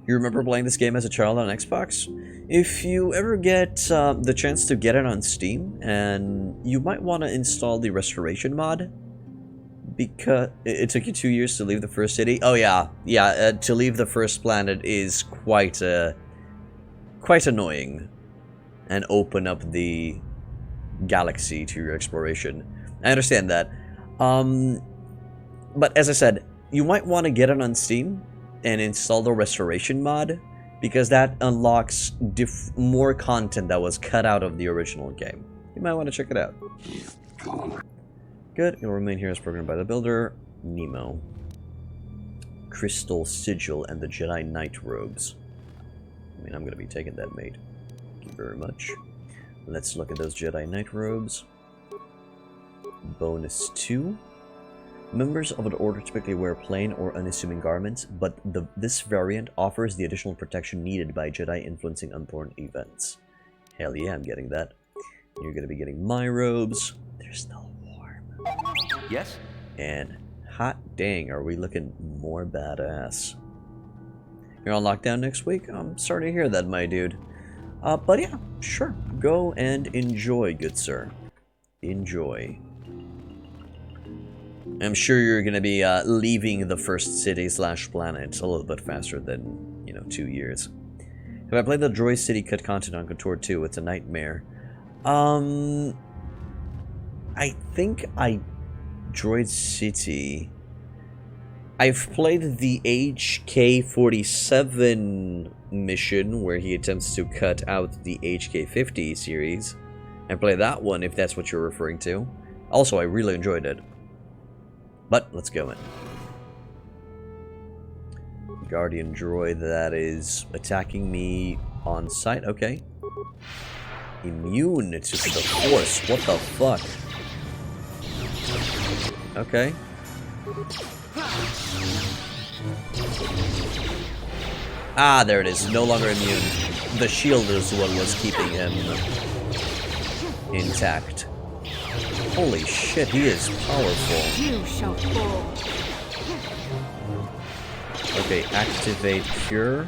You remember playing this game as a child on Xbox? If you ever get the chance to get it on Steam, and you might want to install the restoration mod, because it took you 2 years to leave the first city. Oh yeah, to leave the first planet is quite annoying, and open up the galaxy to your exploration. I understand that, but as I said, you might want to get it on Steam and install the restoration mod, because that unlocks more content that was cut out of the original game. You might want to check it out. Good. You'll remain here as programmed by the builder. Nemo. Crystal Sigil and the Jedi Knight robes. I mean, I'm going to be taking that, mate. Thank you very much. Let's look at those Jedi Knight robes. Bonus 2. Members of an order typically wear plain or unassuming garments, but this variant offers the additional protection needed by Jedi influencing unborn events. Hell yeah, I'm getting that. You're going to be getting my robes. They're still warm. Yes? And hot dang, are we looking more badass. You're on lockdown next week? I'm sorry to hear that, my dude. But yeah, sure. Go and enjoy, good sir. Enjoy. I'm sure you're going to be leaving the first city / planet a little bit faster than, 2 years. Have I played the Droid City cut content on KOTOR 2? It's a nightmare. I think Droid City... I've played the HK-47 mission where he attempts to cut out the HK-50 series. I played that one, if that's what you're referring to. Also, I really enjoyed it. But, let's go in. Guardian droid that is attacking me on sight. Okay. Immune to the Force. What the fuck? Okay. Ah, there it is. No longer immune. The shield is what was keeping him intact. Holy shit, he is powerful. You shall fall. Okay, activate Cure.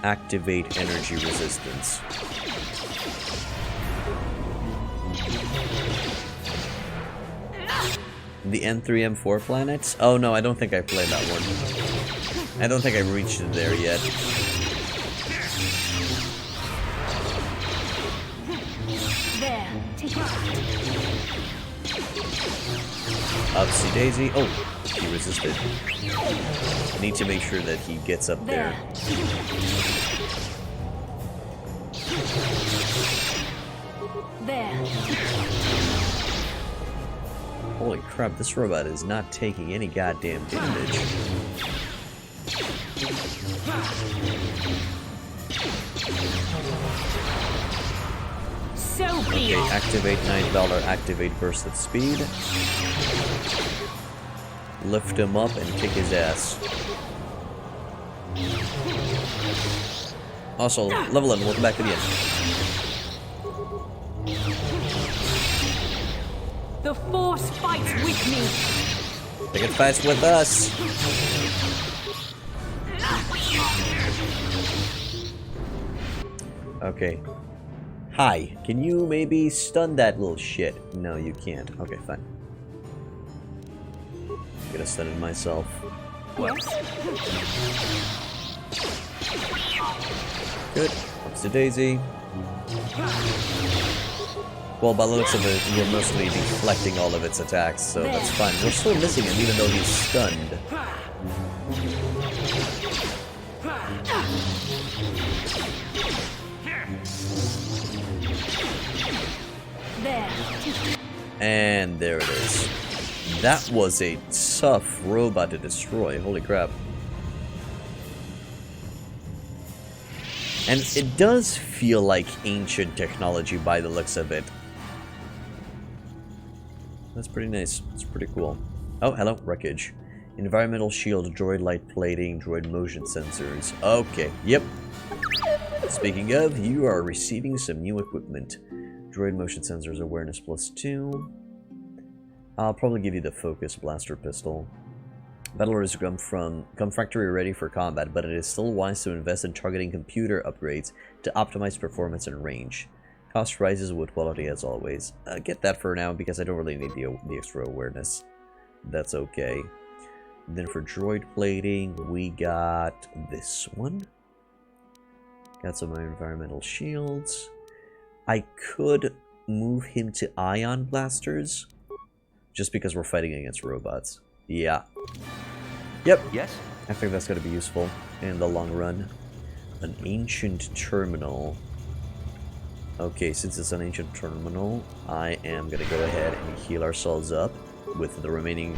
Activate Energy Resistance. The N3, M4 planets? Oh no, I don't think I played that one. I don't think I reached it there yet. There, take it. Upsy daisy. Oh, he resisted. I need to make sure that he gets up there. There. Holy crap, this robot is not taking any goddamn damage. So okay, activate Night Valor, activate Burst at Speed. Lift him up and kick his ass. Also, level 11, welcome back to the end. The Force fights with me. Think it fights with us. Okay. Hi, can you maybe stun that little shit? No, you can't. Okay, fine. I'm gonna stun it myself. Good. Ups to Daisy. Well, by the looks of it, we're mostly deflecting all of its attacks, so that's fine. We're still missing him, even though he's stunned. There. And there it is. That was a tough robot to destroy. Holy crap. And it does feel like ancient technology by the looks of it. That's pretty nice. It's pretty cool. Oh, hello, wreckage. Environmental shield, droid light plating, droid motion sensors. Okay, yep. Speaking of, you are receiving some new equipment. Droid motion sensors, awareness +2. I'll probably give you the focus blaster pistol. Battlers come factory ready for combat, but it is still wise to invest in targeting computer upgrades to optimize performance and range. Cost rises with quality as always. Get that for now because I don't really need the extra awareness. That's okay. Then for droid plating, we got this one. Got some environmental shields. I could move him to ion blasters, just because we're fighting against robots. Yeah. Yep. Yes? I think that's going to be useful in the long run. An ancient terminal. Okay, since it's an ancient terminal, I am going to go ahead and heal ourselves up with the remaining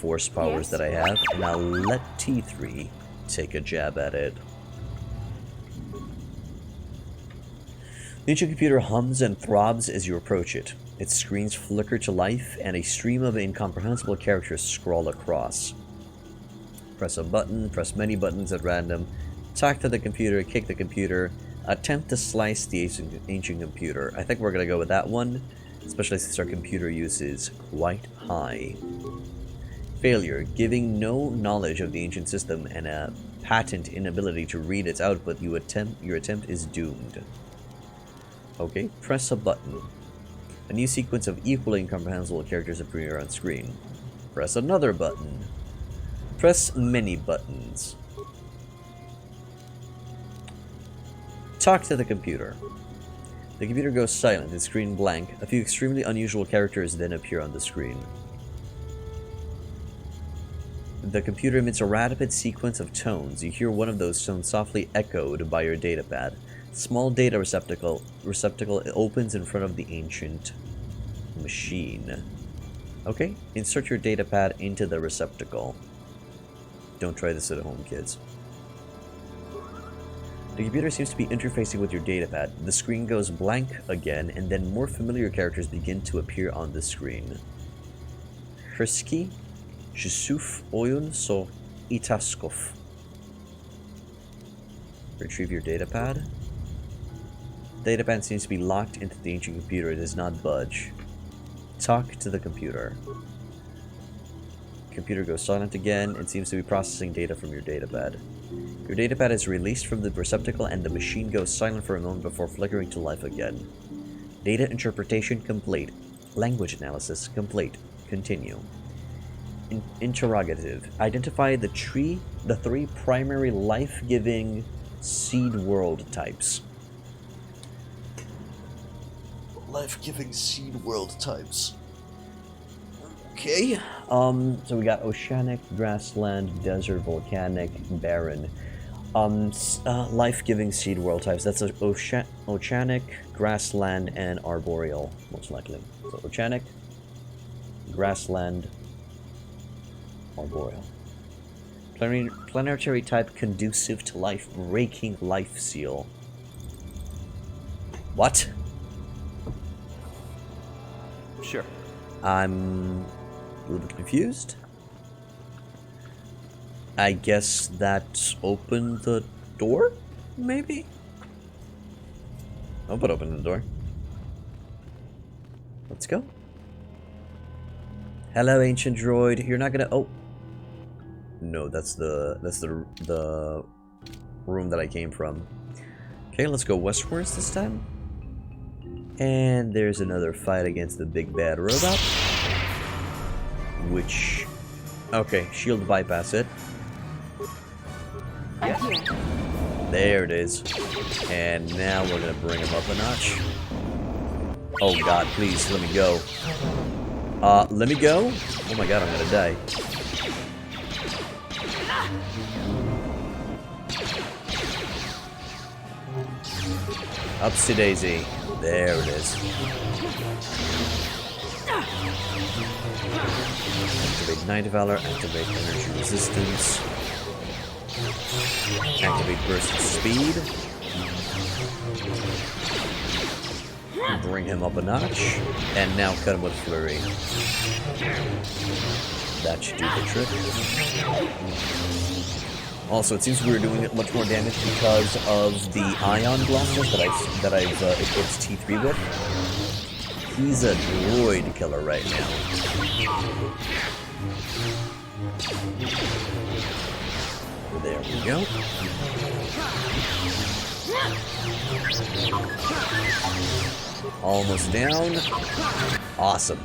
force powers that I have. Now let T3 take a jab at it. The ancient computer hums and throbs as you approach it. Its screens flicker to life, and a stream of incomprehensible characters scroll across. Press a button, press many buttons at random, talk to the computer, kick the computer, attempt to slice the ancient computer. I think we're going to go with that one, especially since our computer use is quite high. Failure. Giving no knowledge of the ancient system and a patent inability to read its output, your attempt is doomed. Okay, press a button. A new sequence of equally incomprehensible characters appear on screen. Press another button. Press many buttons. Talk to the computer. The computer goes silent and screen blank. A few extremely unusual characters then appear on the screen. The computer emits a rapid sequence of tones. You hear one of those tones softly echoed by your datapad. Small data receptacle opens in front of the ancient machine. Okay, insert your datapad into the receptacle. Don't try this at home, kids. The computer seems to be interfacing with your datapad. The screen goes blank again, and then more familiar characters begin to appear on the screen. Hrsky, Jisuf Oyun So Itaskov. Retrieve your datapad. Datapad seems to be locked into the ancient computer. It does not budge. Talk to the computer. Computer goes silent again and seems to be processing data from your datapad. Your datapad is released from the receptacle and the machine goes silent for a moment before flickering to life again. Data interpretation complete. Language analysis complete. Continue. Interrogative. Identify the three primary life-giving seed world types. Life-giving seed world types. Okay. So we got oceanic, grassland, desert, volcanic, barren. Life-giving seed world types. That's oceanic, grassland, and arboreal, most likely. So oceanic, grassland, arboreal. Planetary type conducive to life, breaking life seal. What? Sure. I'm a little bit confused. I guess that opened the door? Maybe? I'll put open the door. Let's go. Hello, ancient droid. You're not gonna... Oh. No, that's the room that I came from. Okay, let's go westwards this time. And there's another fight against the big bad robot. Which... Okay, shield bypass it. Yes. There it is. And now we're gonna bring him up a notch. Oh god, please, let me go. Let me go? Oh my god, I'm gonna die. Upsy daisy. There it is. Activate Night Valor, activate Energy Resistance. Activate Burst Speed. Bring him up a notch. And now cut him with Flurry. That should do the trick. Also, it seems we're doing much more damage because of the ion blasters that I've equipped T3 with. He's a droid killer right now. There we go. Almost down. Awesome.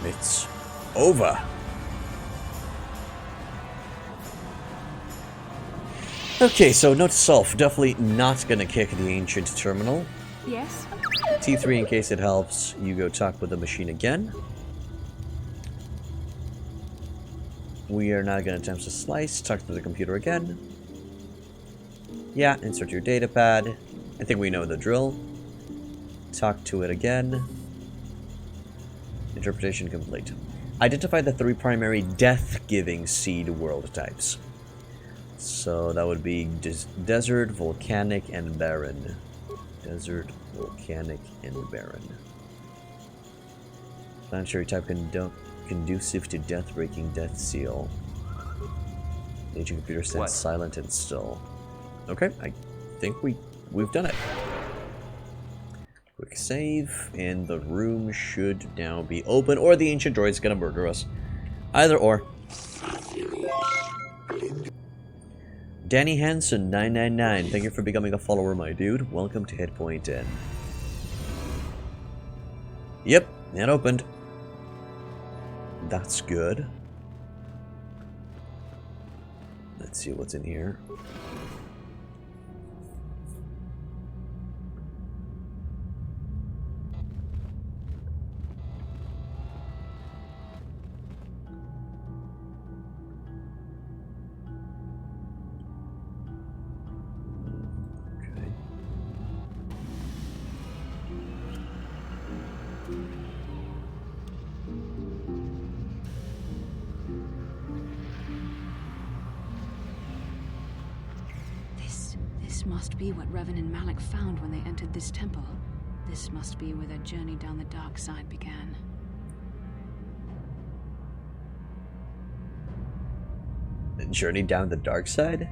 It's over. Okay, so note to self, definitely not gonna kick the ancient terminal. Yes? T3 in case it helps, you go talk with the machine again. We are now gonna attempt to slice, talk to the computer again. Yeah, insert your data pad. I think we know the drill. Talk to it again. Interpretation complete. Identify the 3 primary death-giving seed world types. So that would be desert, volcanic, and barren. Desert, volcanic, and barren. Planetary type conducive to death-breaking death seal. Aging computer stands silent and still. Okay, I think we've done it. Quick save, and the room should now be open, or the ancient droid's gonna murder us. Either or. Danny Hansen 999, thank you for becoming a follower, my dude. Welcome to Hidpoint Inn. Yep, it opened. That's good. Let's see what's in here. This must be what Revan and Malik found when they entered this temple. This must be where their journey down the dark side began. The journey down the dark side?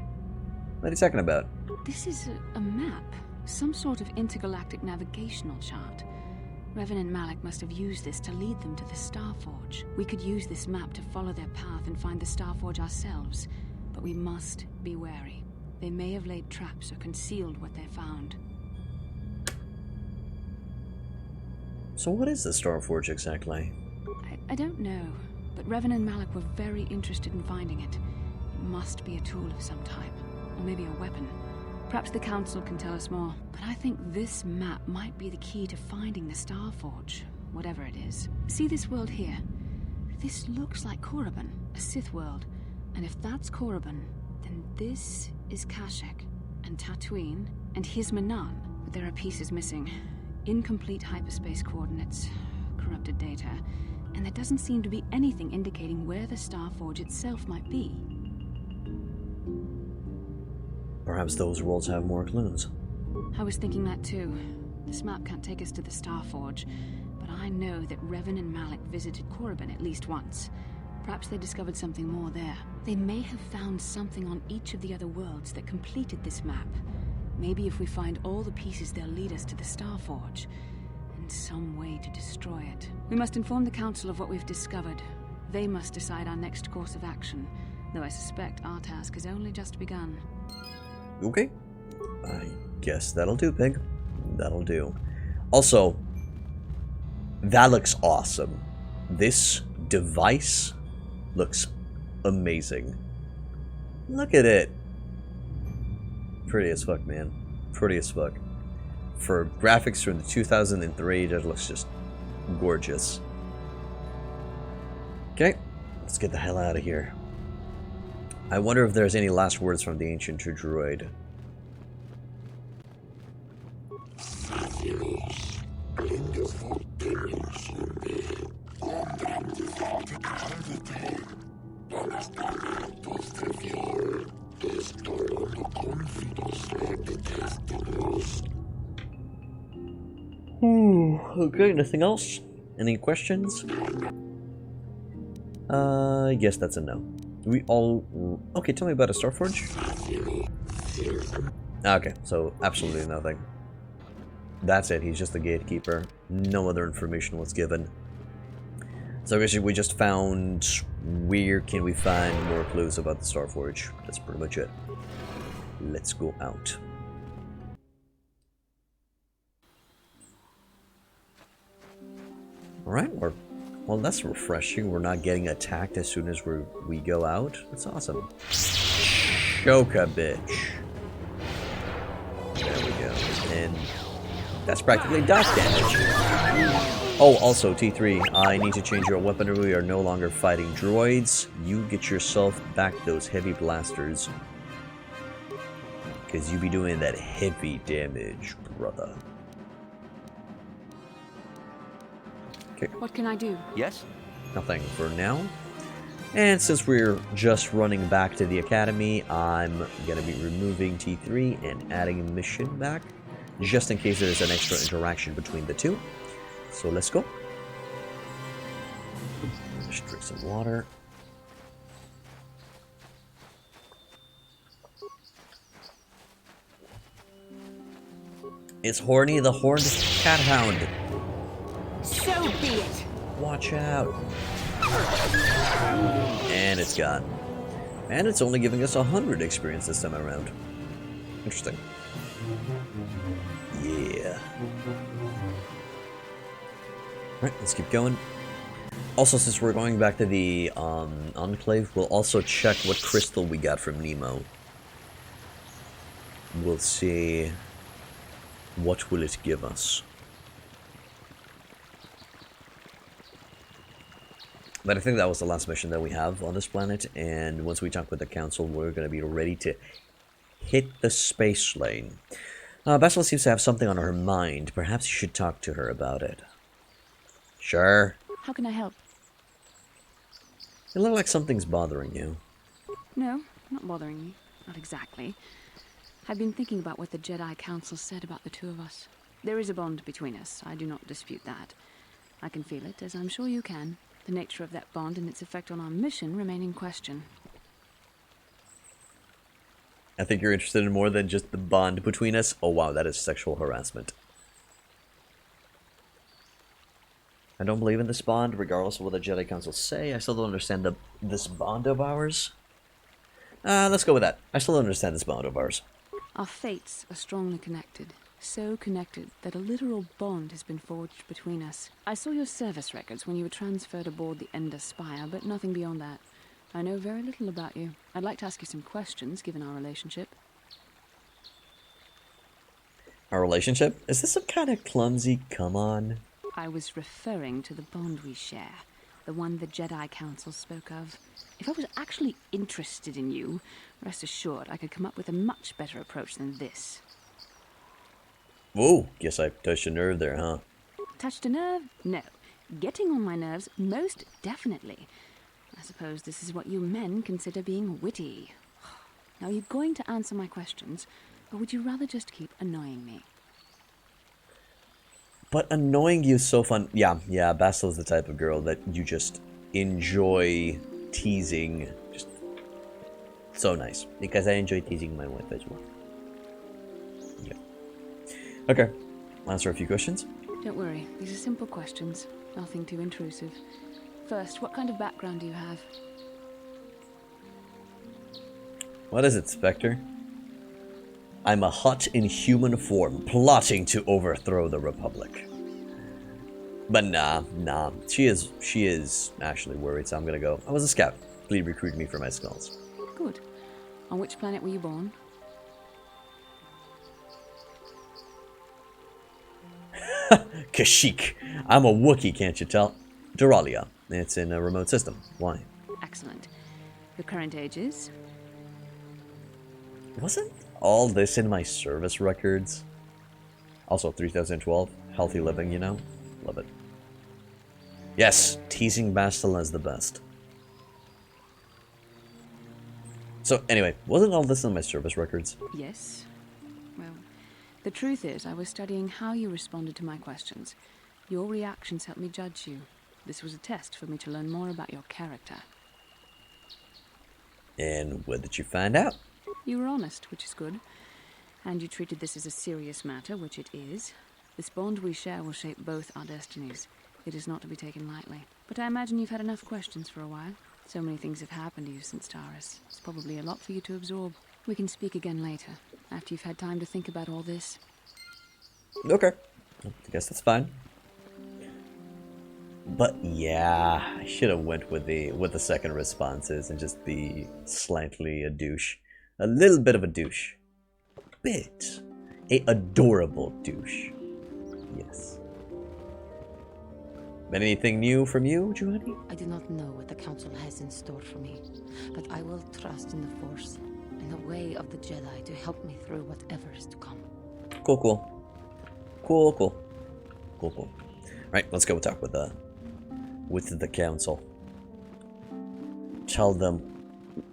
What are you talking about? This is a map. Some sort of intergalactic navigational chart. Revan and Malik must have used this to lead them to the Starforge. We could use this map to follow their path and find the Starforge ourselves. But we must be wary. They may have laid traps or concealed what they found. So what is the Starforge exactly? I don't know, but Revan and Malik were very interested in finding it. It must be a tool of some type, or maybe a weapon. Perhaps the Council can tell us more. But I think this map might be the key to finding the Starforge, whatever it is. See this world here? This looks like Korriban, a Sith world. And if that's Korriban, then this is Kashyyyk, and Tatooine, and Hizmanan. But there are pieces missing. Incomplete hyperspace coordinates, corrupted data, and there doesn't seem to be anything indicating where the Starforge itself might be. Perhaps those worlds have more clues. I was thinking that too. This map can't take us to the Starforge, but I know that Revan and Malik visited Korriban at least once. Perhaps they discovered something more there. They may have found something on each of the other worlds that completed this map. Maybe if we find all the pieces, they'll lead us to the Starforge, and some way to destroy it. We must inform the Council of what we've discovered. They must decide our next course of action, though I suspect our task has only just begun. Okay. I guess that'll do, Pig. That'll do. Also, that looks awesome. This device looks amazing. Look at it. Pretty as fuck, man. Pretty as fuck. For graphics from the 2003, that looks just gorgeous. Okay, let's get the hell out of here. I wonder if there's any last words from the ancient droid. Okay, nothing else? Any questions? Yes, that's a no. We all... Okay, tell me about a Starforge. Okay, so absolutely nothing. That's it, he's just the gatekeeper. No other information was given. So I guess we just found where can we find more clues about the Starforge? That's pretty much it. Let's go out. Alright, well, that's refreshing. We're not getting attacked as soon as we go out. That's awesome. Choke a bitch. There we go. And that's practically dot damage. Oh, also, T3, I need to change your weaponry. We are no longer fighting droids. You get yourself back those heavy blasters. Because you be doing that heavy damage, brother. Okay. What can I do? Yes? Nothing for now. And since we're just running back to the academy, I'm going to be removing T3 and adding a mission back, just in case there's an extra interaction between the two. So let's go. Just drink some water. It's Horny the Horned Cathound. So be it. Watch out. And it's gone. And it's only giving us 100 experience this time around. Interesting. Yeah. Alright, let's keep going. Also, since we're going back to the Enclave, we'll also check what crystal we got from Nemo. We'll see what will it give us. But I think that was the last mission that we have on this planet, and once we talk with the Council, we're going to be ready to hit the space lane. Bastila seems to have something on her mind. Perhaps you should talk to her about it. Sure. How can I help? It looks like something's bothering you. No, not bothering me. Not exactly. I've been thinking about what the Jedi Council said about the two of us. There is a bond between us. I do not dispute that. I can feel it, as I'm sure you can. The nature of that bond and its effect on our mission remain in question. I think you're interested in more than just the bond between us. Oh wow, that is sexual harassment. I don't believe in this bond, regardless of what the Jedi Council say. I still don't understand this bond of ours. Let's go with that. I still don't understand this bond of ours. Our fates are strongly connected. So connected that a literal bond has been forged between us. I saw your service records when you were transferred aboard the Ender Spire, but nothing beyond that. I know very little about you. I'd like to ask you some questions, given our relationship. Our relationship? Is this some kind of clumsy come on? I was referring to the bond we share, the one the Jedi Council spoke of. If I was actually interested in you, rest assured I could come up with a much better approach than this. Whoa, guess I touched a nerve there, huh? Touched a nerve? No. Getting on my nerves, most definitely. I suppose this is what you men consider being witty. Now, are you going to answer my questions, or would you rather just keep annoying me? But annoying you is so fun. Yeah, Bastila's the type of girl that you just enjoy teasing. Just so nice. Because I enjoy teasing my wife as well. Yeah. Okay, I'll answer a few questions. Don't worry, these are simple questions. Nothing too intrusive. First, what kind of background do you have? What is it, Spectre? I'm a hut in human form, plotting to overthrow the Republic. But nah. She is actually worried, so I'm gonna go. I was a scout. Please recruit me for my skulls. Good. On which planet were you born? Kashyyyk. I'm a Wookiee, can't you tell? Duralia. It's in a remote system. Why? Excellent. Your current age is? Wasn't all this in my service records? Also, 3012. Healthy living, you know? Love it. Yes, teasing Bastila is the best. So, anyway, wasn't all this in my service records? Yes. Well, the truth is, I was studying how you responded to my questions. Your reactions helped me judge you. This was a test for me to learn more about your character. And what did you find out? You were honest, which is good. And you treated this as a serious matter, which it is. This bond we share will shape both our destinies. It is not to be taken lightly. But I imagine you've had enough questions for a while. So many things have happened to you since Taurus. It's probably a lot for you to absorb. We can speak again later, after you've had time to think about all this. Okay. I guess that's fine. But yeah, I should have went with the second responses and just be slightly a douche. A little bit of a douche. Bit. A adorable douche. Yes. Anything new from you, Juhani? I do not know what the Council has in store for me, but I will trust in the Force and the way of the Jedi to help me through whatever is to come. Cool, cool. Cool, cool. Cool, cool. Right, let's go talk with the Council. Tell them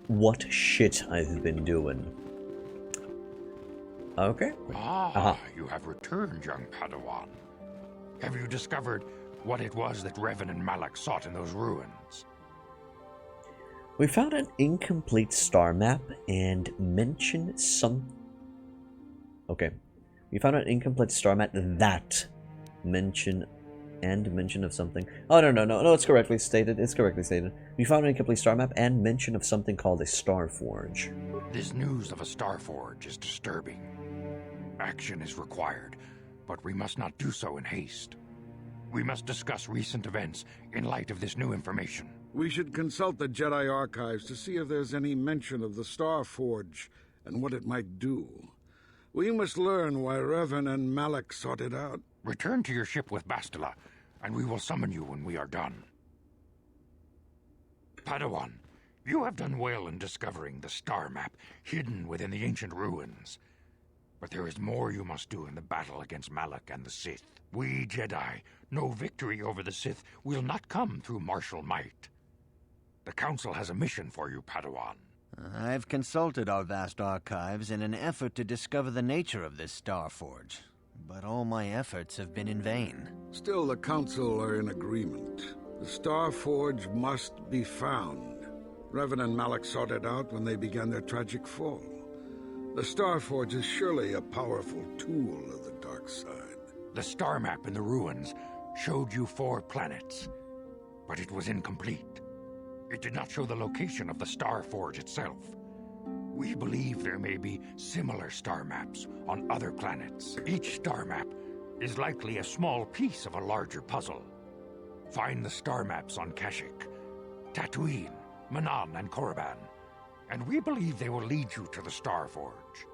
what shit I've been doing. Okay. You have returned, young Padawan. Have you discovered what it was that Revan and Malak sought in those ruins? We found an incomplete star map and mentioned some... Okay. We found an incomplete star map that mention of something. Oh, no, it's correctly stated. It's correctly stated. We found an incomplete star map and mention of something called a Star Forge. This news of a Star Forge is disturbing. Action is required, but we must not do so in haste. We must discuss recent events in light of this new information. We should consult the Jedi archives to see if there's any mention of the Star Forge and what it might do. We must learn why Revan and Malak sought it out. Return to your ship with Bastila, and we will summon you when we are done. Padawan, you have done well in discovering the star map hidden within the ancient ruins. But there is more you must do in the battle against Malak and the Sith. We Jedi know victory over the Sith will not come through martial might. The Council has a mission for you, Padawan. I've consulted our vast archives in an effort to discover the nature of this Star Forge, but all my efforts have been in vain. Still, the Council are in agreement. The Star Forge must be found. Revan and Malak sought it out when they began their tragic fall. The Star Forge is surely a powerful tool of the dark side. The star map in the ruins showed you 4 planets, but it was incomplete. It did not show the location of the Star Forge itself. We believe there may be similar star maps on other planets. Each star map is likely a small piece of a larger puzzle. Find the star maps on Kashyyyk, Tatooine, Manan, and Korriban, and we believe they will lead you to the Star Forge.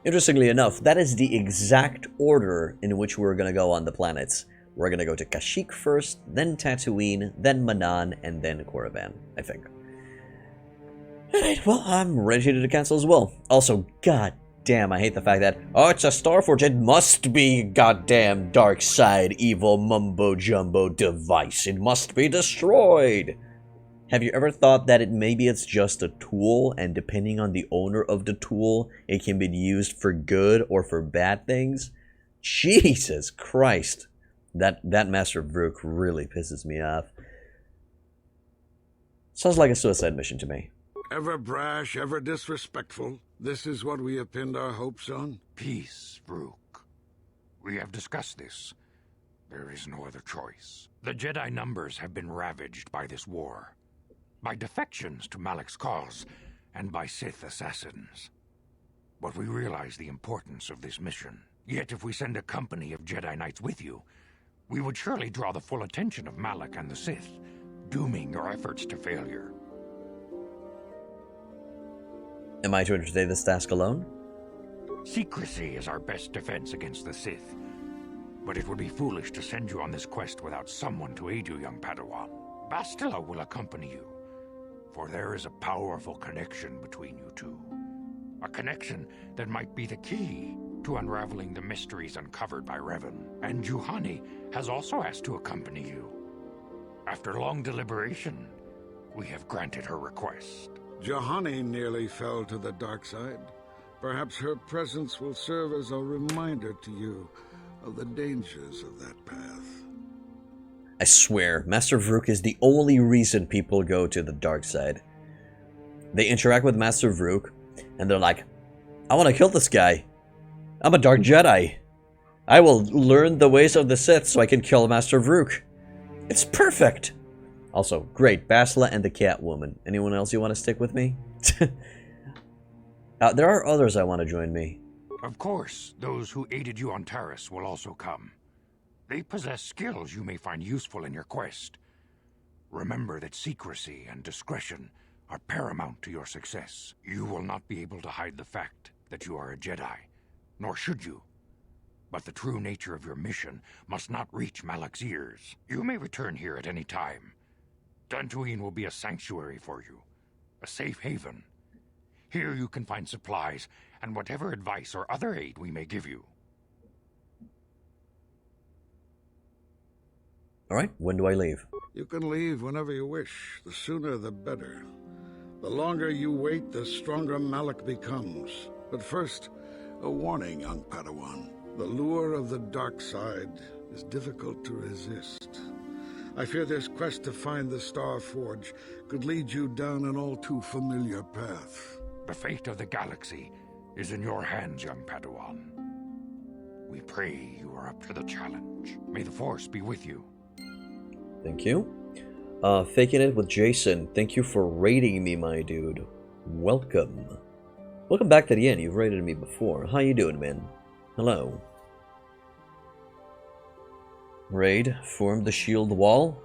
Interestingly enough, that is the exact order in which we're going to go on the planets. We're going to go to Kashyyyk first, then Tatooine, then Manan, and then Korriban, I think. Alright, well, I'm ready to cancel as well. Also, god damn, I hate the fact that, oh, it's a Starforge, it must be goddamn dark side evil mumbo-jumbo device. It must be destroyed. Have you ever thought that maybe it's just a tool, and depending on the owner of the tool, it can be used for good or for bad things? Jesus Christ. That Master Vrook really pisses me off. Sounds like a suicide mission to me. Ever brash, ever disrespectful. This is what we have pinned our hopes on? Peace, Vrook. We have discussed this. There is no other choice. The Jedi numbers have been ravaged by this war. By defections to Malak's cause, and by Sith assassins. But we realize the importance of this mission. Yet if we send a company of Jedi Knights with you, we would surely draw the full attention of Malak and the Sith, dooming your efforts to failure. Am I to undertake this task alone? Secrecy is our best defense against the Sith. But it would be foolish to send you on this quest without someone to aid you, young Padawan. Bastila will accompany you, for there is a powerful connection between you two. A connection that might be the key to unraveling the mysteries uncovered by Revan. And Juhani has also asked to accompany you. After long deliberation, we have granted her request. Juhani nearly fell to the dark side. Perhaps her presence will serve as a reminder to you of the dangers of that path. I swear, Master Vrook is the only reason people go to the dark side. They interact with Master Vrook, and they're like, I want to kill this guy. I'm a Dark Jedi. I will learn the ways of the Sith so I can kill Master Vrook. It's perfect. Also, great, Basila and the Catwoman. Anyone else you want to stick with me? There are others I want to join me. Of course, those who aided you on Taris will also come. They possess skills you may find useful in your quest. Remember that secrecy and discretion are paramount to your success. You will not be able to hide the fact that you are a Jedi, nor should you. But the true nature of your mission must not reach Malak's ears. You may return here at any time. Dantooine will be a sanctuary for you, a safe haven. Here you can find supplies and whatever advice or other aid we may give you. Alright, when do I leave? You can leave whenever you wish. The sooner the better. The longer you wait, the stronger Malak becomes. But first, a warning, young Padawan. The lure of the dark side is difficult to resist. I fear this quest to find the Star Forge could lead you down an all too familiar path. The fate of the galaxy is in your hands, young Padawan. We pray you are up to the challenge. May the Force be with you. Thank you. Faking it with Jason. Thank you for raiding me, my dude. Welcome. Welcome back to the inn. You've raided me before. How you doing, man? Hello. Raid. Form the shield wall.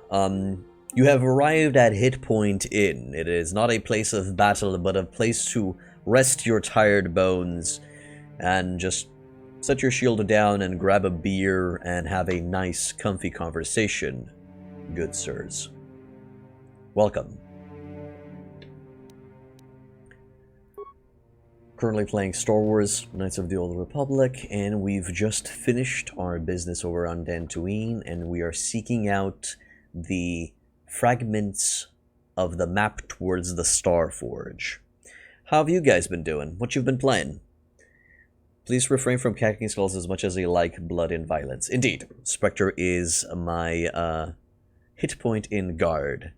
You have arrived at Hit Point Inn. It is not a place of battle, but a place to rest your tired bones and just set your shield down and grab a beer and have a nice, comfy conversation, good sirs. Welcome. Currently playing Star Wars Knights of the Old Republic, and we've just finished our business over on Dantooine, and we are seeking out the fragments of the map towards the Star Forge. How have you guys been doing? What you've been playing? Please refrain from cracking skulls as much as you like blood and violence. Indeed, Spectre is my hit point in guard.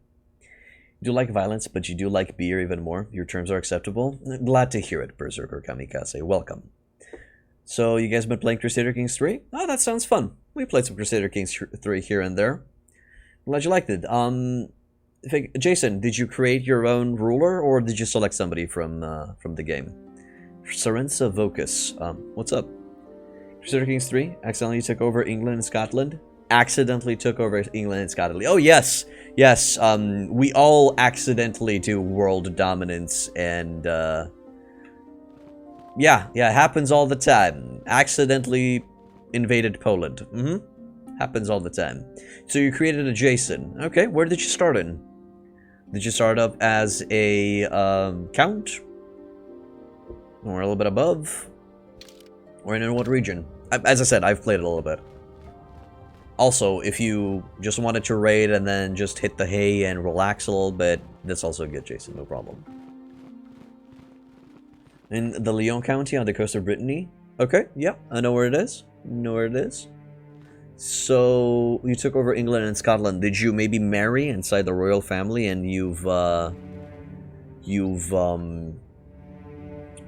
You do like violence, but you do like beer even more. Your terms are acceptable. Glad to hear it, Berserker Kamikaze. Welcome. So, you guys been playing Crusader Kings 3? Oh, that sounds fun. We played some Crusader Kings 3 here and there. Glad you liked it. Jason, did you create your own ruler, or did you select somebody from the game? Serenza Vocus. What's up? Crusader Kings 3 accidentally took over England and Scotland. Accidentally took over England and Scotland. Oh, yes. Yes. We all accidentally do world dominance, and yeah, it happens all the time. Accidentally invaded Poland. Happens all the time. So you created a Jason. Okay, where did you start in? Did you start up as a count? Or a little bit above? Or in what region? As I said, I've played it a little bit. Also, if you just wanted to raid and then just hit the hay and relax a little bit, that's also good, Jason, no problem. In the Lyon County on the coast of Brittany? Okay, yeah, I know where it is. So, you took over England and Scotland. Did you maybe marry inside the royal family and you've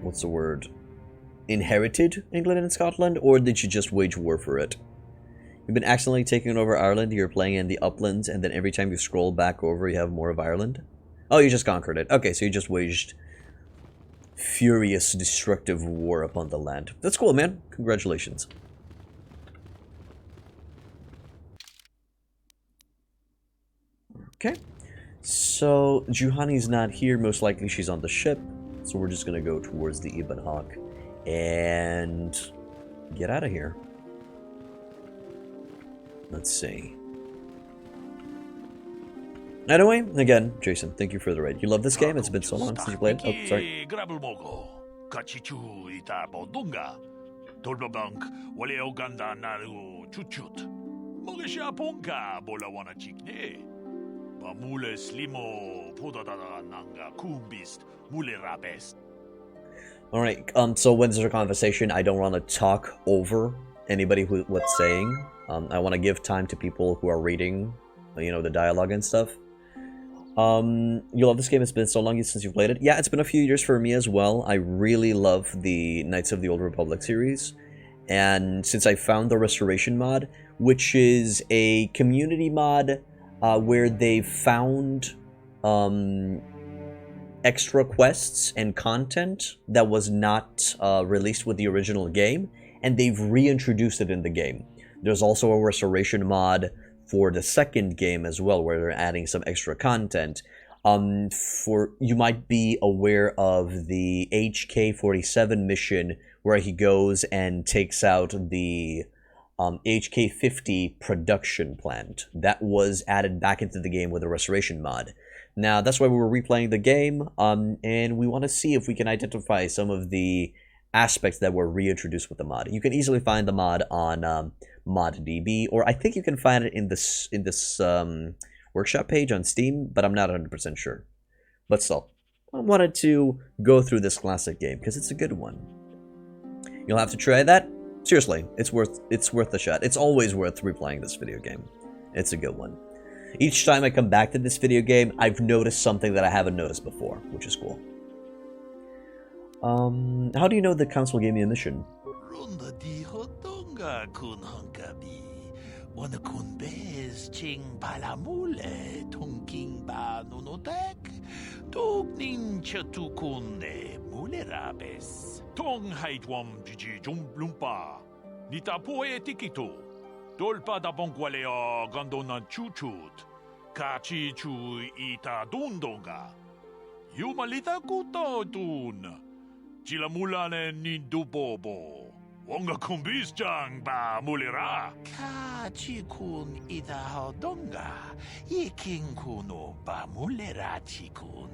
what's the word? Inherited England and Scotland? Or did you just wage war for it? You've been accidentally taking over Ireland, you're playing in the uplands, and then every time you scroll back over, you have more of Ireland? Oh, you just conquered it. Okay, so you just waged furious, destructive war upon the land. That's cool, man. Congratulations. Okay. So, Juhani's not here. Most likely she's on the ship. So we're just gonna go towards the Ibn Hawk and get out of here. Let's see. Anyway, again, Jason, thank you for the raid. You love this game? It's been so long since you played. Oh, sorry. Alright, so when there's a conversation, I don't want to talk over anybody what's saying. I want to give time to people who are reading, you know, the dialogue and stuff. You love this game? It's been so long since you've played it? Yeah, it's been a few years for me as well. I really love the Knights of the Old Republic series. And since I found the Restoration mod, which is a community mod where they found extra quests and content that was not released with the original game, and they've reintroduced it in the game. There's also a restoration mod for the second game as well, where they're adding some extra content. You might be aware of the HK-47 mission where he goes and takes out the HK-50 production plant. That was added back into the game with a restoration mod. Now, that's why we're replaying the game, and we want to see if we can identify some of the aspects that were reintroduced with the mod. You can easily find the mod on ModDB, or I think you can find it in this workshop page on Steam, but I'm not 100% sure. But still, I wanted to go through this classic game because it's a good one. You'll have to try that. Seriously, it's worth a shot. It's always worth replaying this video game. It's a good one. Each time I come back to this video game, I've noticed something that I haven't noticed before, which is cool. How do you know the council gave me a mission? Tong haitwam jiji lumpa. Nita poe tikito. Dolpa da bonqualeo gondona chuchut. Kachi chu ita dundonga. Yumalita kuto dun. Chilamulane nindubobo. Wonga kumbis jang ba mulira. Kachi kun ita hodonga. Yiking kuno ba mulira chikun.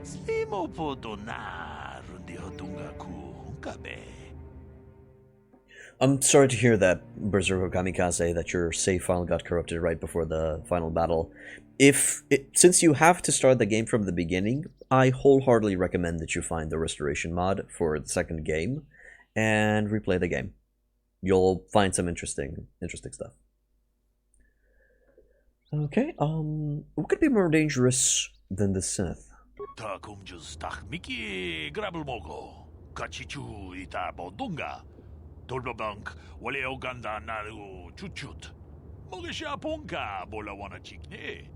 Slimo podona rundi hodonga ku hunkabe. I'm sorry to hear that, Berserker Kamikaze, that your save file got corrupted right before the final battle. Since you have to start the game from the beginning, I wholeheartedly recommend that you find the restoration mod for the second game and replay the game. You'll find some interesting stuff. Okay, what could be more dangerous than the Sith? Takumjus takmiki grabelmogo. Kachichu ita bodunga. Dolbabank wale oganda naru chuchut. Mogesha ponka bola wana chikne.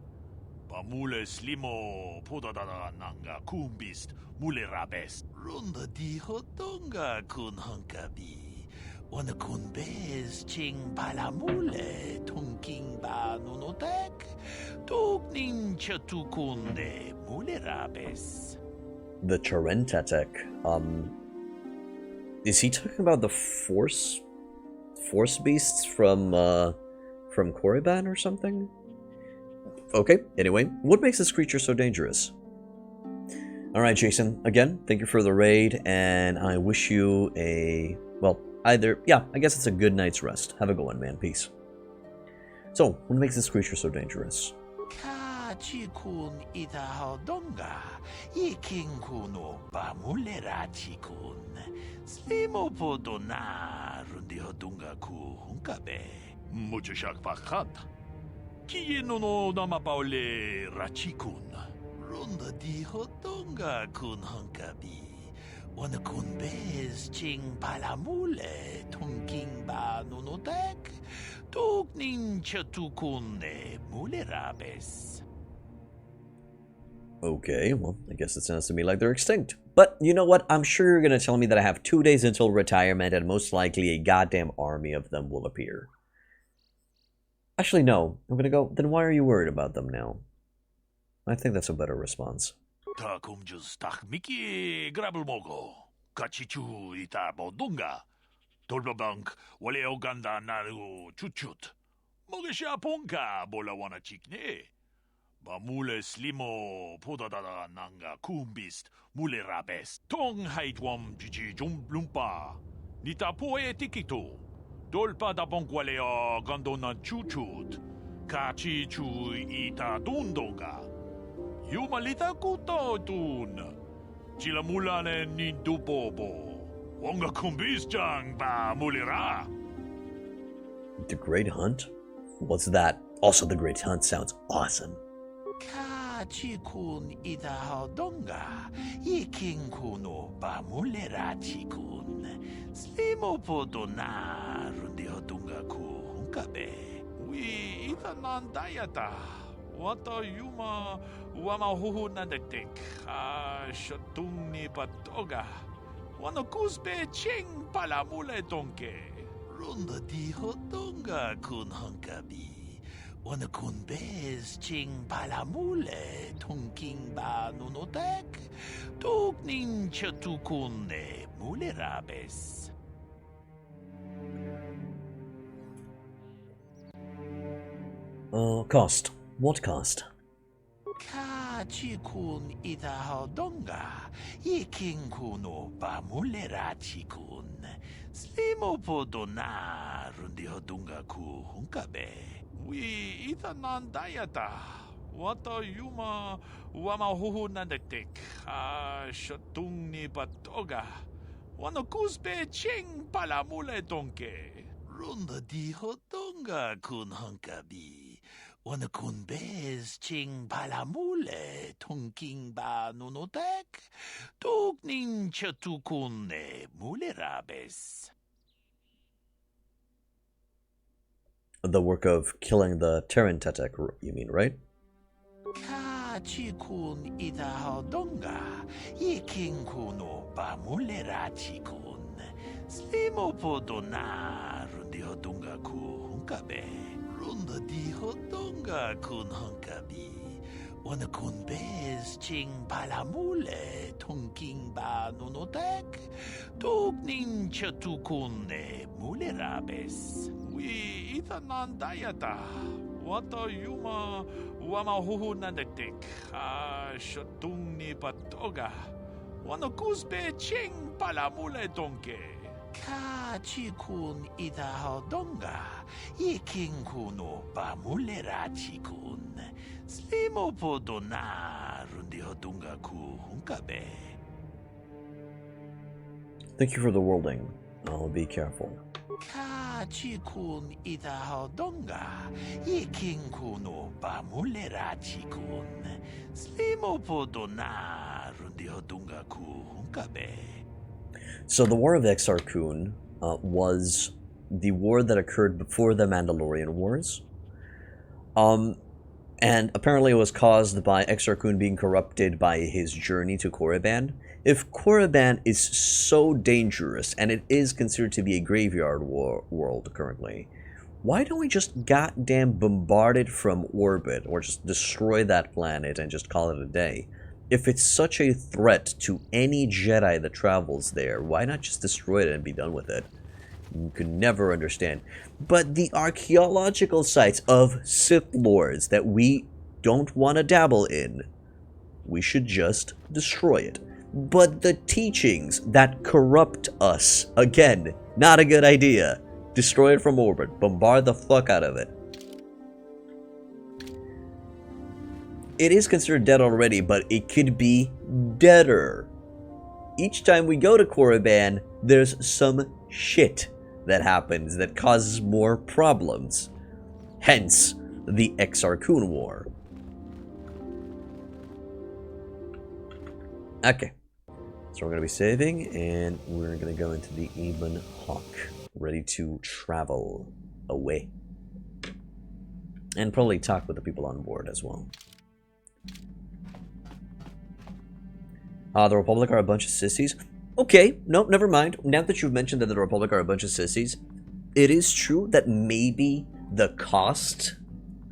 Pamule slimo podadada nanga kumbist mule rabest. Runda di hotonga kun hankabi. Wana kun bez ching palamule tunking ba nunotek. Tuknin chatukunde mule rabes. The Charentatek, is he talking about the force beasts from Korriban or something? Okay, anyway, what makes this creature so dangerous? Alright, Jason, again, thank you for the raid, and I wish you a, well, I guess it's a good night's rest. Have a good one, man. Peace. So, what makes this creature so dangerous? Chikun ita hodonga. Yiking kuno ba mulera chikun. Slimo podona rundi hodunga ku hunkabe. Mucho shak pakat. Kieno no namapaule rachikun. Runda di hodonga kun hunkabi. Wana kun bez ching palamule tunking ba nunotek. Tuknin chatukunde mulerabes. Okay, well, I guess it sounds to me like they're extinct. But you know what? I'm sure you're going to tell me that I have 2 days until retirement and most likely a goddamn army of them will appear. Actually, no. I'm going to go, then why are you worried about them now? I think that's a better response. Takumjus takmiki grabelmogo. Kachichu ita bodunga. Dolbabank wale oganda naru chuchut. Mogesha ponka bola wana chikne. Bamule slimo podadada nanga kumbist mule rabes. Tong haitwam jiji lumpa. Nita poe tikito. Dolpa da bonqualeo gondona chuchut. Kachi chu ita dundonga. Yumalita kuto dun. Chilamulane nindubobo. Wonga kumbis jang ba mulira. The Great Hunt? What's that? Also, the Great Hunt sounds awesome. Kachikun ida hodonga. Yiking kuno ba mulira chikun. Slimo podona rundi hodunga ku hunkabe. We ita nandayata. Wato yuma wamahuhu nadektik. Shotung ni patoga. Wano kusbe ching palamule donke. Runda di hotonga kun hunkabi. Wana kun bez ching palamule tunking ba nunotek. Tuknin chatukune mulerabes. Cost. What cost? Ka chikun ita hodonga. Iking kuno ba mulera chikun. Slimo podona rundi hodunga ku hunkabe. We ita nandayata. Wato yuma wamahuhu nadektik. Shotung ni patoga. Wano kusbe ching palamule donke. Runda di hodonga kun hunkabi. Wana kun bez ching palamule tunking ba nunotek. Tuknin chatukune mulerabes. The work of killing the Terran Tetek, you mean, right? Ka chikun ita hodonga. Iking kuno ba mulera chikun. Slimo podona rundi hodonga ku hunkabe. Runda di hodonga kun hunkabi. Wana kun bez ching palamule tunking ba nunotek. Tuknin chatukune mulerabes. We ita nandayata. Wato yuma wamahuhu nadektik. Shotung ni patoga. Wano kusbe ching palamule donke. Ka chikun ita hodonga. Iking kuno ba mulera chikun. Slimo podona rundi hodunga ku hunkabe. Thank you for the wording. I'll be careful. Ka chikun ita hodonga. Iking kuno ba mulera chikun. Slimo podona rundi hodunga ku hunkabe. So the War of Exar-Kun was the war that occurred before the Mandalorian Wars. And apparently it was caused by Exar-Kun being corrupted by his journey to Korriban. If Korriban is so dangerous, and it is considered to be a graveyard world currently, why don't we just goddamn bombard it from orbit, or just destroy that planet and just call it a day? If it's such a threat to any Jedi that travels there, why not just destroy it and be done with it? You could never understand. But the archaeological sites of Sith Lords that we don't want to dabble in, we should just destroy it. But the teachings that corrupt us, again, not a good idea. Destroy it from orbit. Bombard the fuck out of it. It is considered dead already, but it could be deader. Each time we go to Korriban, there's some shit that happens that causes more problems. Hence, the Exar-Kun War. Okay. So we're going to be saving, and we're going to go into the Ebon Hawk, ready to travel away. And probably talk with the people on board as well. The Republic are a bunch of sissies. Okay, no, never mind. Now that you've mentioned that the Republic are a bunch of sissies, it is true that maybe the cost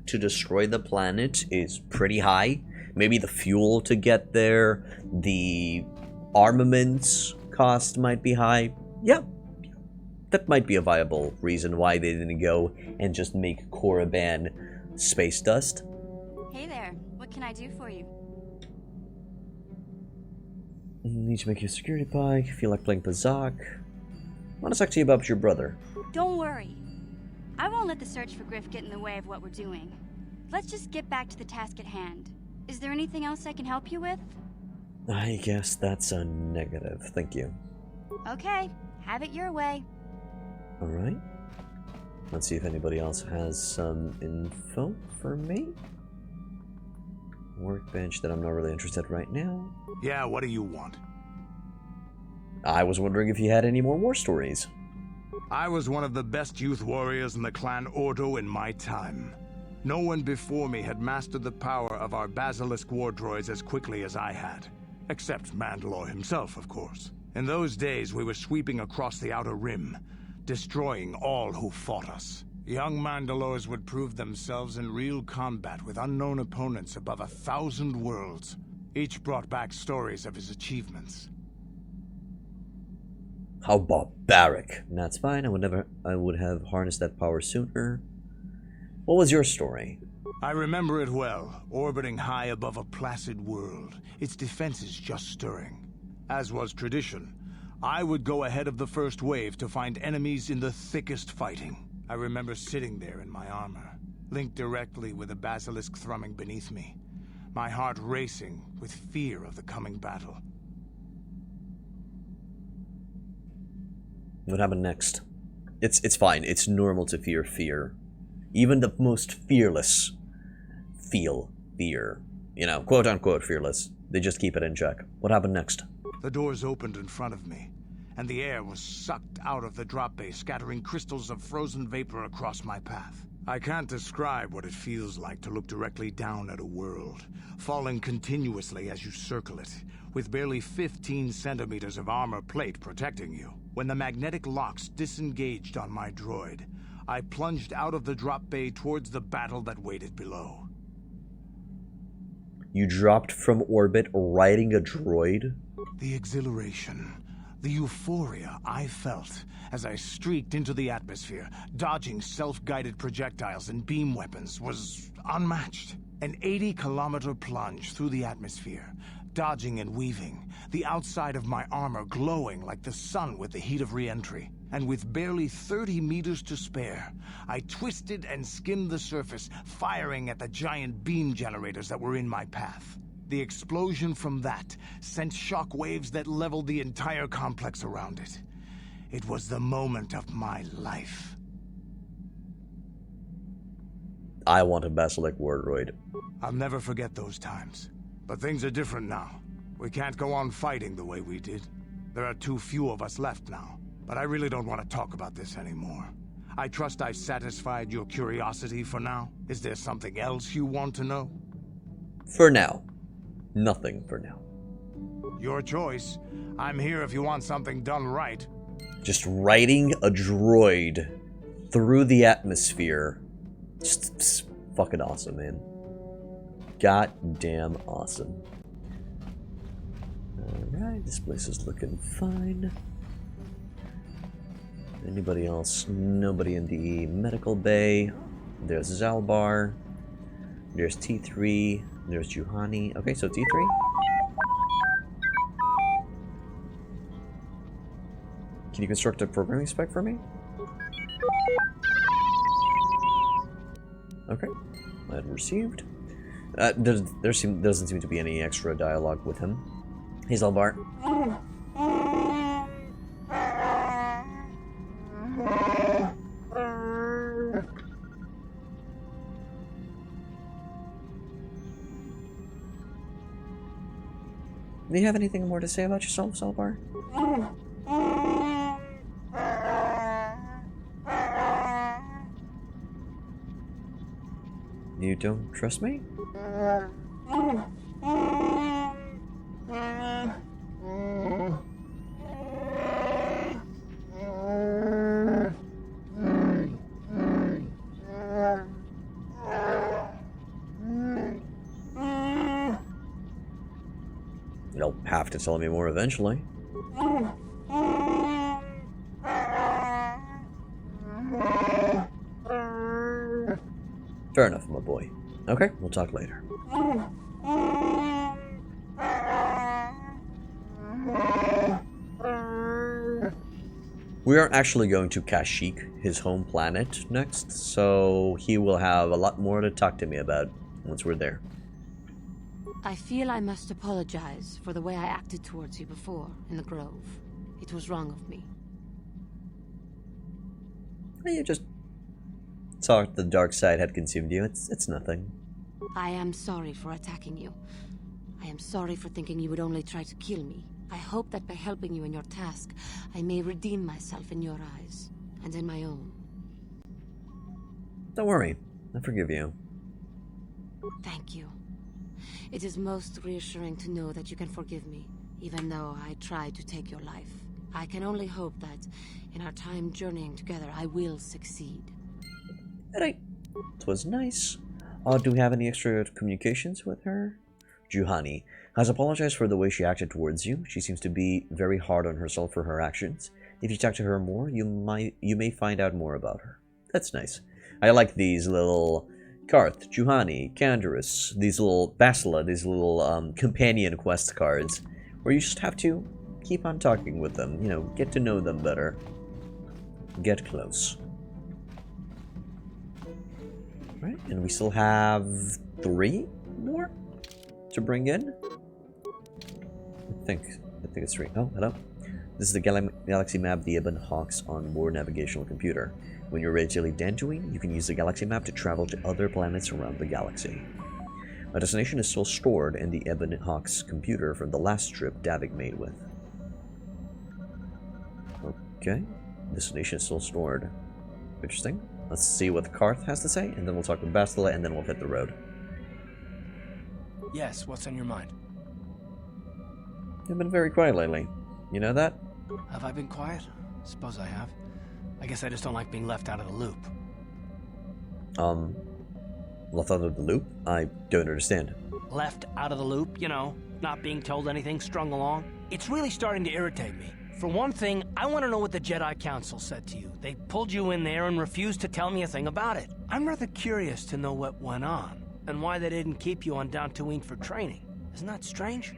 to destroy the planet is pretty high. Maybe the fuel to get there, the armaments cost might be high. Yeah, that might be a viable reason why they didn't go and just make Korriban space dust. Hey there, what can I do for you? Need to make you a security pike. Feel like playing Pazak. Want to talk to you about your brother. Don't worry. I won't let the search for Griff get in the way of what we're doing. Let's just get back to the task at hand. Is there anything else I can help you with? I guess that's a negative. Thank you. Okay, have it your way. Alright. Let's see if anybody else has some info for me. Workbench that I'm not really interested right now. Yeah, what do you want? I was wondering if you had any more war stories. I was one of the best youth warriors in the clan Ordo in my time. No one before me had mastered the power of our basilisk war droids as quickly as I had. Except Mandalore himself, of course. In those days, we were sweeping across the Outer Rim, destroying all who fought us. Young Mandalores would prove themselves in real combat with unknown opponents above 1,000 worlds. Each brought back stories of his achievements. How barbaric. That's fine. I would have harnessed that power sooner. What was your story? I remember it well, orbiting high above a placid world, its defenses just stirring. As was tradition, I would go ahead of the first wave to find enemies in the thickest fighting. I remember sitting there in my armor, linked directly with a basilisk thrumming beneath me, my heart racing with fear of the coming battle. What happened next? It's fine. It's normal to fear fear. Even the most fearless feel fear. You know, quote unquote fearless. They just keep it in check. What happened next? The doors opened in front of me, and the air was sucked out of the drop bay, scattering crystals of frozen vapor across my path. I can't describe what it feels like to look directly down at a world, falling continuously as you circle it, with barely 15 centimeters of armor plate protecting you. When the magnetic locks disengaged on my droid, I plunged out of the drop bay towards the battle that waited below. You dropped from orbit riding a droid? The exhilaration, the euphoria I felt as I streaked into the atmosphere, dodging self-guided projectiles and beam weapons, was unmatched. An 80-kilometer plunge through the atmosphere, dodging and weaving, the outside of my armor glowing like the sun with the heat of re-entry. And with barely 30 meters to spare, I twisted and skimmed the surface, firing at the giant beam generators that were in my path. The explosion from that sent shock waves that leveled the entire complex around it. It was the moment of my life. I want a basilisk war droid. I'll never forget those times. But things are different now. We can't go on fighting the way we did. There are too few of us left now. But I really don't want to talk about this anymore. I trust I've satisfied your curiosity for now. Is there something else you want to know? For now. Nothing for now. Your choice. I'm here if you want something done right. Just riding a droid through the atmosphere. Just fucking awesome, man. Goddamn awesome. Alright, this place is looking fine. Anybody else? Nobody in the medical bay. There's Zalbar. There's T3. There's Juhani. Okay, so T3. Can you construct a programming spec for me? Okay, I've received. There doesn't seem to be any extra dialogue with him. Hey, Zalbar. Do you have anything more to say about yourself, Zalbar? You don't trust me? You'll have to tell me more eventually. Fair enough, my boy. Okay, we'll talk later. We are actually going to Kashyyyk, his home planet, next, so he will have a lot more to talk to me about once we're there. I feel I must apologize for the way I acted towards you before in the Grove. It was wrong of me. You just thought the dark side had consumed you. It's nothing. I am sorry for attacking you. I am sorry for thinking you would only try to kill me. I hope that by helping you in your task, I may redeem myself in your eyes, and in my own. Don't worry, I forgive you. Thank you. It is most reassuring to know that you can forgive me, even though I tried to take your life. I can only hope that, in our time journeying together, I will succeed. Alright. It was nice. Do we have any extra communications with her? Juhani has apologized for the way she acted towards you. She seems to be very hard on herself for her actions. If you talk to her more, you may find out more about her. That's nice. I like these little Karth, Juhani, Canderous, these little Basila, these little companion quest cards, where you just have to keep on talking with them, you know, get to know them better. Get close. Right, and we still have 3 more to bring in. I think it's 3. Oh, hello. This is the galaxy map the Ebon Hawk's onboard navigational computer. When you're ready to leave Dantooine, you can use the galaxy map to travel to other planets around the galaxy. My destination is still stored in the Ebon Hawk's computer from the last trip Davik made with. Okay, destination is still stored. Interesting. Let's see what Karth has to say, and then we'll talk with Bastila, and then we'll hit the road. Yes, what's on your mind? You've been very quiet lately. You know that? Have I been quiet? Suppose I have. I guess I just don't like being left out of the loop. Left out of the loop? I don't understand. Left out of the loop, you know, not being told anything, strung along. It's really starting to irritate me. For one thing, I want to know what the Jedi Council said to you. They pulled you in there and refused to tell me a thing about it. I'm rather curious to know what went on, and why they didn't keep you on Dantooine for training. Isn't that strange?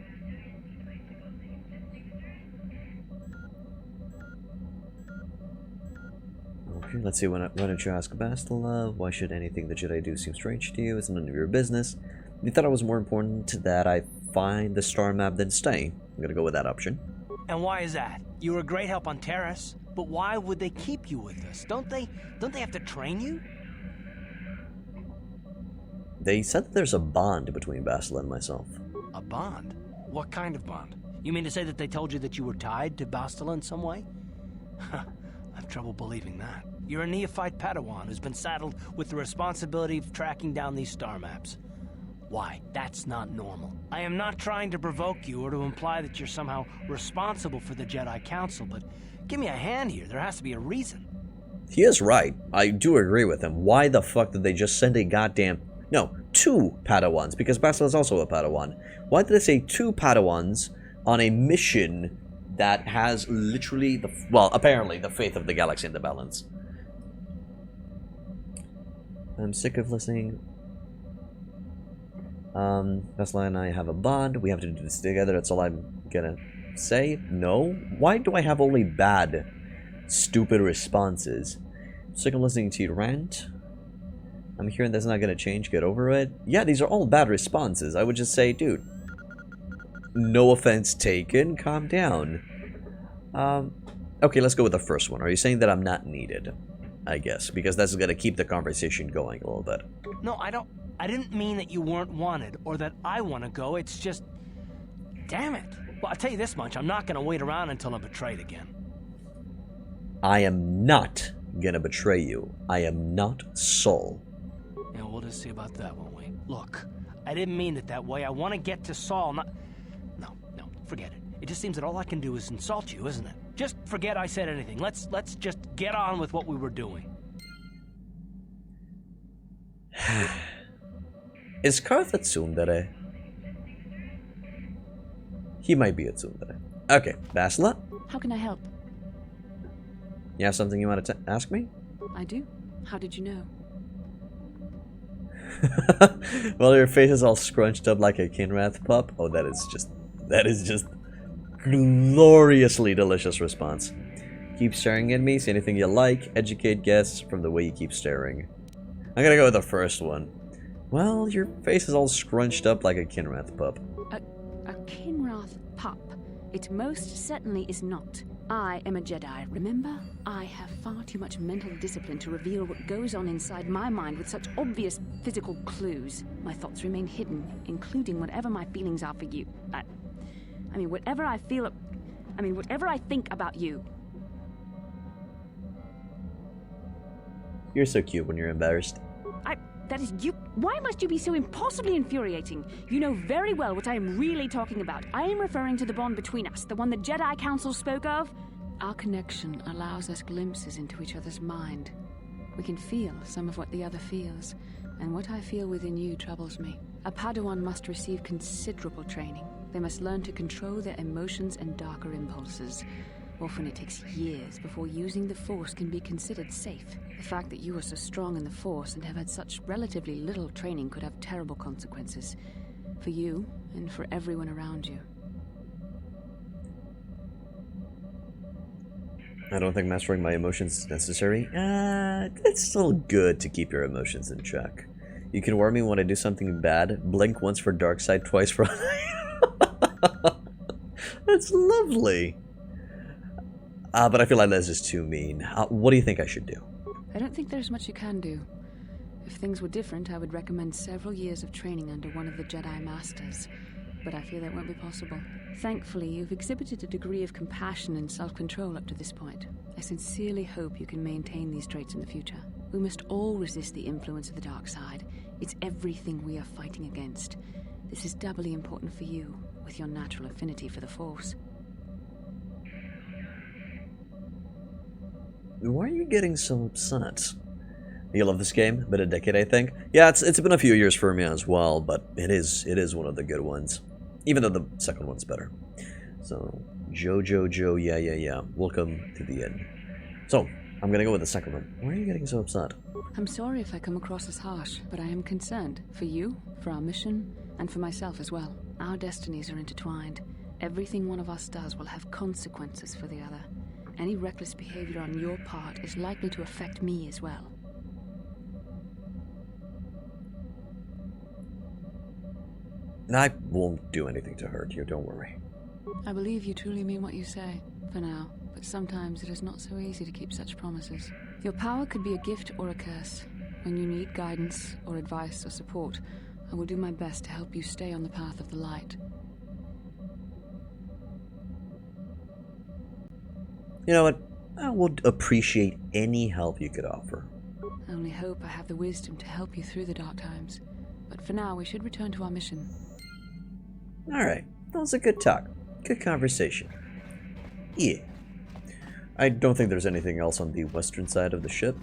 Okay, let's see, why don't you ask Bastila? Why should anything the Jedi do seem strange to you? It's none of your business. You thought it was more important that I find the star map than stay. I'm gonna go with that option. And why is that? You were a great help on Terrace, but why would they keep you with us? Don't they have to train you? They said that there's a bond between Bastila and myself. A bond? What kind of bond? You mean to say that they told you that you were tied to Bastila in some way? I have trouble believing that. You're a neophyte Padawan who's been saddled with the responsibility of tracking down these star maps. Why? That's not normal. I am not trying to provoke you or to imply that you're somehow responsible for the Jedi Council, but give me a hand here. There has to be a reason. He is right. I do agree with him. Why the fuck did they just send a goddamn... No, 2 Padawans, because Bastila is also a Padawan. Why did they say 2 Padawans on a mission that has literally, apparently the fate of the galaxy in the balance? I'm sick of listening. Bastila and I have a bond. We have to do this together. That's all I'm gonna say. No? Why do I have only bad, stupid responses? Sick of listening to you rant. I'm hearing that's not gonna change. Get over it. Yeah, these are all bad responses. I would just say, dude, no offense taken. Calm down. Okay, let's go with the first one. Are you saying that I'm not needed? I guess, because that's gonna keep the conversation going a little bit. No, I didn't mean that you weren't wanted, or that I want to go. It's just... Damn it. Well, I'll tell you this much. I'm not going to wait around until I'm betrayed again. I am not going to betray you. I am not Saul. Yeah, we'll just see about that, won't we? Look, I didn't mean it that way. I want to get to Saul, not... No, forget it. It just seems that all I can do is insult you, isn't it? Just forget I said anything. Let's just get on with what we were doing. Is Karth a tsundere? He might be a tsundere. Okay, Bastila? How can I help? You have something you want to ask me? I do. How did you know? Well, your face is all scrunched up like a Kinrath pup. Oh, that is just gloriously delicious response. Keep staring at me, say anything you like, educate guests from the way you keep staring. I'm gonna go with the first one. Well, your face is all scrunched up like a Kinrath pup. A Kinrath pup? It most certainly is not. I am a Jedi, remember? I have far too much mental discipline to reveal what goes on inside my mind with such obvious physical clues. My thoughts remain hidden, including whatever my feelings are for you. I mean, whatever I feel... whatever I think about you. You're so cute when you're embarrassed. That is you. Why must you be so impossibly infuriating? You know very well what I am really talking about. I am referring to the bond between us, the one the Jedi Council spoke of. Our connection allows us glimpses into each other's mind. We can feel some of what the other feels, and what I feel within you troubles me. A Padawan must receive considerable training. They must learn to control their emotions and darker impulses. Often it takes years before using the Force can be considered safe. The fact that you are so strong in the Force and have had such relatively little training could have terrible consequences. For you, and for everyone around you. I don't think mastering my emotions is necessary. It's still good to keep your emotions in check. You can warn me when I do something bad. Blink once for dark side, twice for... That's lovely. But I feel like that's just too mean. What do you think I should do? I don't think there's much you can do. If things were different, I would recommend several years of training under one of the Jedi Masters. But I fear that won't be possible. Thankfully, you've exhibited a degree of compassion and self-control up to this point. I sincerely hope you can maintain these traits in the future. We must all resist the influence of the dark side. It's everything we are fighting against. This is doubly important for you, with your natural affinity for the Force. Why are you getting so upset? You love this game? Been a decade, I think. Yeah, it's been a few years for me as well, but it is one of the good ones. Even though the second one's better. So, Joe, yeah. Welcome to the end. So, I'm gonna go with the second one. Why are you getting so upset? I'm sorry if I come across as harsh, but I am concerned. For you, for our mission, and for myself as well. Our destinies are intertwined. Everything one of us does will have consequences for the other. Any reckless behavior on your part is likely to affect me as well. I won't do anything to hurt you, don't worry. I believe you truly mean what you say, for now, but sometimes it is not so easy to keep such promises. Your power could be a gift or a curse. When you need guidance, or advice, or support, I will do my best to help you stay on the path of the light. You know what? I would appreciate any help you could offer. I only hope I have the wisdom to help you through the dark times. But for now, we should return to our mission. Alright, that was a good talk. Good conversation. Yeah. I don't think there's anything else on the western side of the ship.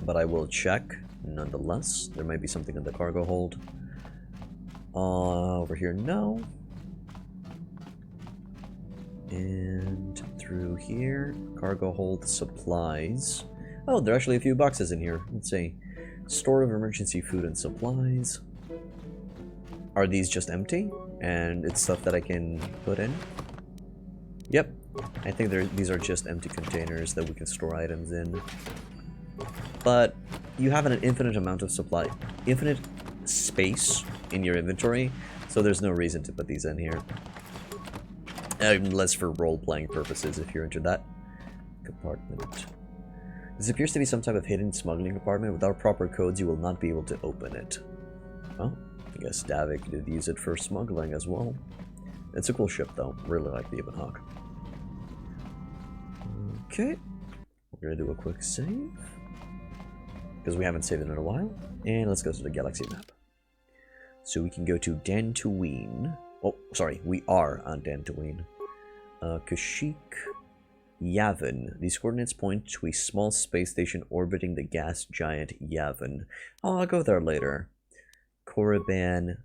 But I will check, nonetheless. There might be something in the cargo hold. Over here, no. And through here, cargo hold supplies. Oh, there are actually a few boxes in here. Let's see. Store of emergency food and supplies. Are these just empty? And it's stuff that I can put in? Yep. I think these are just empty containers that we can store items in. But you have an infinite amount of supply, infinite space in your inventory, so there's no reason to put these in here. Unless for role-playing purposes, if you're into that. Compartment. This appears to be some type of hidden smuggling compartment. Without proper codes, you will not be able to open it. Well, I guess Davik did use it for smuggling as well. It's a cool ship, though. Really like the Ibn Hawk. Okay. We're gonna do a quick save. Because we haven't saved it in a while. And let's go to the galaxy map. So we can go to Dantooine. Oh, sorry. We are on Dantooine. Kashyyyk. Yavin. These coordinates point to a small space station orbiting the gas giant Yavin. Oh, I'll go there later. Korriban,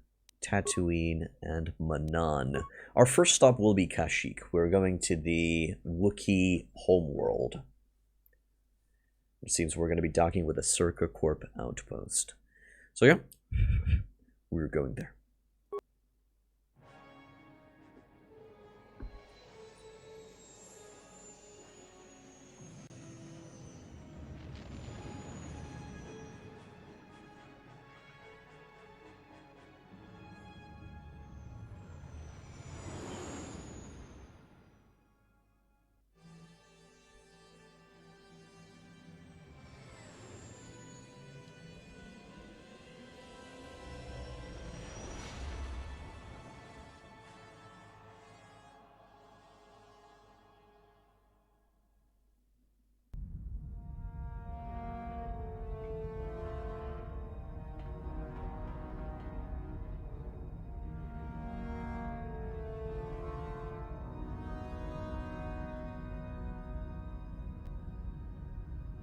Tatooine, and Manan. Our first stop will be Kashyyyk. We're going to the Wookiee homeworld. It seems we're going to be docking with a Circa Corp outpost. So yeah, we're going there.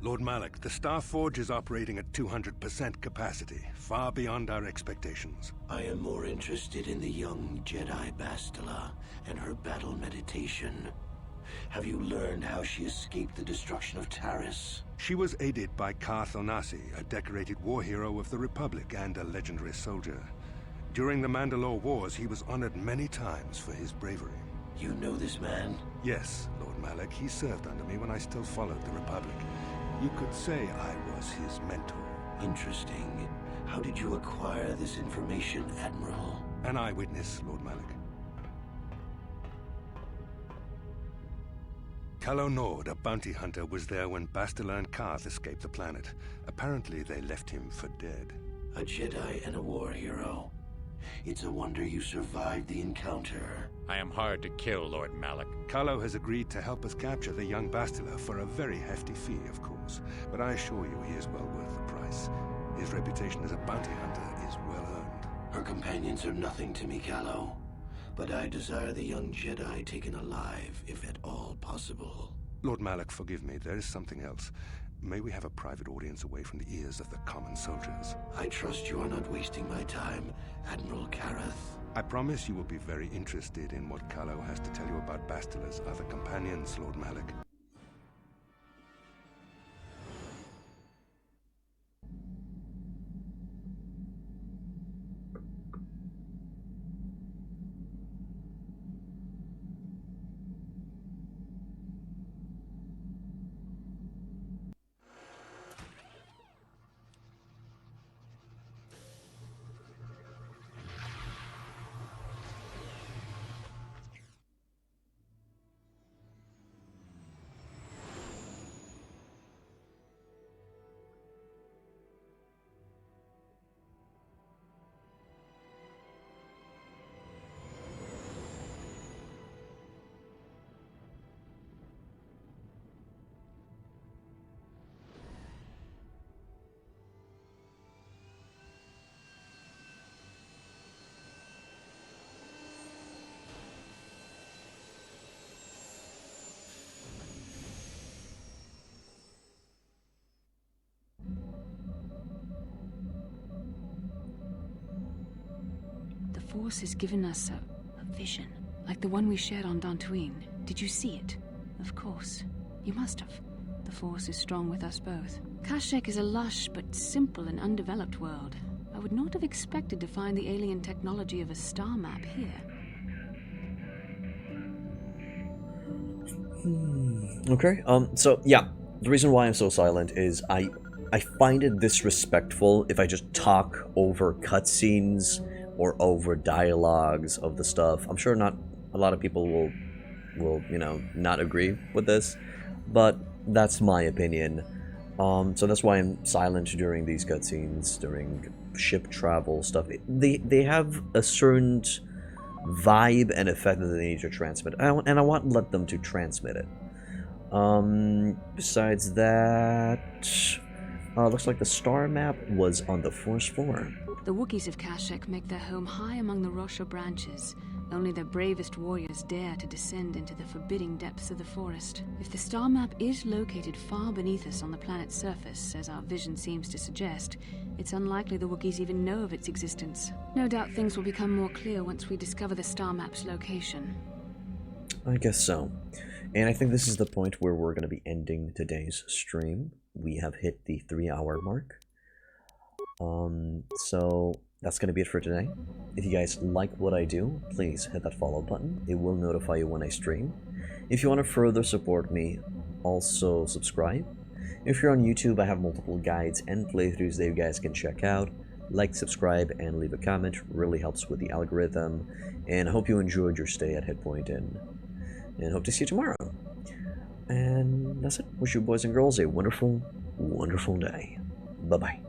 Lord Malik, the Star Forge is operating at 200% capacity, far beyond our expectations. I am more interested in the young Jedi Bastila and her battle meditation. Have you learned how she escaped the destruction of Taris? She was aided by Karth Onasi, a decorated war hero of the Republic and a legendary soldier. During the Mandalore Wars, he was honored many times for his bravery. You know this man? Yes, Lord Malik. He served under me when I still followed the Republic. You could say I was his mentor. Interesting. How did you acquire this information, Admiral? An eyewitness, Lord Malik. Calo Nord, a bounty hunter, was there when Bastila and Karth escaped the planet. Apparently, they left him for dead. A Jedi and a war hero. It's a wonder you survived the encounter. I am hard to kill, Lord Malik. Calo has agreed to help us capture the young Bastila for a very hefty fee, of course. But I assure you he is well worth the price. His reputation as a bounty hunter is well earned. Her companions are nothing to me, Calo. But I desire the young Jedi taken alive, if at all possible. Lord Malik, forgive me. There is something else. May we have a private audience away from the ears of the common soldiers? I trust you are not wasting my time, Admiral Karath. I promise you will be very interested in what Calo has to tell you about Bastila's other companions, Lord Malik. The Force has given us a vision, like the one we shared on Dantooine. Did you see it? Of course. You must have. The Force is strong with us both. Kashyyyk is a lush but simple and undeveloped world. I would not have expected to find the alien technology of a star map here. Okay, so yeah, the reason why I'm so silent is I find it disrespectful if I just talk over cutscenes or over dialogues of the stuff. I'm sure not a lot of people will you know, not agree with this, but that's my opinion. So that's why I'm silent during these cutscenes, during ship travel stuff. They have a certain vibe and effect that they need to transmit, and I want to let them to transmit it. Besides that, looks like the star map was on the Force floor. The Wookiees of Kashyyyk make their home high among the Rosha branches. Only their bravest warriors dare to descend into the forbidding depths of the forest. If the star map is located far beneath us on the planet's surface, as our vision seems to suggest, it's unlikely the Wookiees even know of its existence. No doubt things will become more clear once we discover the star map's location. I guess so. And I think this is the point where we're going to be ending today's stream. We have hit the 3-hour mark. So that's going to be it for today. If you guys like what I do, please hit that follow button. It will notify you when I stream. If you want to further support me, also subscribe. If you're on YouTube, I have multiple guides and playthroughs that you guys can check out. Like, subscribe, and leave a comment. Really helps with the algorithm. And I hope you enjoyed your stay at Hidpoint Inn. And hope to see you tomorrow. And that's it. Wish you boys and girls a wonderful, wonderful day. Bye-bye.